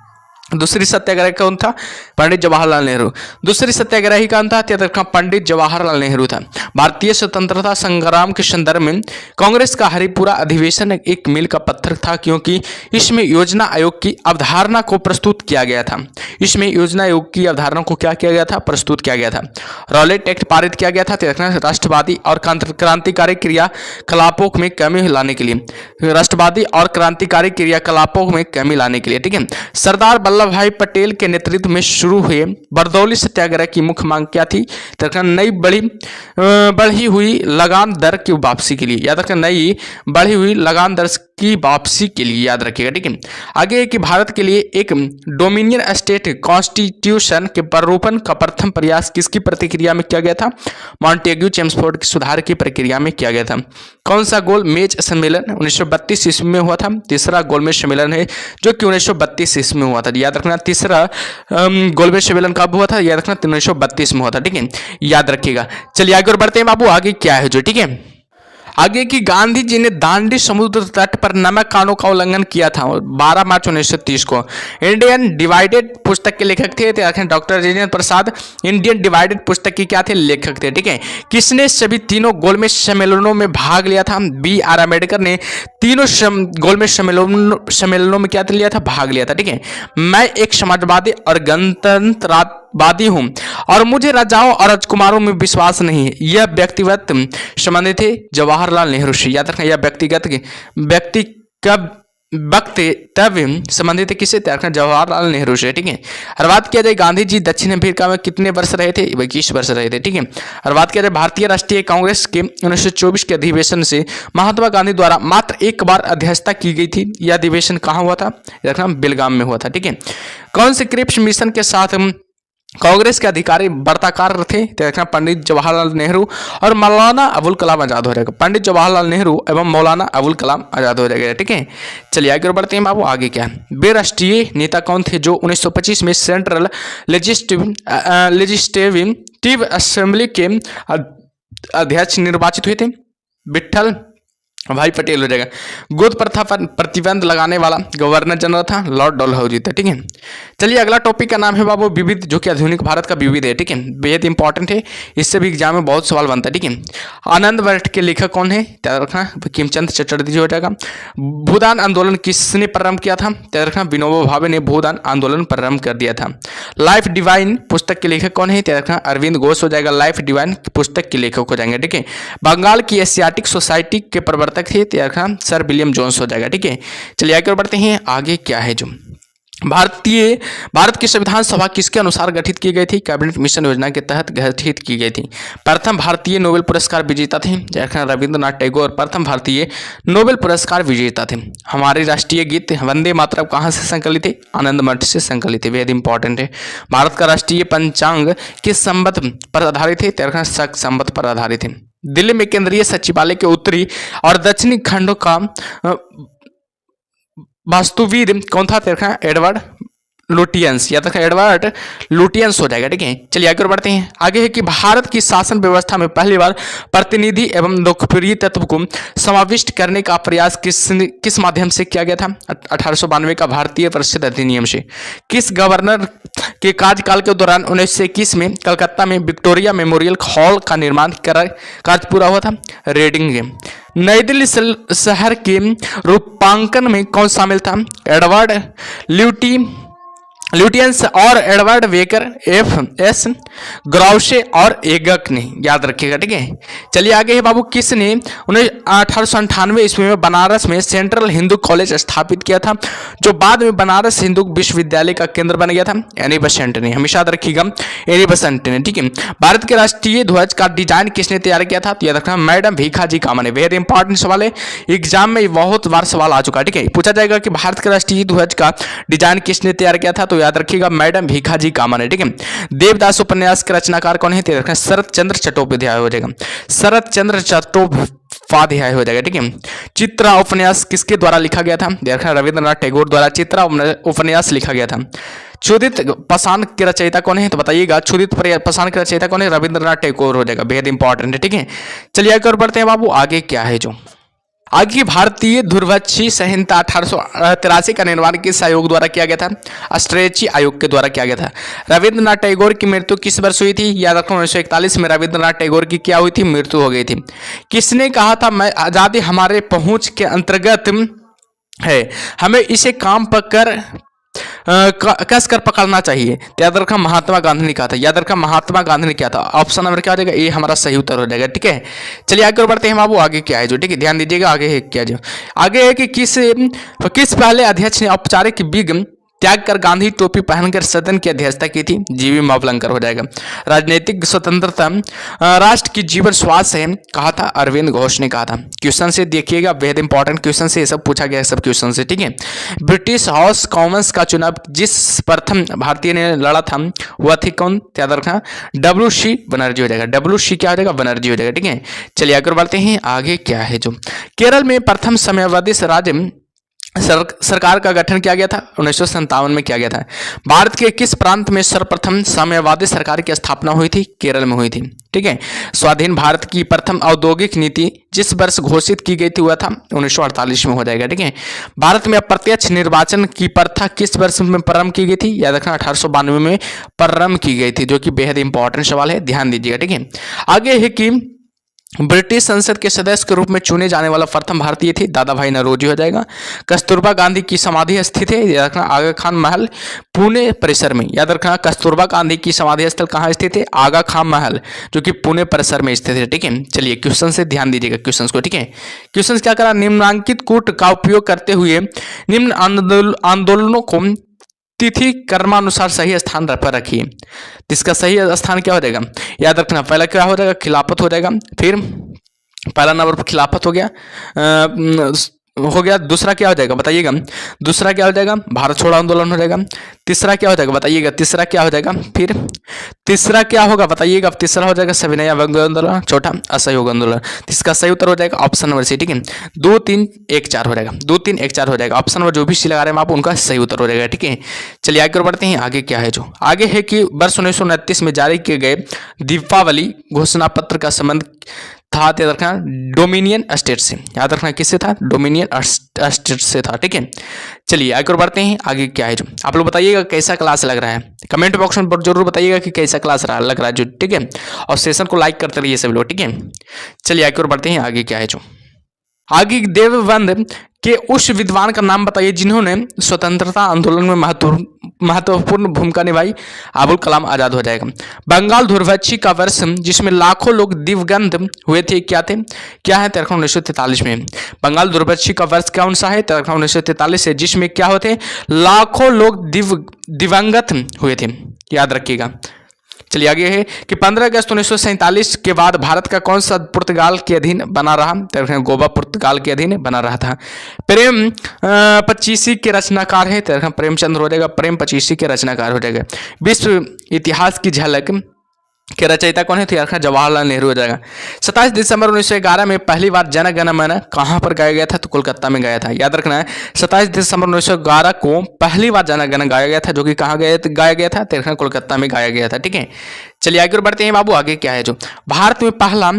दूसरी सत्याग्रह कौन था? पंडित जवाहरलाल नेहरू। दूसरी सत्याग्रही कौन था? पंडित जवाहरलाल नेहरू था। भारतीय स्वतंत्रता संग्राम के संदर्भ में कांग्रेस का हरिपुरा अधिवेशन एक मील का पत्थर था, क्योंकि इसमें योजना आयोग की अवधारणा को प्रस्तुत किया गया था। इसमें योजना आयोग की अवधारणा को क्या किया गया था? प्रस्तुत किया गया था। रॉलेट एक्ट पारित किया गया था राष्ट्रवादी और क्रांतिकारी क्रियाकलापों में कमी लाने के लिए। राष्ट्रवादी और क्रांतिकारी क्रियाकलापों में कमी लाने के लिए। ठीक है, सरदार वल्लभ भाई पटेल के नेतृत्व में शुरू हुए बरदौली सत्याग्रह की मुख्य मांग क्या थी? नई बढ़ी हुई लगान दर की वापसी के लिए। याद रखना नई बढ़ी हुई लगान दर की वापसी के लिए, याद रखिएगा। ठीक है, आगे कि भारत के लिए एक डोमिनियन स्टेट कॉन्स्टिट्यूशन के प्रारूपण का प्रथम प्रयास किसकी प्रतिक्रिया में किया गया था? मॉन्टेग्यू चेम्सफोर्ड की सुधार की प्रक्रिया में किया गया था। कौन सा गोलमेज सम्मेलन 1932 ईस्वी में हुआ था? तीसरा गोलमेज सम्मेलन है जो कि 1932 ईस्वी में हुआ था। याद रखना तीसरा गोलमेज सम्मेलन कब हुआ था? याद रखना 1932 में हुआ था। ठीक है, याद रखिएगा। चलिए आगे और बढ़ते हैं बाबू। आगे क्या है जो, ठीक है, आगे की गांधी जी ने दांडी समुद्र तट पर नमक कानून का उल्लंघन किया था 12 मार्च 1930 को। इंडियन डिवाइडेड पुस्तक के लेखक थे doctor Rajendra Prasad. Indian divided पुस्तक के क्या थे? लेखक थे। ठीक है, किसने सभी तीनों गोलमेज सम्मेलनों में भाग लिया था? B.R. अम्बेडकर ने तीनों गोलमेज सम्मेलनों में क्या लिया था? भाग लिया था। ठीक है, मैं एक समाजवादी और गणतंत्रवादी हूं और मुझे राजाओं और राजकुमारों में विश्वास नहीं है। यह व्यक्तिगत संबंधित थे जवाहरलाल नेहरू से। याद रखना यह वक्तव्य संबंधित किससे? जवाहरलाल नेहरू से। ठीक है, और बात किया जाए गांधी जी दक्षिण अफ्रीका में कितने वर्ष रहे थे? 21 वर्ष रहे थे। ठीक है, और बात किया जाए भारतीय राष्ट्रीय कांग्रेस के 1924 के अधिवेशन से महात्मा गांधी द्वारा मात्र एक बार अध्यक्षता की गई थी। यह अधिवेशन कहाँ हुआ था? बेलगाम में हुआ था। ठीक है, कौन से क्रिप्स मिशन के साथ कांग्रेस के अधिकारी वार्ताकार थे? पंडित जवाहरलाल नेहरू और मौलाना अबुल कलाम आजाद हो जाएगा। पंडित जवाहरलाल नेहरू एवं मौलाना अबुल कलाम आजाद हो जाएगा। ठीक है, चलिए आगे बढ़ते हैं बाबू। आगे क्या है? वे राष्ट्रीय नेता कौन थे जो 1925 में सेंट्रल लेजिस्लेटिव असेंबली के अध्यक्ष निर्वाचित हुए थे? विठल भाई पटेल हो जाएगा। गोद प्रथा पर प्रतिबंध लगाने वाला गवर्नर जनरल था लॉर्ड डलहौजी था। ठीक है, चलिए अगला टॉपिक का नाम है बाबू विविध, जो कि आधुनिक भारत का विविध है। ठीक है, बेहद इंपॉर्टेंट है, इससे भी एग्जाम में बहुत सवाल बनता है। ठीक है, आनंद वट के लेखक कौन है? याद रखना बंकिमचंद्र चटर्जी हो जाएगा। भूदान आंदोलन किसने प्रारंभ किया था? याद रखना विनोबा भावे ने भूदान आंदोलन प्रारंभ कर दिया था। लाइफ डिवाइन पुस्तक के लेखक कौन है? याद रखना अरविंद घोष हो जाएगा। लाइफ डिवाइन पुस्तक के लेखक हो जाएंगे। ठीक है, बंगाल की एशियाटिक सोसाइटी के प्रवर्तक थे सर विलियम जोन्स हो जाएगा। ठीक है, चलिए आगे बढ़ते हैं। आगे क्या है जो भारत की संविधान सभा किसके अनुसार गठित की गई थी? कैबिनेट मिशन योजना के तहत गठित की गई थी। प्रथम भारतीय नोबेल पुरस्कार विजेता थे रविंद्रनाथ टैगोर। प्रथम भारतीय नोबेल पुरस्कार विजेता थे। हमारे राष्ट्रीय गीत वंदे मातरम कहाँ से संकलित है? आनंद मठ से संकलित है। बेहद इंपॉर्टेंट है। भारत का राष्ट्रीय पंचांग किस संवत पर आधारित है? शक संवत पर आधारित है। दिल्ली में केंद्रीय सचिवालय के उत्तरी और दक्षिणी खंडों का वास्तुविद कौन था? एडवर्ड लुटियंस, या तक एडवर्ड लुटियंस हो जाएगा। ठीक है, चलिए आगे और बढ़ते हैं। आगे है कि भारत की शासन व्यवस्था में पहली बार प्रतिनिधि एवं लोकप्रिय तत्व को समाविष्ट करने का प्रयास किस माध्यम से किया गया था? 1892 का भारतीय परिषद अधिनियम से। किस गवर्नर के कार्यकाल के दौरान 1921 में कलकत्ता में विक्टोरिया मेमोरियल हॉल का निर्माण कार्य पूरा हुआ था? रेडिंग। नई दिल्ली शहर के रूपांकन में कौन शामिल था? एडवर्ड ल्यूटियंस और एडवर्ड वेकर, एफ एस ग्राउशे और एगक ने, याद रखिएगा। ठीक है, चलिए आगे है बाबू। किसने 1898 ईस्वी में बनारस में सेंट्रल हिंदू कॉलेज स्थापित किया था, जो बाद में बनारस हिंदू विश्वविद्यालय का केंद्र बन गया था? एनी बेसेंट ने, हमेशा याद रखिएगा, एनी बेसेंट ने। ठीक है, भारत के राष्ट्रीय ध्वज का डिजाइन किसने तैयार किया था? तो याद रखना मैडम भीखाजी कामा ने। वेरी इंपॉर्टेंट सवाल है, एग्जाम में बहुत बार सवाल आ चुका है। ठीक है, पूछा जाएगा कि भारत के राष्ट्रीय ध्वज का डिजाइन किसने तैयार किया था? तो याद रखिएगा मैडम भीखाजी कामा ने। ठीक है, देवदास उपन्यास के रचनाकार कौन है? तो रखना शरत चंद्र चट्टोपाध्याय हो जाएगा, शरत चंद्र चट्टोपाध्याय हो जाएगा। ठीक है, चित्रा उपन्यास किसके द्वारा लिखा गया था? देखना रविंद्रनाथ टैगोर द्वारा चित्रा उपन्यास लिखा गया था। क्षुदित पाषाण के रचयिता कौन है? तो बताइएगा, क्षुदित पाषाण के रचयिता कौन है? रविंद्रनाथ टैगोर हो जाएगा, बेहद इंपॉर्टेंट है। ठीक है, चलिए आगे और बढ़ते हैं बाबू। आगे क्या है जो आगे भारतीय ध्रुवच्छी संहिता 1883 का निर्माण किस आयोग द्वारा किया गया था? अस्ट्रेची आयोग के द्वारा किया गया था। रविंद्रनाथ टैगोर की मृत्यु किस वर्ष हुई थी? याद रखो 1941 में रविंद्रनाथ टैगोर की क्या हुई थी? मृत्यु हो गई थी। किसने कहा था मैं आजादी हमारे पहुंच के अंतर्गत है, हमें इसे काम पकड़ कस कर पकड़ना चाहिए? याद रखा महात्मा गांधी ने कहा था, याद रखा महात्मा गांधी ने क्या था? ऑप्शन नंबर क्या हो जाएगा? ये हमारा सही उत्तर हो जाएगा। ठीक है, चलिए आगे बढ़ते हैं बाबू। आगे क्या है जो? ठीक है, ध्यान दीजिएगा, आगे है क्या जो? आगे है कि किस पहले अध्यक्ष ने औपचारिक विग त्याग कर गांधी टोपी पहनकर सदन की अध्यक्षता की थी? जीवी मावलंकर हो जाएगा। राजनीतिक स्वतंत्रता राष्ट्र की जीवन श्वास है, कहा था अरविंद घोष ने कहा था। क्वेश्चन से देखिएगा, बेहद इंपॉर्टेंट क्वेश्चन से ये सब पूछा गया है, सब क्वेश्चन से। ठीक है, ब्रिटिश हाउस कॉमन्स का चुनाव जिस प्रथम भारतीय ने लड़ा था वह थी कौन? याद रखना WC बनर्जी हो जाएगा। WC क्या हो जाएगा? बनर्जी हो जाएगा। ठीक है, चलिए आगे बढ़ते हैं। आगे क्या है जो? केरल में प्रथम समयावधि राज्य सरकार का गठन किया गया था? 1957 में किया गया था। भारत के किस प्रांत में सर्वप्रथम साम्यवादी सरकार की स्थापना हुई थी? केरल में हुई थी। ठीक है, स्वाधीन भारत की प्रथम औद्योगिक नीति जिस वर्ष घोषित की गई थी वह था 1948 में हो जाएगा। ठीक है, भारत में अप्रत्यक्ष निर्वाचन की प्रथा किस वर्ष में प्रारंभ की गई थी? याद रखना 1892 में प्रारंभ की गई थी, जो कि बेहद इंपॉर्टेंट सवाल है, ध्यान दीजिएगा। ठीक है, आगे है कि ब्रिटिश संसद के सदस्य के रूप में चुने जाने वाला प्रथम भारतीय थे? दादा भाई नौरोजी हो जाएगा। कस्तूरबा गांधी की समाधि स्थित है? याद रखना आगा खान महल पुणे परिसर में। याद रखना कस्तूरबा गांधी की समाधि स्थल कहाँ स्थित है? आगा खान महल, जो कि पुणे परिसर में स्थित है। ठीक है, चलिए क्वेश्चन से ध्यान दीजिएगा क्वेश्चन को। ठीक है, क्वेश्चन क्या करा? निम्नांकित कूट का उपयोग करते हुए निम्न आंदोलनों को तिथि कर्मानुसार सही स्थान पर रखिए। इसका सही स्थान क्या हो जाएगा? याद रखना पहला क्या हो जाएगा? खिलाफत हो जाएगा। फिर पहला नंबर पर खिलाफत हो गया, दूसरा क्या हो जाएगा बताइएगा? दूसरा क्या हो जाएगा? भारत छोड़ो आंदोलन हो जाएगा। तीसरा क्या हो जाएगा बताइएगा? तीसरा क्या हो जाएगा? फिर तीसरा क्या होगा बताइएगा? तीसरा हो जाएगा सविनय अवज्ञा आंदोलन। चौथा असहयोग आंदोलन। इसका सही उत्तर हो जाएगा ऑप्शन नंबर सी। ठीक है, 2 3 1 4 हो जाएगा, 2 3 1 4 हो जाएगा। ऑप्शन नंबर जो भी सी लगा रहे हैं आप उनका सही उत्तर हो जाएगा। ठीक है, चलिए आगे बढ़ते हैं। आगे क्या है जो? आगे है कि वर्ष 1929 में जारी किए गए दीपावली घोषणा पत्र का संबंध था, याद रखना डोमिनियन स्टेट से। याद रखना किससे था? डोमिनियन स्टेट से था। ठीक है, चलिए आगे और बढ़ते हैं। आगे क्या है जो? आप लोग बताइएगा कैसा क्लास लग रहा है, कमेंट बॉक्स में जरूर बताइएगा कि कैसा क्लास लग रहा है जो। ठीक है, और सेशन को लाइक करते रहिए सब लोग। ठीक है, चलिए आगे और बढ़ते हैं। आगे क्या है जो? आगे देवबंद के उस विद्वान का नाम बताइए जिन्होंने स्वतंत्रता आंदोलन में महत्वपूर्ण भूमिका निभाई। अबुल कलाम आजाद हो जाएगा। बंगाल दुर्भिक्ष का वर्ष जिसमें लाखों लोग दिवंगत हुए थे क्या थे? क्या है? 1943 में। बंगाल दुर्भिक्ष का वर्ष कौन सा है? 1943 है, जिसमें क्या होते? लाखों लोग दिवंगत हुए थे, याद रखिएगा। चलिए आगे है कि 15 अगस्त 1947 के बाद भारत का कौन सा पुर्तगाल के अधीन बना रहा? गोवा पुर्तगाल के अधीन बना रहा था। प्रेम पचीसी के रचनाकार है, प्रेमचंद्र हो जाएगा। प्रेम पचीसी के रचनाकार हो जाएगा। विश्व इतिहास की झलक के रचयिता कौन है? तो यार जवाहरलाल नेहरू हो जाएगा। 27 दिसंबर 1911 में पहली बार जन गण मन कहाँ पर गाया गया था? तो कोलकाता में गाया था। याद रखना है 27 दिसंबर 1911 को पहली बार जन गण गाया गया था, जो कि कहाँ गाया गया था? तो कोलकाता में गाया गया था। ठीक है, चलिए आगे बढ़ते हैं बाबू। आगे क्या है? जो भारत में पहला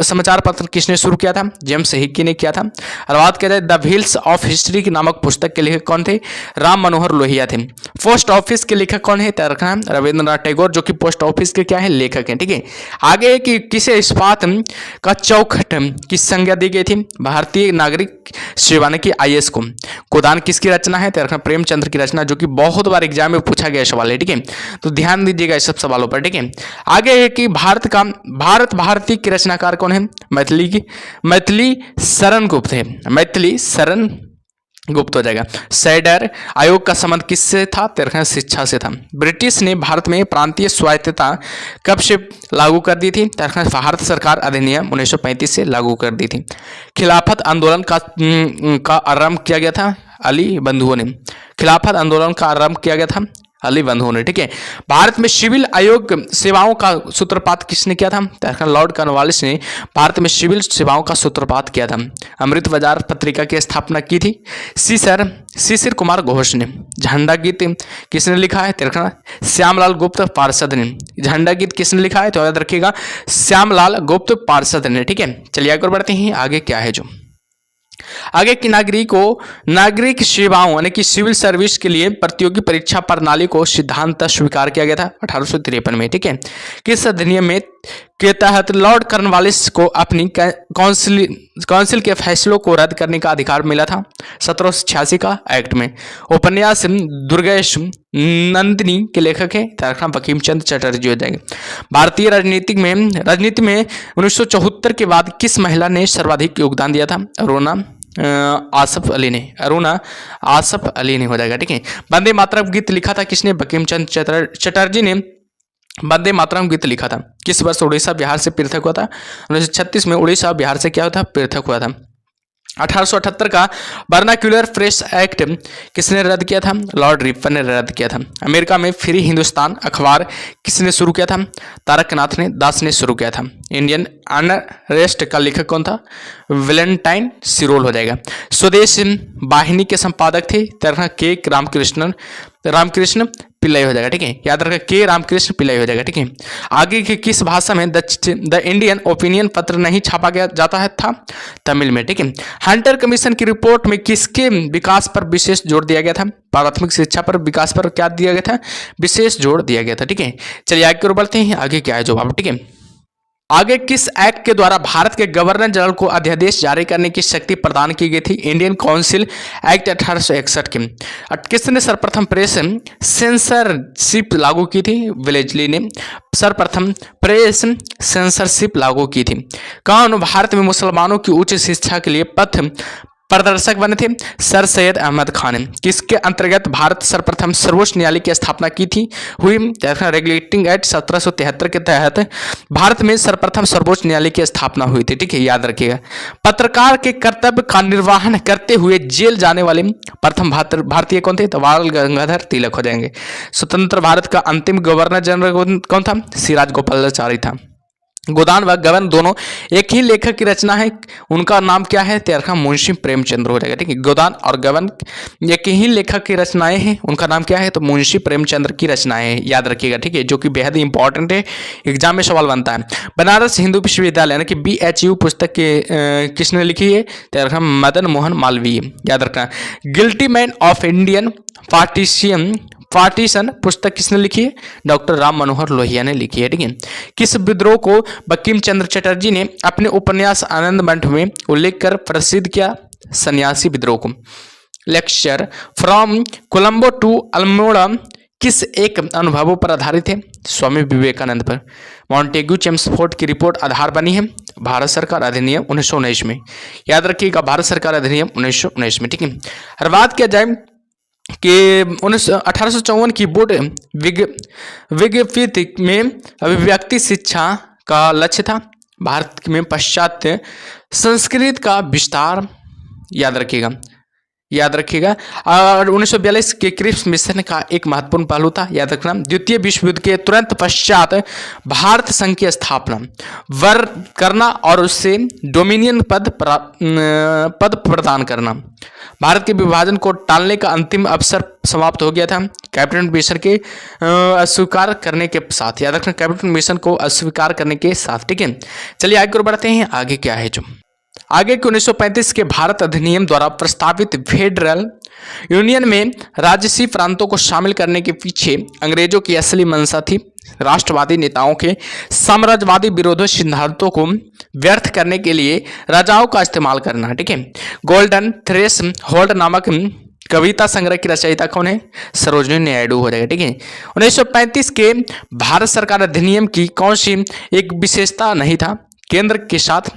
समाचार पत्र किसने शुरू किया था? जेम्स हिक्की ने किया था। और बात किया जाए द व्हील्स ऑफ हिस्ट्री की नामक पुस्तक के लेखक कौन थे? राम मनोहर लोहिया थे। पोस्ट ऑफिस के लेखक कौन है? रखना रविंद्रनाथ टैगोर, जो कि पोस्ट ऑफिस के क्या है? लेखक हैं। ठीक है, आगे कि किसे इस्पात का चौखट की संज्ञा दी गई थी? भारतीय नागरिक सेवानिक की IAS को। गोदान किसकी रचना है? तो प्रेमचंद्र की रचना, जो कि बहुत बार एग्जाम में पूछा गया सवाल है। ठीक है, तो ध्यान दीजिएगा इस सब सवालों पर। ठीक है, आगे है कि भारत भारती के रचनाकार कौन है? मैथिली शरण गुप्त है। मैथिली शरण गुप्त हो जाएगा। सैडर आयोग का संबंध किससे था? शिक्षा से था। ब्रिटिश ने भारत में प्रांतीय स्वायत्तता कब से लागू कर दी थी? भारत सरकार अधिनियम 1935 से लागू कर दी थी। खिलाफत आंदोलन का आरंभ किया गया था अली बंधुओं ने। खिलाफत आंदोलन का आरंभ किया गया था अली बंधुओं ने। ठीक है, भारत में सिविल आयोग सेवाओं का सूत्रपात किसने किया था? लॉर्ड कॉर्नवालिस ने भारत में सिविल सेवाओं का सूत्रपात किया था। अमृत बाजार पत्रिका की स्थापना की थी शिशिर कुमार घोष ने। झंडा गीत किसने लिखा है? श्यामलाल गुप्त पार्षद ने। झंडा गीत किसने लिखा है? तो याद रखिएगा श्यामलाल गुप्त पार्षद ने। ठीक है, चलिए आगे बढ़ते हैं। आगे क्या है? जो आगे की नागरिक सेवाओं यानी कि सिविल सर्विस के लिए प्रतियोगी परीक्षा प्रणाली को सिद्धांत स्वीकार किया गया था 1853 में। ठीक है, किस अधिनियम में के तहत लॉर्ड कॉर्नवालिस को अपनी काउंसिल के फैसलों को रद्द करने का अधिकार मिला था? 1786 का एक्ट में। उपन्यास दुर्गेश नंदिनी के लेखक है बंकिम चंद्र चटर्जी हो जाएंगे। भारतीय राजनीति में 1974 के बाद किस महिला ने सर्वाधिक योगदान दिया था? अरुणा आसफ अली ने हो जाएगा। ठीक है, वंदे मातरम गीत लिखा था किसने? बंकिम चंद्र चटर्जी ने वंदे मातरम गीत लिखा था। किस वर्ष उड़ीसा बिहार से पृथक हुआ था? 1936 में उड़ीसा बिहार से क्या हुआ था? पृथक हुआ था। 1878 का वर्नाक्यूलर प्रेस एक्ट किसने रद्द किया था? लॉर्ड रिपन ने रद्द किया था। अमेरिका में फ्री हिंदुस्तान अखबार किसने शुरू किया था? तारकनाथ दास ने शुरू किया था। इंडियन अनरेस्ट का लेखक कौन था? वैलेंटाइन सिरोल हो जाएगा। स्वदेश वाहिनी के संपादक थे के रामकृष्ण पिल्लई हो जाएगा। ठीक है, याद रखा के रामकृष्ण पिल्लई हो जाएगा। ठीक है, आगे की किस भाषा में द इंडियन ओपिनियन पत्र नहीं छापा गया जाता है? था तमिल में। ठीक है, हंटर कमीशन की रिपोर्ट में किसके विकास पर विशेष जोर दिया गया था? प्राथमिक शिक्षा पर विकास पर क्या दिया गया था? विशेष जोर दिया गया था। ठीक है, चलिए आगे की ओर बढ़ते हैं। आगे क्या है जवाब? ठीक है, आगे किस एक्ट के द्वारा भारत के गवर्नर जनरल को अध्यादेश जारी करने की शक्ति प्रदान की गई थी? इंडियन काउंसिल एक्ट 1861 के। किसने सर्वप्रथम प्रेस सेंसरशिप लागू की थी? वेलेस्ली ने सर्वप्रथम प्रेस सेंसरशिप लागू की थी। कौन भारत में मुसलमानों की उच्च शिक्षा के लिए पथ प्रदर्शक बने थे? सर सैयद अहमद खान। किसके अंतर्गत भारत सर्वप्रथम सर्वोच्च न्यायालय की स्थापना की थी? हुई रेगुलेटिंग एक्ट 1773 के तहत भारत में सर्वप्रथम सर्वोच्च न्यायालय की स्थापना हुई थी। ठीक है, याद रखिएगा। पत्रकार के कर्तव्य का निर्वहन करते हुए जेल जाने वाले प्रथम भारतीय कौन थे? तो बाल गंगाधर तिलक हो जाएंगे। स्वतंत्र भारत का अंतिम गवर्नर जनरल कौन था? सिराज गोपालाचारी था। गोदान व गबन दोनों एक ही लेखक की रचना है, उनका नाम क्या है? तेरखा मुंशी प्रेमचंद्र हो जाएगा। ठीक है, गोदान और गबन एक ही लेखक की रचनाएं हैं, उनका नाम क्या है? तो मुंशी प्रेमचंद्र की रचनाएं हैं, याद रखिएगा। ठीक है, जो कि बेहद इंपॉर्टेंट है, एग्जाम में सवाल बनता है। बनारस हिंदू विश्वविद्यालय यानी कि BHU पुस्तक के किसने लिखी है? तेरखा मदन मोहन मालवीय, याद रखना। Guilty man of Indian partition पुस्तक किसने लिखी है? डॉक्टर राम मनोहर लोहिया ने लिखी है। ठीक है, किस विद्रोह को बंकिम चंद्र चटर्जी ने अपने उपन्यास आनंद मंठ में उल्लेख कर प्रसिद्ध किया? सन्यासी विद्रोह को। Lecture from Colombo to Almora किस एक अनुभवों पर आधारित है? स्वामी विवेकानंद पर। मॉन्टेग्यू चेम्सफोर्ड की रिपोर्ट आधार बनी है भारत सरकार अधिनियम 1919 में, याद रखिएगा भारत सरकार अधिनियम 1919 में। ठीक है, हर बात किया जाए कि 1854 की बोर्ड विज्ञप्ति में अभिव्यक्ति शिक्षा का लक्ष्य था। भारत में पाश्चात्य संस्कृत का विस्तार, याद रखिएगा। याद रखिएगा। और 1942 के क्रिप्स मिशन का एक महत्वपूर्ण पहलू था, याद रखना। द्वितीय विश्व युद्ध के तुरंत पश्चात भारत संघ की स्थापना वर करना और उससे डोमिनियन पद प्रदान करना। भारत के विभाजन को टालने का अंतिम अवसर समाप्त हो गया था कैबिनेट मिशन के अस्वीकार करने के साथ, याद रखना, कैबिनेट मिशन को अस्वीकार करने के साथ। ठीक है, चलिए आगे और बढ़ते हैं। आगे क्या है जो आगे के 1935 के भारत अधिनियम द्वारा प्रस्तावित फेडरल यूनियन में राज्यसीय प्रांतों को शामिल करने के पीछे अंग्रेजों की असली मंशा थी राष्ट्रवादी नेताओं के साम्राज्यवादी विरोधी सिद्धांतों को व्यर्थ करने के लिए राजाओं का इस्तेमाल करना। ठीक है, गोल्डन थ्रेश होल्ड नामक कविता संग्रह की रचयिता कौन है? सरोजिनी नायडू हो जाएगा। ठीक है, 1935 के भारत सरकार अधिनियम की कौन सी एक विशेषता नहीं था? केंद्र के साथ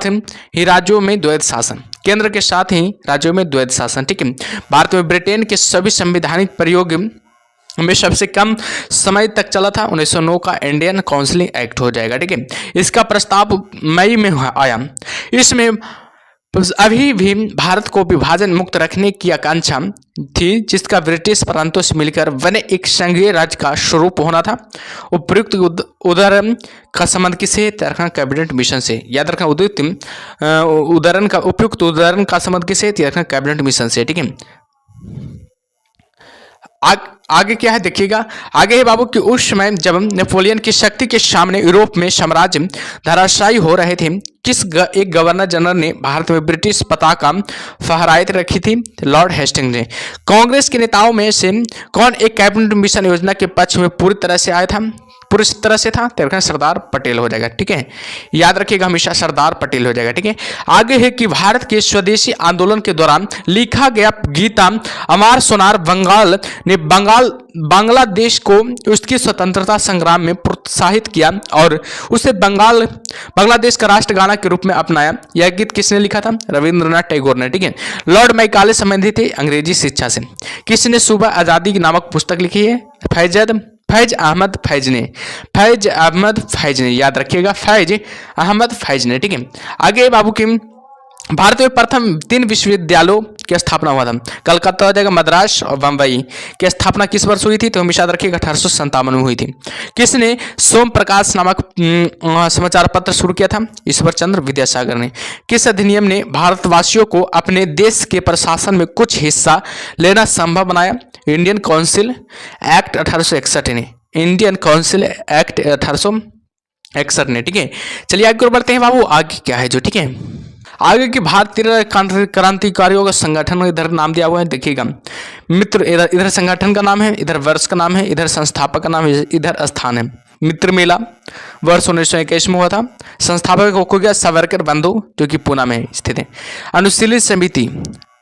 ही राज्यों में द्वैध शासन, केंद्र के साथ ही राज्यों में द्वैध शासन। ठीक है, भारत में ब्रिटेन के सभी संवैधानिक प्रयोग में सबसे कम समय तक चला था 1909 का इंडियन काउंसिलिंग एक्ट हो जाएगा। ठीक है, इसका प्रस्ताव मई में आया। इसमें अभी भी भारत को विभाजन मुक्त रखने की आकांक्षा थी, जिसका ब्रिटिश प्रांतों से मिलकर बने एक संघीय राज्य का स्वरूप होना था। उपयुक्त उदाहरण का संबंध किसे? रखना कैबिनेट मिशन से, याद रखना। उपयुक्त उदाहरण का संबंध किसे? रखना कैबिनेट मिशन से। ठीक है, आगे क्या है देखिएगा। आगे है बाबू कि उस समय जब नेपोलियन की शक्ति के सामने यूरोप में साम्राज्य धराशायी हो रहे थे, एक गवर्नर जनरल ने भारत में ब्रिटिश पताका फहराई रखी थी? लॉर्ड हेस्टिंग्स ने। कांग्रेस के नेताओं में से कौन एक कैबिनेट मिशन योजना के पक्ष में पूरी तरह से था? तो सरदार पटेल हो जाएगा। ठीक है, याद रखिएगा, हमेशा सरदार पटेल हो जाएगा। ठीक है, आगे है कि भारत के स्वदेशी आंदोलन के दौरान लिखा गया गीता अमर सोनार बंगाल ने बांग्लादेश को उसकी स्वतंत्रता संग्राम में प्रोत्साहित किया और उसे बांग्लादेश का राष्ट्रगाना के रूप में अपनाया। यह गीत किसने लिखा था? रविंद्रनाथ टैगोर ने। ठीक है, लॉर्ड मैकाले संबंधित थे अंग्रेजी शिक्षा से। किसने सुबह आजादी नामक पुस्तक लिखी है? फैज अहमद फैज ने, याद रखिएगा, फैज अहमद फैज ने। ठीक है, आगे बाबू की भारत में प्रथम 3 विश्वविद्यालयों की स्थापना हुआ था। कलकत्ता हो जाएगा, मद्रास और बम्बई की स्थापना किस वर्ष हुई थी? तो हमेशा याद रखिएगा 1857 में हुई थी। किसने सोम प्रकाश नामक समाचार पत्र शुरू किया था? ईश्वर चंद्र विद्यासागर ने। किस अधिनियम ने भारतवासियों को अपने देश के प्रशासन में कुछ हिस्सा लेना संभव बनाया? इंडियन काउंसिल एक्ट 1861 ने। इंडियन काउंसिल एक्ट 1861 ने। ठीक है, चलिए आगे बढ़ते हैं बाबू। आगे क्या है जो, ठीक है, आगे की भारतीय क्रांतिकारियों का संगठन इधर नाम दिया हुआ है, देखिएगा मित्र। इधर संगठन का नाम है, इधर वर्ष का नाम है, इधर संस्थापक का नाम है, इधर स्थान है। मित्र मेला वर्ष 1921 में हुआ था। संस्थापक हो गया सावरकर बंधु, जो कि पूना में स्थित है। अनुशीलन समिति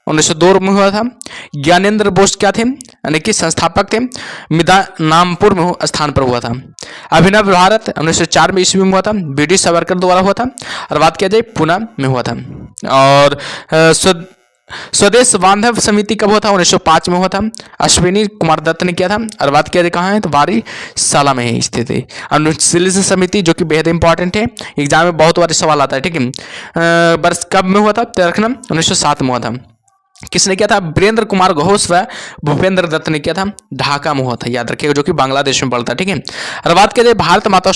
1902 में हुआ था। ज्ञानेंद्र बोस क्या थे? यानी कि संस्थापक थे। मिदनापुर में स्थान पर हुआ था। अभिनव भारत 1904 में ईस्वी में हुआ था। बीडी सावरकर द्वारा हुआ था। और बात किया जाए पुणे में हुआ था। और स्वदेश बांधव समिति कब हुआ था? 1905 में हुआ था। अश्विनी कुमार दत्त ने किया था। और बात किया जाए कहाँ है? तो बारिशाला में है स्थित है। अनुशीलन समिति जो कि बेहद इंपॉर्टेंट है, एग्जाम में बहुत बार सवाल आता है। ठीक है, वर्ष कब में हुआ था? तो रखना 1907 में हुआ था। किसने किया था? वीरेंद्र कुमार घोष व भूपेंद्र दत्त ने किया था। ढाका में हुआ था, याद रखिएगा, जो कि बांग्लादेश में पड़ता है। ठीक है, और बात किया जाए भारत माता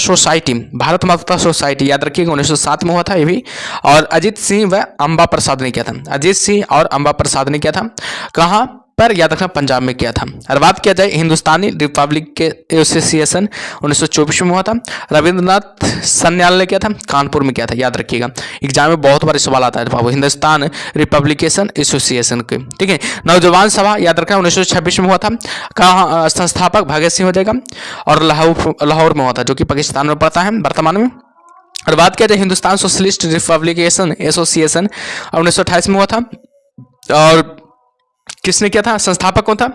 सोसाइटी याद रखिएगा 1907 में हुआ था ये भी। और अजीत सिंह व अंबा प्रसाद ने किया था। अजीत सिंह और अंबा प्रसाद ने किया था। कहाँ पर? याद रखना, पंजाब में किया था। और बात किया जाए हिंदुस्तानी रिपब्लिक के एसोसिएशन 1924 में हुआ था। रविंद्रनाथ सन्याल ने किया था, कानपुर में किया था, याद रखिएगा, एग्जाम में बहुत बार सवाल आता है बाबू, हिंदुस्तान रिपब्लिकेशन एसोसिएशन के। ठीक है, नौजवान सभा याद रखना 1926 में हुआ था। कहाँ? संस्थापक भगत सिंह हो जाएगा। और लाहौर में हुआ था, जो कि पाकिस्तान में पड़ता है वर्तमान में। और बात किया जाए हिंदुस्तान सोशलिस्ट रिपब्लिकेशन एसोसिएशन 1928 में हुआ था। और किसने किया था? संस्थापक कौन था?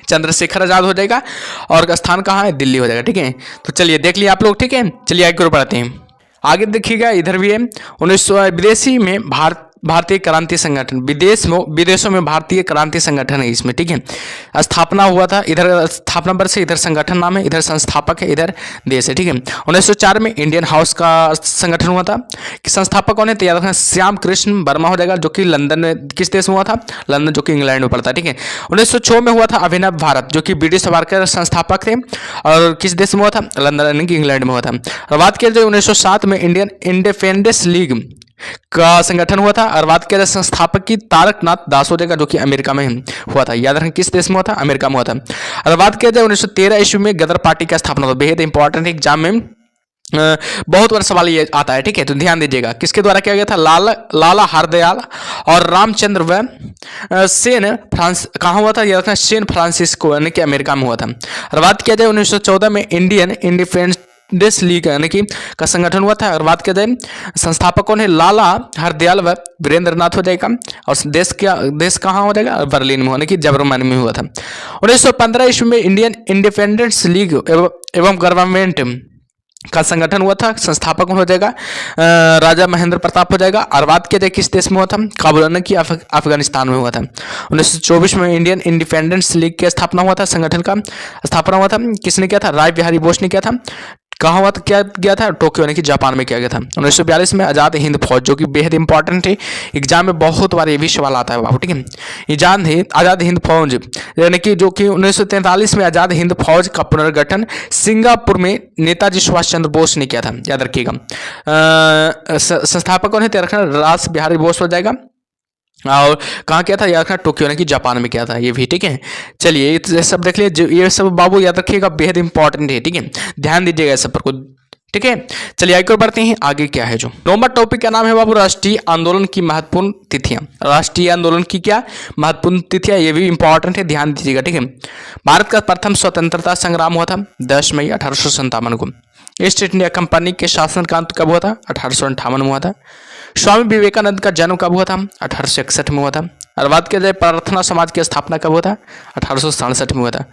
चंद्रशेखर आजाद हो जाएगा। और स्थान कहाँ है? दिल्ली हो जाएगा। ठीक है, तो चलिए देख लिया आप लोग। ठीक है, चलिए आगे बढ़ते हैं। आगे देखिएगा, इधर भी है 1900 विदेशी में भारतीय क्रांति संगठन, विदेशों में भारतीय क्रांति संगठन है इसमें, ठीक है। स्थापना हुआ था, इधर स्थापना वर्ष है, इधर संगठन नाम है, इधर संस्थापक है, इधर देश है, ठीक है। 1904 में इंडियन हाउस का संगठन हुआ था। कि संस्थापक कौन है, तो याद रखना श्याम कृष्ण वर्मा हो जाएगा, जो कि लंदन में, किस देश में हुआ था, लंदन, जो कि इंग्लैंड में पड़ता है, ठीक है। 1906 में हुआ था अभिनव भारत, जो कि ब्रिटिश सरकार के संस्थापक थे, और किस देश में हुआ था, लंदन, इंग्लैंड में हुआ था। और बात किया जाए 1907 में इंडियन इंडिपेंडेंस लीग का संगठन हुआ था। और बात किया जाए संस्थापक की, तारकनाथ दास हो जाएगा, जो कि अमेरिका में हुआ था। याद रखें किस देश में हुआ था, अमेरिका में हुआ था। और बात किया जाए 1913 ईस्वी में गदर पार्टी का स्थापना हुआ, बेहद इंपॉर्टेंट एग्जाम में बहुत बार सवाल ये आता है, ठीक है, तो ध्यान दीजिएगा। किसके द्वारा किया गया था, लाला हरदयाल और रामचंद्र व सेन फ्रांस, कहाँ हुआ था, याद रखना सैन फ्रांसिस्को, यानी कि अमेरिका में हुआ था। और बात किया जाए 1914 में इंडियन इंडिपेंडेंस लीग यानी कि का संगठन हुआ था। और बात किया जाए संस्थापक कौन है, लाला हरदयाल व वीरेंद्र नाथ हो जाएगा। और देश कहाँ हो जाएगा, बर्लिन में, यानी कि जर्मनी में हुआ था। 1915 ईस्वी में इंडियन इंडिपेंडेंस लीग एवं गवर्नमेंट का संगठन हुआ था। संस्थापक कौन हो जाएगा, राजा महेंद्र प्रताप हो जाएगा। और बात किया जाए किस देश में हुआ था, काबुल, की अफगानिस्तान में हुआ था। 1924 में इंडियन इंडिपेंडेंस लीग की स्थापना हुआ था, संगठन का स्थापना हुआ था। किसने किया था, राय बिहारी बोस ने किया था। कहाँ हुआ था, क्या किया था, टोक्यो यानी कि जापान में किया गया था। 1942 में आज़ाद हिंद फौज, जो कि बेहद इंपॉर्टेंट है, एग्जाम में बहुत बार ये भी सवाल आता है बाबू, ठीक है। आज़ाद हिंद फौज यानी कि जो कि 1943 में आज़ाद हिंद फौज का पुनर्गठन सिंगापुर में नेताजी सुभाष चंद्र बोस ने किया था, याद रखिएगा। संस्थापक कौन है, तो रखना रास बिहारी बोस हो जाएगा। और कहाँ किया था, याद रखना टोक्यो यानी कि जापान में किया था, ये भी, ठीक है। चलिए ये सब देख लीजिए, ये सब बाबू याद रखिएगा, बेहद इंपॉर्टेंट है, ठीक है, ध्यान दीजिएगा इस सब पर को, ठीक है। चलिए आगे बढ़ते हैं, आगे क्या है जो नंबर टॉपिक का नाम है बाबू, राष्ट्रीय आंदोलन की महत्वपूर्ण तिथियां। राष्ट्रीय आंदोलन की क्या महत्वपूर्ण तिथियां, ये भी इंपॉर्टेंट है, ध्यान दीजिएगा, ठीक है। भारत का प्रथम स्वतंत्रता संग्राम हुआ था 10 मई 1857 को। ईस्ट इंडिया कंपनी के शासन का अंत कब हुआ था, 1858 में हुआ था। स्वामी विवेकानंद का जन्म कब हुआ था, 1861 में हुआ था। और बात किया जाए प्रार्थना समाज की स्थापना कब हुआ था, 1867 में हुआ था।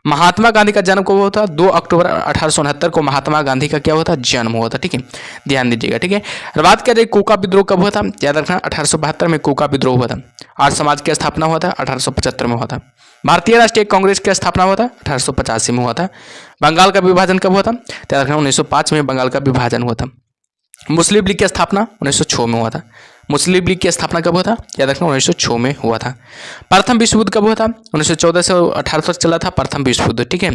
महात्मा गांधी का जन्म कब हुआ था, 2 अक्टूबर 1869 को महात्मा गांधी का क्या हुआ था, जन्म हुआ था, ठीक है, ध्यान दीजिएगा, ठीक है। और बात किया जाए कोका विद्रोह कब हुआ था, याद रखना 1872 में कोका विद्रोह हुआ था। आर्य समाज की स्थापना हुआ था 1875 में हुआ था। भारतीय राष्ट्रीय कांग्रेस की स्थापना हुआ था 1885 में हुआ था। बंगाल का विभाजन कब हुआ था, याद रखना 1905 में बंगाल का विभाजन हुआ था। मुस्लिम लीग की स्थापना 1906 में हुआ था। मुस्लिम लीग की स्थापना कब हुआ था, याद रखना 1906 में हुआ था। प्रथम विश्व युद्ध कब हुआ था, 1914 से 18 तक चला था प्रथम विश्व युद्ध, ठीक है।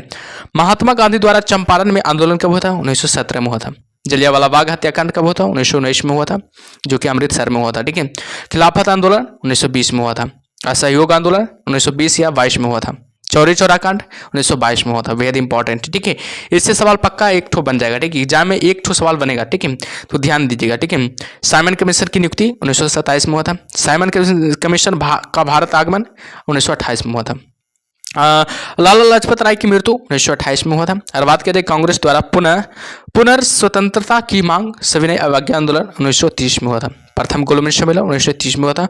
महात्मा गांधी द्वारा चंपारण में आंदोलन कब हुआ था, 1917 में हुआ था। जलियांवाला बाग हत्याकांड कब हुआ था, 1919 में हुआ था, जो कि अमृतसर में हुआ था, ठीक है। खिलाफत आंदोलन 1920 में हुआ था। असहयोग आंदोलन 1920 या 22 में हुआ था। चौरी चौरा कांड 1922 में हुआ था, वेरी इंपॉर्टेंट, ठीक है। इससे सवाल पक्का एक ठो बन जाएगा, ठीक है, एग्जाम में एक ठो सवाल बनेगा, ठीक है, तो ध्यान दीजिएगा, ठीक है। साइमन कमीशन की नियुक्ति 1927 में हुआ था। साइमन कमीशन का भारत आगमन 1928 में हुआ था। लाला लाजपत राय की मृत्यु 1928 में हुआ था। और बात करें कांग्रेस द्वारा पुनर्स्वतंत्रता की मांग सविनय अवज्ञा आंदोलन 1930 में हुआ था। प्रथम गोलमेज सम्मेलन 1930 में हुआ था।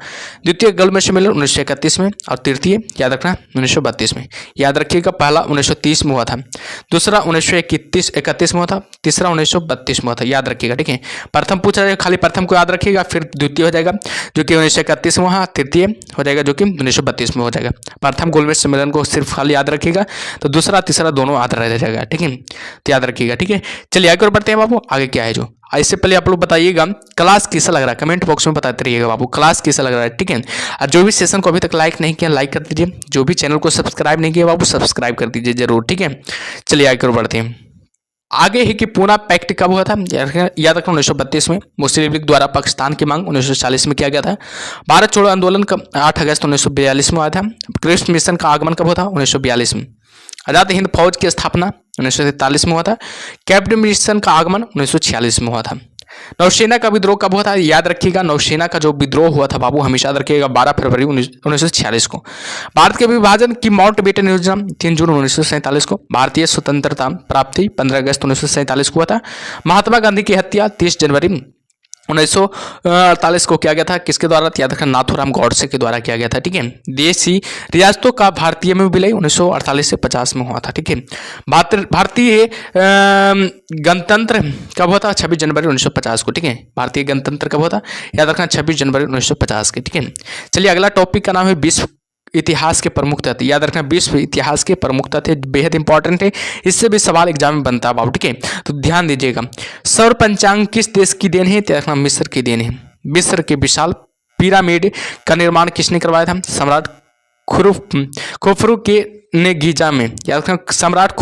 द्वितीय गोलमेज सम्मेलन 1931 में, और तृतीय याद रखना 1932 में। याद रखिएगा, पहला 1930 में हुआ था, दूसरा 1931 में हुआ था, तीसरा 1932 में हुआ था, याद रखिएगा, ठीक है। प्रथम पूछा जाएगा, खाली प्रथम को याद रखिएगा, फिर द्वितीय हो जाएगा जो कि 1931 में हुआ, तृतीय हो जाएगा जो कि 1932 में हो जाएगा। प्रथम गोलमेज सम्मेलन को सिर्फ खाली याद रखिएगा, तो दूसरा तीसरा दोनों याद रह जाएगा, ठीक है, तो याद रखिएगा, ठीक है। चलिए आगे बढ़ते हैं बाबू, आगे क्या है जो। इससे पहले आप लोग बताइएगा क्लास कैसा लग रहा है, कमेंट बॉक्स में बताते रहिएगा बाबू, क्लास कैसा लग रहा है, ठीक है। और जो भी सेशन को अभी तक लाइक नहीं किया लाइक कर दीजिए, जो भी चैनल को सब्सक्राइब नहीं किया बाबू सब्सक्राइब कर दीजिए जरूर, ठीक है। चलिए आगे बढ़ते हैं, आगे है कि पूना पैक्ट कब हुआ था, याद रखना 1932 में। मुस्लिम लीग द्वारा पाकिस्तान की मांग 1940 में किया गया था। भारत छोड़ो आंदोलन कब 8 अगस्त 1942 में हुआ था। क्रिप्स मिशन का आगमन कब हुआ था, 1942 में। आजाद हिंद फौज की स्थापना 1943 में हुआ था। कैबिनेट मिशन का आगमन 1946 में हुआ था। नौसेना का विद्रोह कब हुआ था, याद रखिएगा, नौसेना का जो विद्रोह हुआ था बाबू हमेशा याद रखिएगा 12 फरवरी 1946 को। भारत के विभाजन की माउंटबेटन योजना 3 जून 1947 को। भारतीय स्वतंत्रता प्राप्ति 15 अगस्त 1947 को हुआ था। महात्मा गांधी की हत्या 30 जनवरी 1948 को किया गया था, किसके द्वारा? याद रखना, नाथूराम गॉडसे के द्वारा किया गया था। ठीक है। देशी रियासतों का भारतीय में विलय 1948 से 50 में हुआ था। ठीक है। भारतीय गणतंत्र कब हुआ था? 26 जनवरी 1950 को। ठीक है। भारतीय गणतंत्र कब हुआ था? याद रखना, 26 जनवरी 1950 के। ठीक है। चलिए, अगला टॉपिक का नाम है विश्व इतिहास के प्रमुख तथ्य। याद रखना, विश्व इतिहास के प्रमुख तथ्य बेहद इंपॉर्टेंट है, इससे भी सवाल एग्जाम में बनता है बाबू। ठीक है। तो ध्यान दीजिएगा। सौर पंचांग किस देश की देन है? याद रखना, मिस्र की देन है। मिस्र के विशाल पिरामिड का निर्माण किसने करवाया था? सम्राट खुफरू के ने गीजा में। याद रखना, सम्राट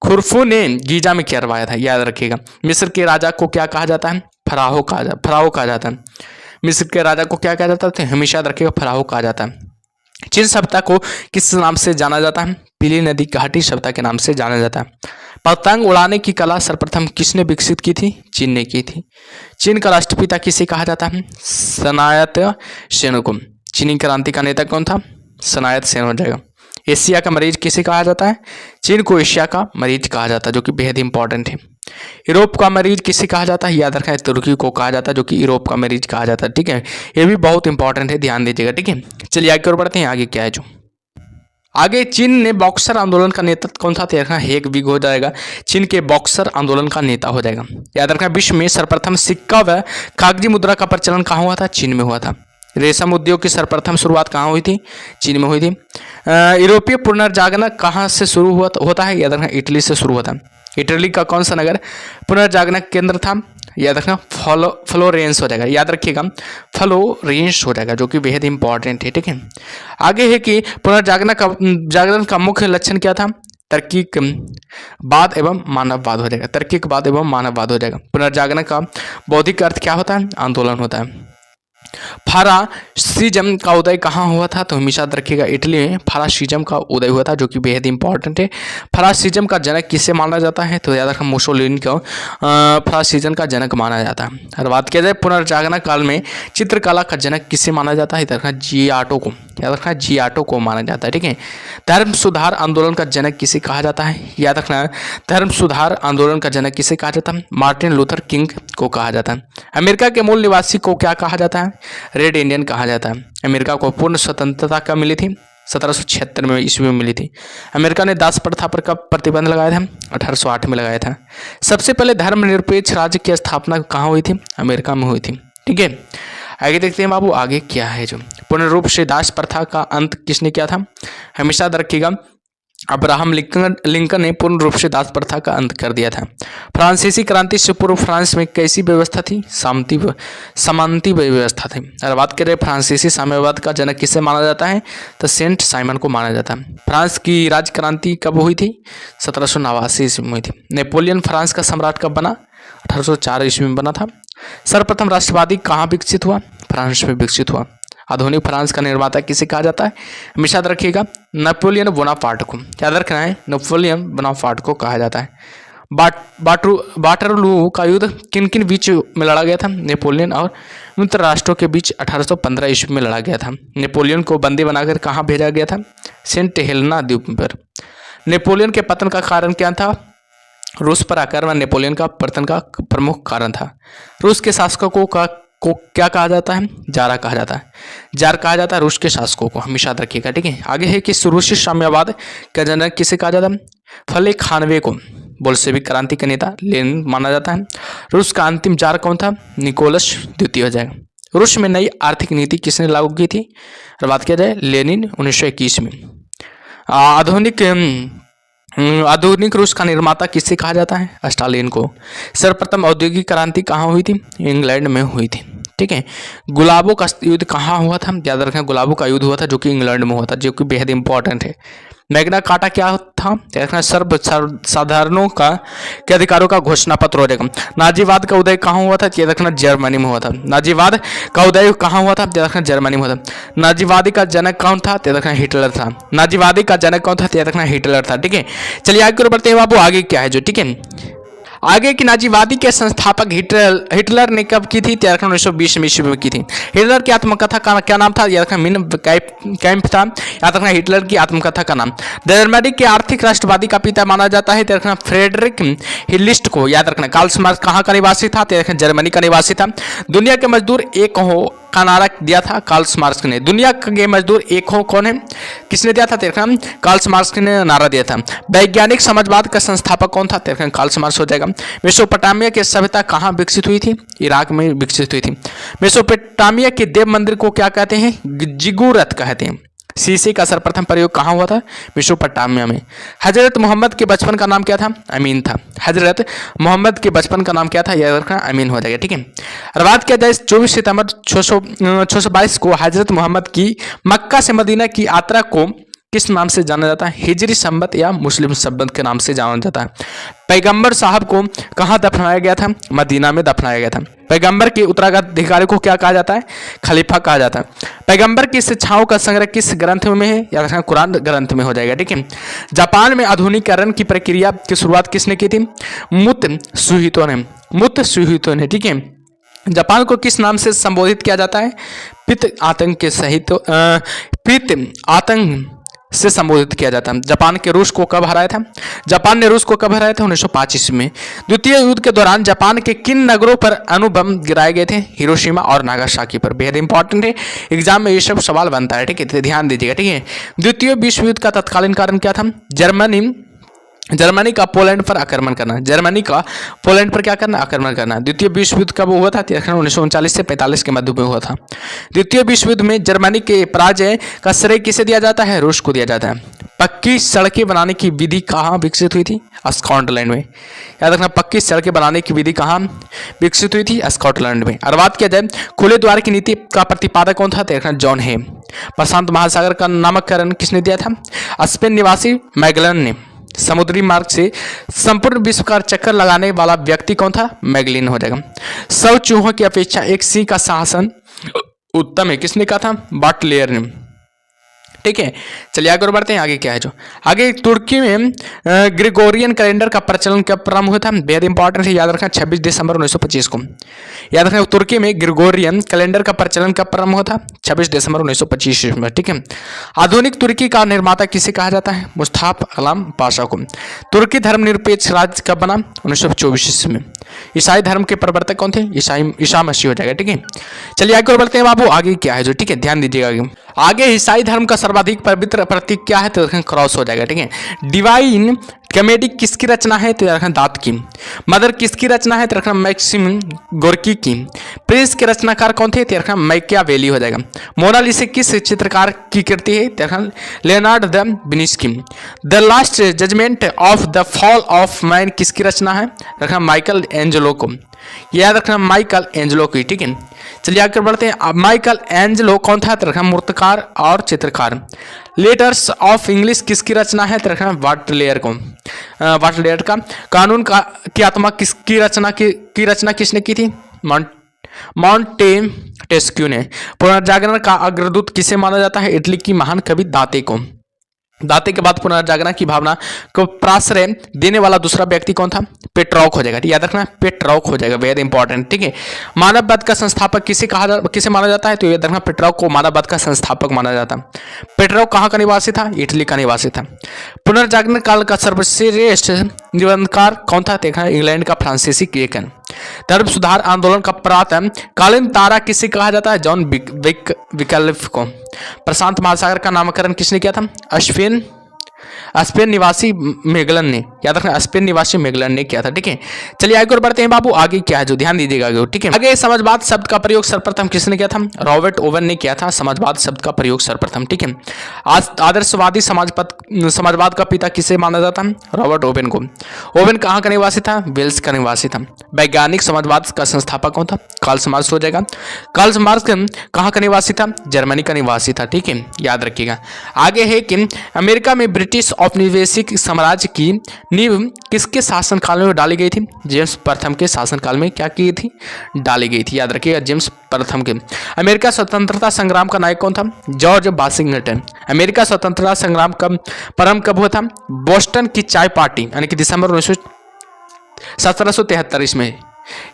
खुरफू ने गीजा में करवाया था। याद रखिएगा। मिस्र के राजा को क्या कहा जाता है? फराहो कहा जाता है। मिस्र के राजा को क्या कहा जाता है? हमेशा याद रखिएगा, फराहो कहा जाता है। चीन सभ्यता को किस नाम से जाना जाता है? पीली नदी घाटी सभ्यता के नाम से जाना जाता है। पतंग उड़ाने की कला सर्वप्रथम किसने विकसित की थी? चीन ने की थी। चीन का राष्ट्रपिता किसे कहा जाता है? सनायत सेन को। चीनी क्रांति का नेता कौन था? सनायत सेन हो जाएगा। एशिया का मरीज किसे कहा जाता है? चीन को एशिया का मरीज कहा जाता है, जो कि बेहद इंपॉर्टेंट है। यूरोप का मरीज किसे कहा जाता है? याद रखना है, तुर्की को कहा जाता है, जो कि यूरोप का मरीज कहा जाता है। ठीक है। ये भी बहुत इंपॉर्टेंट है, ध्यान दीजिएगा। ठीक है। चलिए आगे और बढ़ते हैं। आगे क्या है जो आगे चीन ने बॉक्सर आंदोलन का नेतृत्व कौन था? याद रखना, हेग विग हो जाएगा। चीन के बॉक्सर आंदोलन का नेता हो जाएगा। याद रखना, विश्व में सर्वप्रथम सिक्का व कागजी मुद्रा का प्रचलन कहाँ हुआ था? चीन में हुआ था। रेशम उद्योग की सर्वप्रथम शुरुआत कहाँ हुई थी? चीन में हुई थी। यूरोपीय पुनर्जागरण कहाँ से शुरू होता है? याद रखना, इटली से शुरू होता है। इटली का कौन सा नगर पुनर्जागरण केंद्र था? याद रखना, फ्लोरेंस हो जाएगा। याद रखिएगा, फ्लोरेंस हो जाएगा, जो कि बेहद इंपॉर्टेंट है। ठीक है। आगे है कि जागरण का मुख्य लक्षण क्या था? तार्किकवाद एवं मानववाद हो जाएगा। तार्किकवाद एवं मानववाद हो जाएगा। पुनर्जागरण का बौद्धिक अर्थ क्या होता है? आंदोलन होता है। फारासिज्म का उदय कहाँ हुआ था? तो हमेशा याद रखिएगा, इटली में फारासिज्म का उदय हुआ था, जो कि बेहद इंपॉर्टेंट है। फारासिज्म का जनक किसे माना जाता है? तो याद रखना, मुसोलिनी को फारासिज्म का जनक माना जाता है। और बात किया जाए पुनर्जागरण काल में चित्रकला का जनक किसे माना जाता है? याद रखना, जियाटो को। याद रखना, जियाटो को माना जाता है। ठीक है। धर्म सुधार आंदोलन का जनक किसे कहा जाता है? याद रखना, धर्म सुधार आंदोलन का जनक किसे कहा जाता है? मार्टिन लूथर किंग को कहा जाता है। अमेरिका के मूल निवासी को क्या कहा जाता है? रेड इंडियन कहा जाता है। अमेरिका को पूर्ण स्वतंत्रता कब मिली थी? 1776 में ईस्वी में मिली थी। अमेरिका ने दास प्रथा पर कब प्रतिबंध लगाया था? 1808 में लगाया था। सबसे पहले धर्मनिरपेक्ष राज्य की स्थापना कहाँ हुई थी? अमेरिका में हुई थी। ठीक है। आगे देखते हैं बाबू, आगे क्या है जो पूर्ण रूप से दास प्रथा का अंत किसने किया था? हमेशा याद रखिएगा, अब्राहम लिंकन ने पूर्ण रूप से दास प्रथा का अंत कर दिया था। फ्रांसीसी क्रांति से पूर्व फ्रांस में कैसी व्यवस्था थी? सामंती व्यवस्था थी। अगर बात करें फ्रांसीसी साम्यवाद का जनक किसे माना जाता है? तो सेंट साइमन को माना जाता है। फ्रांस की राज क्रांति कब हुई थी? 1789 ईस्वी में हुई थी। नेपोलियन फ्रांस का सम्राट कब बना? 1804 ईस्वी में बना था। सर्वप्रथम राष्ट्रवादी कहाँ विकसित हुआ? फ्रांस में विकसित हुआ। आधुनिक फ्रांस का निर्माता किसे कहा जाता है? हमेशा याद रखिएगा, नेपोलियन बोनापार्ट को। याद रखना है, नेपोलियन बोनापार्ट को कहा जाता है। वाटरलू का युद्ध किन किन बीच में लड़ा गया था? नेपोलियन और मित्र राष्ट्रों के बीच 1815 ईस्वी में लड़ा गया था। नेपोलियन को बंदी बनाकर कहाँ भेजा गया था? सेंट हेलेना द्वीप पर। नेपोलियन के पतन का कारण क्या था? रूस पर आक्रमण नेपोलियन का पतन का प्रमुख कारण था। रूस के शासकों को क्या कहा जाता है? जारा कहा जाता है। जार कहा जाता है रूस के शासकों को, हमेशा याद रखिएगा। ठीक है। आगे है कि रूसी साम्यवाद का जनक किसे कहा जाता है? फले खानवे को। बोल्शेविक क्रांति के नेता लेनिन माना जाता है। रूस का अंतिम जार कौन था? निकोलस द्वितीय हो जाएगा। रूस में नई आर्थिक नीति किसने लागू की थी? और बात किया जाए लेनिन 1921 में। आधुनिक रूस का निर्माता किसे कहा जाता है? स्टालिन को। सर्वप्रथम औद्योगिक क्रांति कहाँ हुई थी? इंग्लैंड में हुई थी। ठीक है। गुलाबों का युद्ध कहाँ हुआ था? याद रखें, गुलाबों का युद्ध हुआ था, जो कि इंग्लैंड में हुआ था, जो कि बेहद इंपॉर्टेंट है। मैग्ना कार्टा क्या था? याद रखना, सर्वसाधारणों के अधिकारों का घोषणा पत्र हो जाएगा। नाजीवाद का उदय कहाँ हुआ था? याद रखना, जर्मनी में हुआ था। नाजीवाद का उदय कहाँ हुआ था? याद रखना, जर्मनी में हुआ था। नाजीवादी का जनक कौन था? याद रखना, हिटलर था। नाजीवादी का जनक कौन था? याद रखना, हिटलर था। ठीक है। चलिए आगे बढ़ते हैं बाबू, आगे क्या है जो। ठीक है। आगे की नाजीवादी के संस्थापक हिटलर ने कब की थी? 1920 ईस्वी में की थी। हिटलर की आत्मकथा का क्या नाम था? याद रखना मिन कैंप था। याद रखना हिटलर की आत्मकथा का नाम। जर्मनी के आर्थिक राष्ट्रवादी का पिता माना जाता है, याद रखना फ्रेडरिक हिटलिस्ट को। याद रखना कार्ल मार्क्स कहाँ का निवासी था? याद रखना जर्मनी का निवासी था। दुनिया के मजदूर एक हो का नारा दिया था कार्ल मार्क्स ने। दुनिया के मजदूर एक हो कौन है? किसने दिया था? कार्ल मार्क्स ने नारा दिया था। वैज्ञानिक समाजवाद का संस्थापक कौन था? कार्ल मार्क्स हो जाएगा। मेसोपोटामिया की सभ्यता कहाँ विकसित हुई थी? इराक में विकसित हुई थी। मेसोपोटामिया के देव मंदिर को क्या कहते हैं? जिगुरत कहते हैं। शीशे का सर्वप्रथम प्रयोग कहाँ हुआ था? मेसोपोटामिया में। हजरत मोहम्मद के बचपन का नाम क्या था? अमीन था। हजरत मोहम्मद के बचपन का नाम क्या था? याद रखना अमीन हो जाएगा। ठीक है। और बात किया जाए 24 सितंबर 622 को हजरत मोहम्मद की मक्का से मदीना की यात्रा को किस नाम से जाना जाता है? हिजरी संबत या मुस्लिम संबत के नाम से जाना जाता है। पैगंबर साहब को कहाँ दफनाया गया था? मदीना में दफनाया गया था। पैगंबर के उत्तराधिकारी को क्या कहा जाता है? खलीफा कहा जाता है। पैगंबर की शिक्षाओं का संग्रह किस ग्रंथ में है? या रखना कुरान ग्रंथ में हो जाएगा। ठीक है। जापान में आधुनिकीकरण की प्रक्रिया की शुरुआत किसने की थी? मुत्सुहितो ने। ठीक है। जापान को किस नाम से संबोधित किया जाता है? पित्त आतंक के सहित पित्त आतंक से संबोधित किया जाता है। जापान के रूस को कब हराया था? जापान ने रूस को कब हराया था? 1905 ईस्वी में। द्वितीय युद्ध के दौरान जापान के किन नगरों पर अणुबम गिराए गए थे? हिरोशिमा और नागासाकी पर। बेहद इंपॉर्टेंट है, एग्जाम में ये सब सवाल बनता है। ठीक है, तो ध्यान दीजिएगा। ठीक है। द्वितीय विश्व युद्ध का तत्कालीन कारण क्या था? जर्मनी का पोलैंड पर आक्रमण करना। जर्मनी का पोलैंड पर क्या करना? आक्रमण करना। द्वितीय विश्व युद्ध कब हुआ था? 1939 से 45 के मध्य में हुआ था। द्वितीय विश्व युद्ध में जर्मनी के पराजय का श्रेय किसे दिया जाता है? रूस को दिया जाता है। पक्की सड़कें बनाने की विधि कहाँ विकसित हुई थी? स्कॉटलैंड में। याद रखना, पक्की सड़कें बनाने की विधि कहाँ विकसित हुई थी? स्कॉटलैंड में। और बात किया जाए खुले द्वार की नीति का प्रतिपादक कौन था? देखना जॉन है। प्रशांत महासागर का नामकरण किसने दिया था? स्पेन निवासी मैगलन ने। समुद्री मार्ग से संपूर्ण विश्व का चक्कर लगाने वाला व्यक्ति कौन था? मैगलिन हो जाएगा। 100 चूहों की अपेक्षा एक सिंह का शासन उत्तम है, किसने कहा था? बाटलेयर ने। ठीक है, चलिए आगे बढ़ते हैं। आगे क्या है जो आगे तुर्की में ग्रेगोरियन कैलेंडर का प्रचलन कब प्रारंभ हुआ था? बेहद इंपॉर्टेंट है, याद रखना 26 दिसंबर 1925 को। याद रखना तुर्की में ग्रेगोरियन कैलेंडर का प्रचलन कब प्रारंभ हुआ था? 26 दिसंबर 1925 में। ठीक है। आधुनिक तुर्की का निर्माता किसे कहा जाता है? मुस्तफा कमाल पाशा को। तुर्की धर्मनिरपेक्ष राज्य कब बना? 1924 में। ईसाई धर्म के प्रवर्तक कौन थे? ईसा मसीह हो जाएगा। ठीक है, चलिए आगे बढ़ते हैं बाबू। आगे क्या है जो, ठीक है, ध्यान दीजिएगा। आगे ईसाई धर्म का सर्वाधिक पवित्र प्रतीक क्या है? तो क्रॉस हो जाएगा। ठीक है। डिवाइन कॉमेडी किसकी रचना है? तो रखना दात की। मदर किसकी रचना है? तो रखना मैक्सिम गोर्की की। प्रिंस के रचनाकार कौन थे? तो रखना मैकियावेली हो जाएगा। मोनालिसा किस चित्रकार की कृति है? तो रखना Leonardo da Vinci. The last judgement of the fall of man किसकी रचना है? रखना माइकल एंजेलो को। याद रखना माइकल एंजेलो की। ठीक है, चलिए आगे बढ़ते हैं। माइकल एंजेलो कौन था? तो रखना मूर्तिकार और चित्रकार। लेटर्स ऑफ इंग्लिश किसकी रचना है? तो रखना वाटलेयर को। वाटलेयर का। कानून का की आत्मा किसकी रचना की रचना किसने की थी? मॉन्टेस्क्यू ने। पुनर्जागरण का अग्रदूत किसे माना जाता है? इटली की महान कवि दाते को। दाते के बाद पुनर्जागरण की भावना को प्रश्रय देने वाला दूसरा व्यक्ति कौन था? पेट्रॉक हो जाएगा। याद रखना पेट्रॉक हो जाएगा, वेरी इंपॉर्टेंट। ठीक है। मानववाद का संस्थापक किसे माना जाता है? तो याद रखना पेट्रॉक को मानववाद का संस्थापक माना जाता है। पेट्रॉक कहाँ का निवासी था? इटली का निवासी था। पुनर्जागरण काल का सर्वश्रेष्ठ निबंधकार कौन था? देखना इंग्लैंड का फ्रांसीसी बेकन। धर्म सुधार आंदोलन का प्रातः कालीन तारा किसे कहा जाता है? जॉन विकल्फ को। प्रशांत महासागर का नामकरण किसने किया था? स्पेन निवासी मेगलन ने। याद रखना स्पेन निवासी मेगलन ने किया था। ठीक है, चलिए आगे और बढ़ते हैं बाबू। आगे क्या है जो, ध्यान दीजिएगा आगे। ठीक है, आगे समाजवाद शब्द का प्रयोग सर्वप्रथम किसने किया था? रॉबर्ट ओवन ने किया था समाजवाद शब्द का प्रयोग सर्वप्रथम। ठीक है। आदर्शवादी समाजवाद का पिता किसे माना जाता है? रॉबर्ट ओवन को। ओवन कहाँ का निवासी था? वेल्स का निवासी था। वैज्ञानिक समाजवाद का संस्थापक कौन था? कार्ल मार्क्स हो जाएगा। कार्ल मार्क्स कहाँ का निवासी था? जर्मनी का निवासी था। ठीक है, याद रखिएगा। आगे है कि अमेरिका में ब्रिटिश औपनिवेशिक साम्राज्य की नींव किसके शासनकाल में डाली गई थी? जेम्स प्रथम के शासनकाल में क्या की थी? डाली गई थी। याद रखिएगा जेम्स प्रथम के। अमेरिका स्वतंत्रता संग्राम का नायक कौन था? George Washington. अमेरिका स्वतंत्रता संग्राम कब प्रारंभ कब हुआ था? बोस्टन की चाय पार्टी यानी कि दिसंबर 1773 इसमें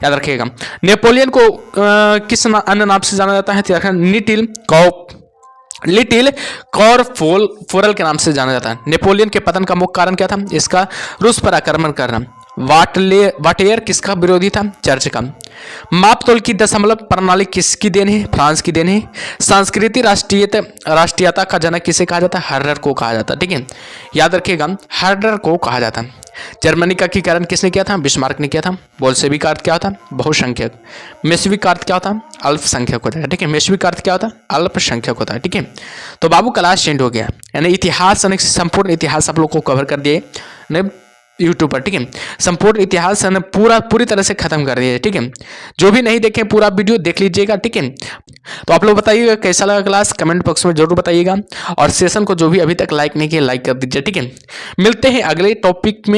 याद रखिएगा। नेपोलियन को किस अन्य नाम से जाना जाता है? लिटिल कॉरफोरल के नाम से जाना जाता है। नेपोलियन के पतन का मुख्य कारण क्या था? इसका रूस पर आक्रमण करना। वाटेयर किसका विरोधी था? चर्च का। मापतोल की दशमलव प्रणाली किसकी देन है? फ्रांस की देन है। सांस्कृतिक राष्ट्रीयता का जनक किसे कहा जाता है? हर्डर को कहा जाता है। ठीक है, याद रखिएगा, हर्डर को कहा जाता है। जर्मनी का एकीकरण किसने किया था? बिस्मार्क ने किया था। बोल्शेविक का अर्थ क्या होता? बहुसंख्यक। मेसविक का अर्थ क्या होता? अल्पसंख्यक होता है। ठीक है, मेसविक का अर्थ क्या होता? अल्पसंख्यक होता है। ठीक है, तो बाबू क्लास चेंज हो गया, यानी इतिहास संपूर्ण इतिहास आप लोग को कवर कर दिए यूट्यूब पर। ठीक है, संपूर्ण इतिहास पूरी तरह से खत्म कर दिया। ठीक है, जो भी नहीं देखे पूरा वीडियो देख लीजिएगा। ठीक है, तो आप लोग बताइएगा कैसा लगा क्लास, कमेंट बॉक्स में जरूर बताइएगा। और सेशन को जो भी अभी तक लाइक नहीं किया लाइक कर दीजिए। ठीक है, मिलते हैं अगले टॉपिक में।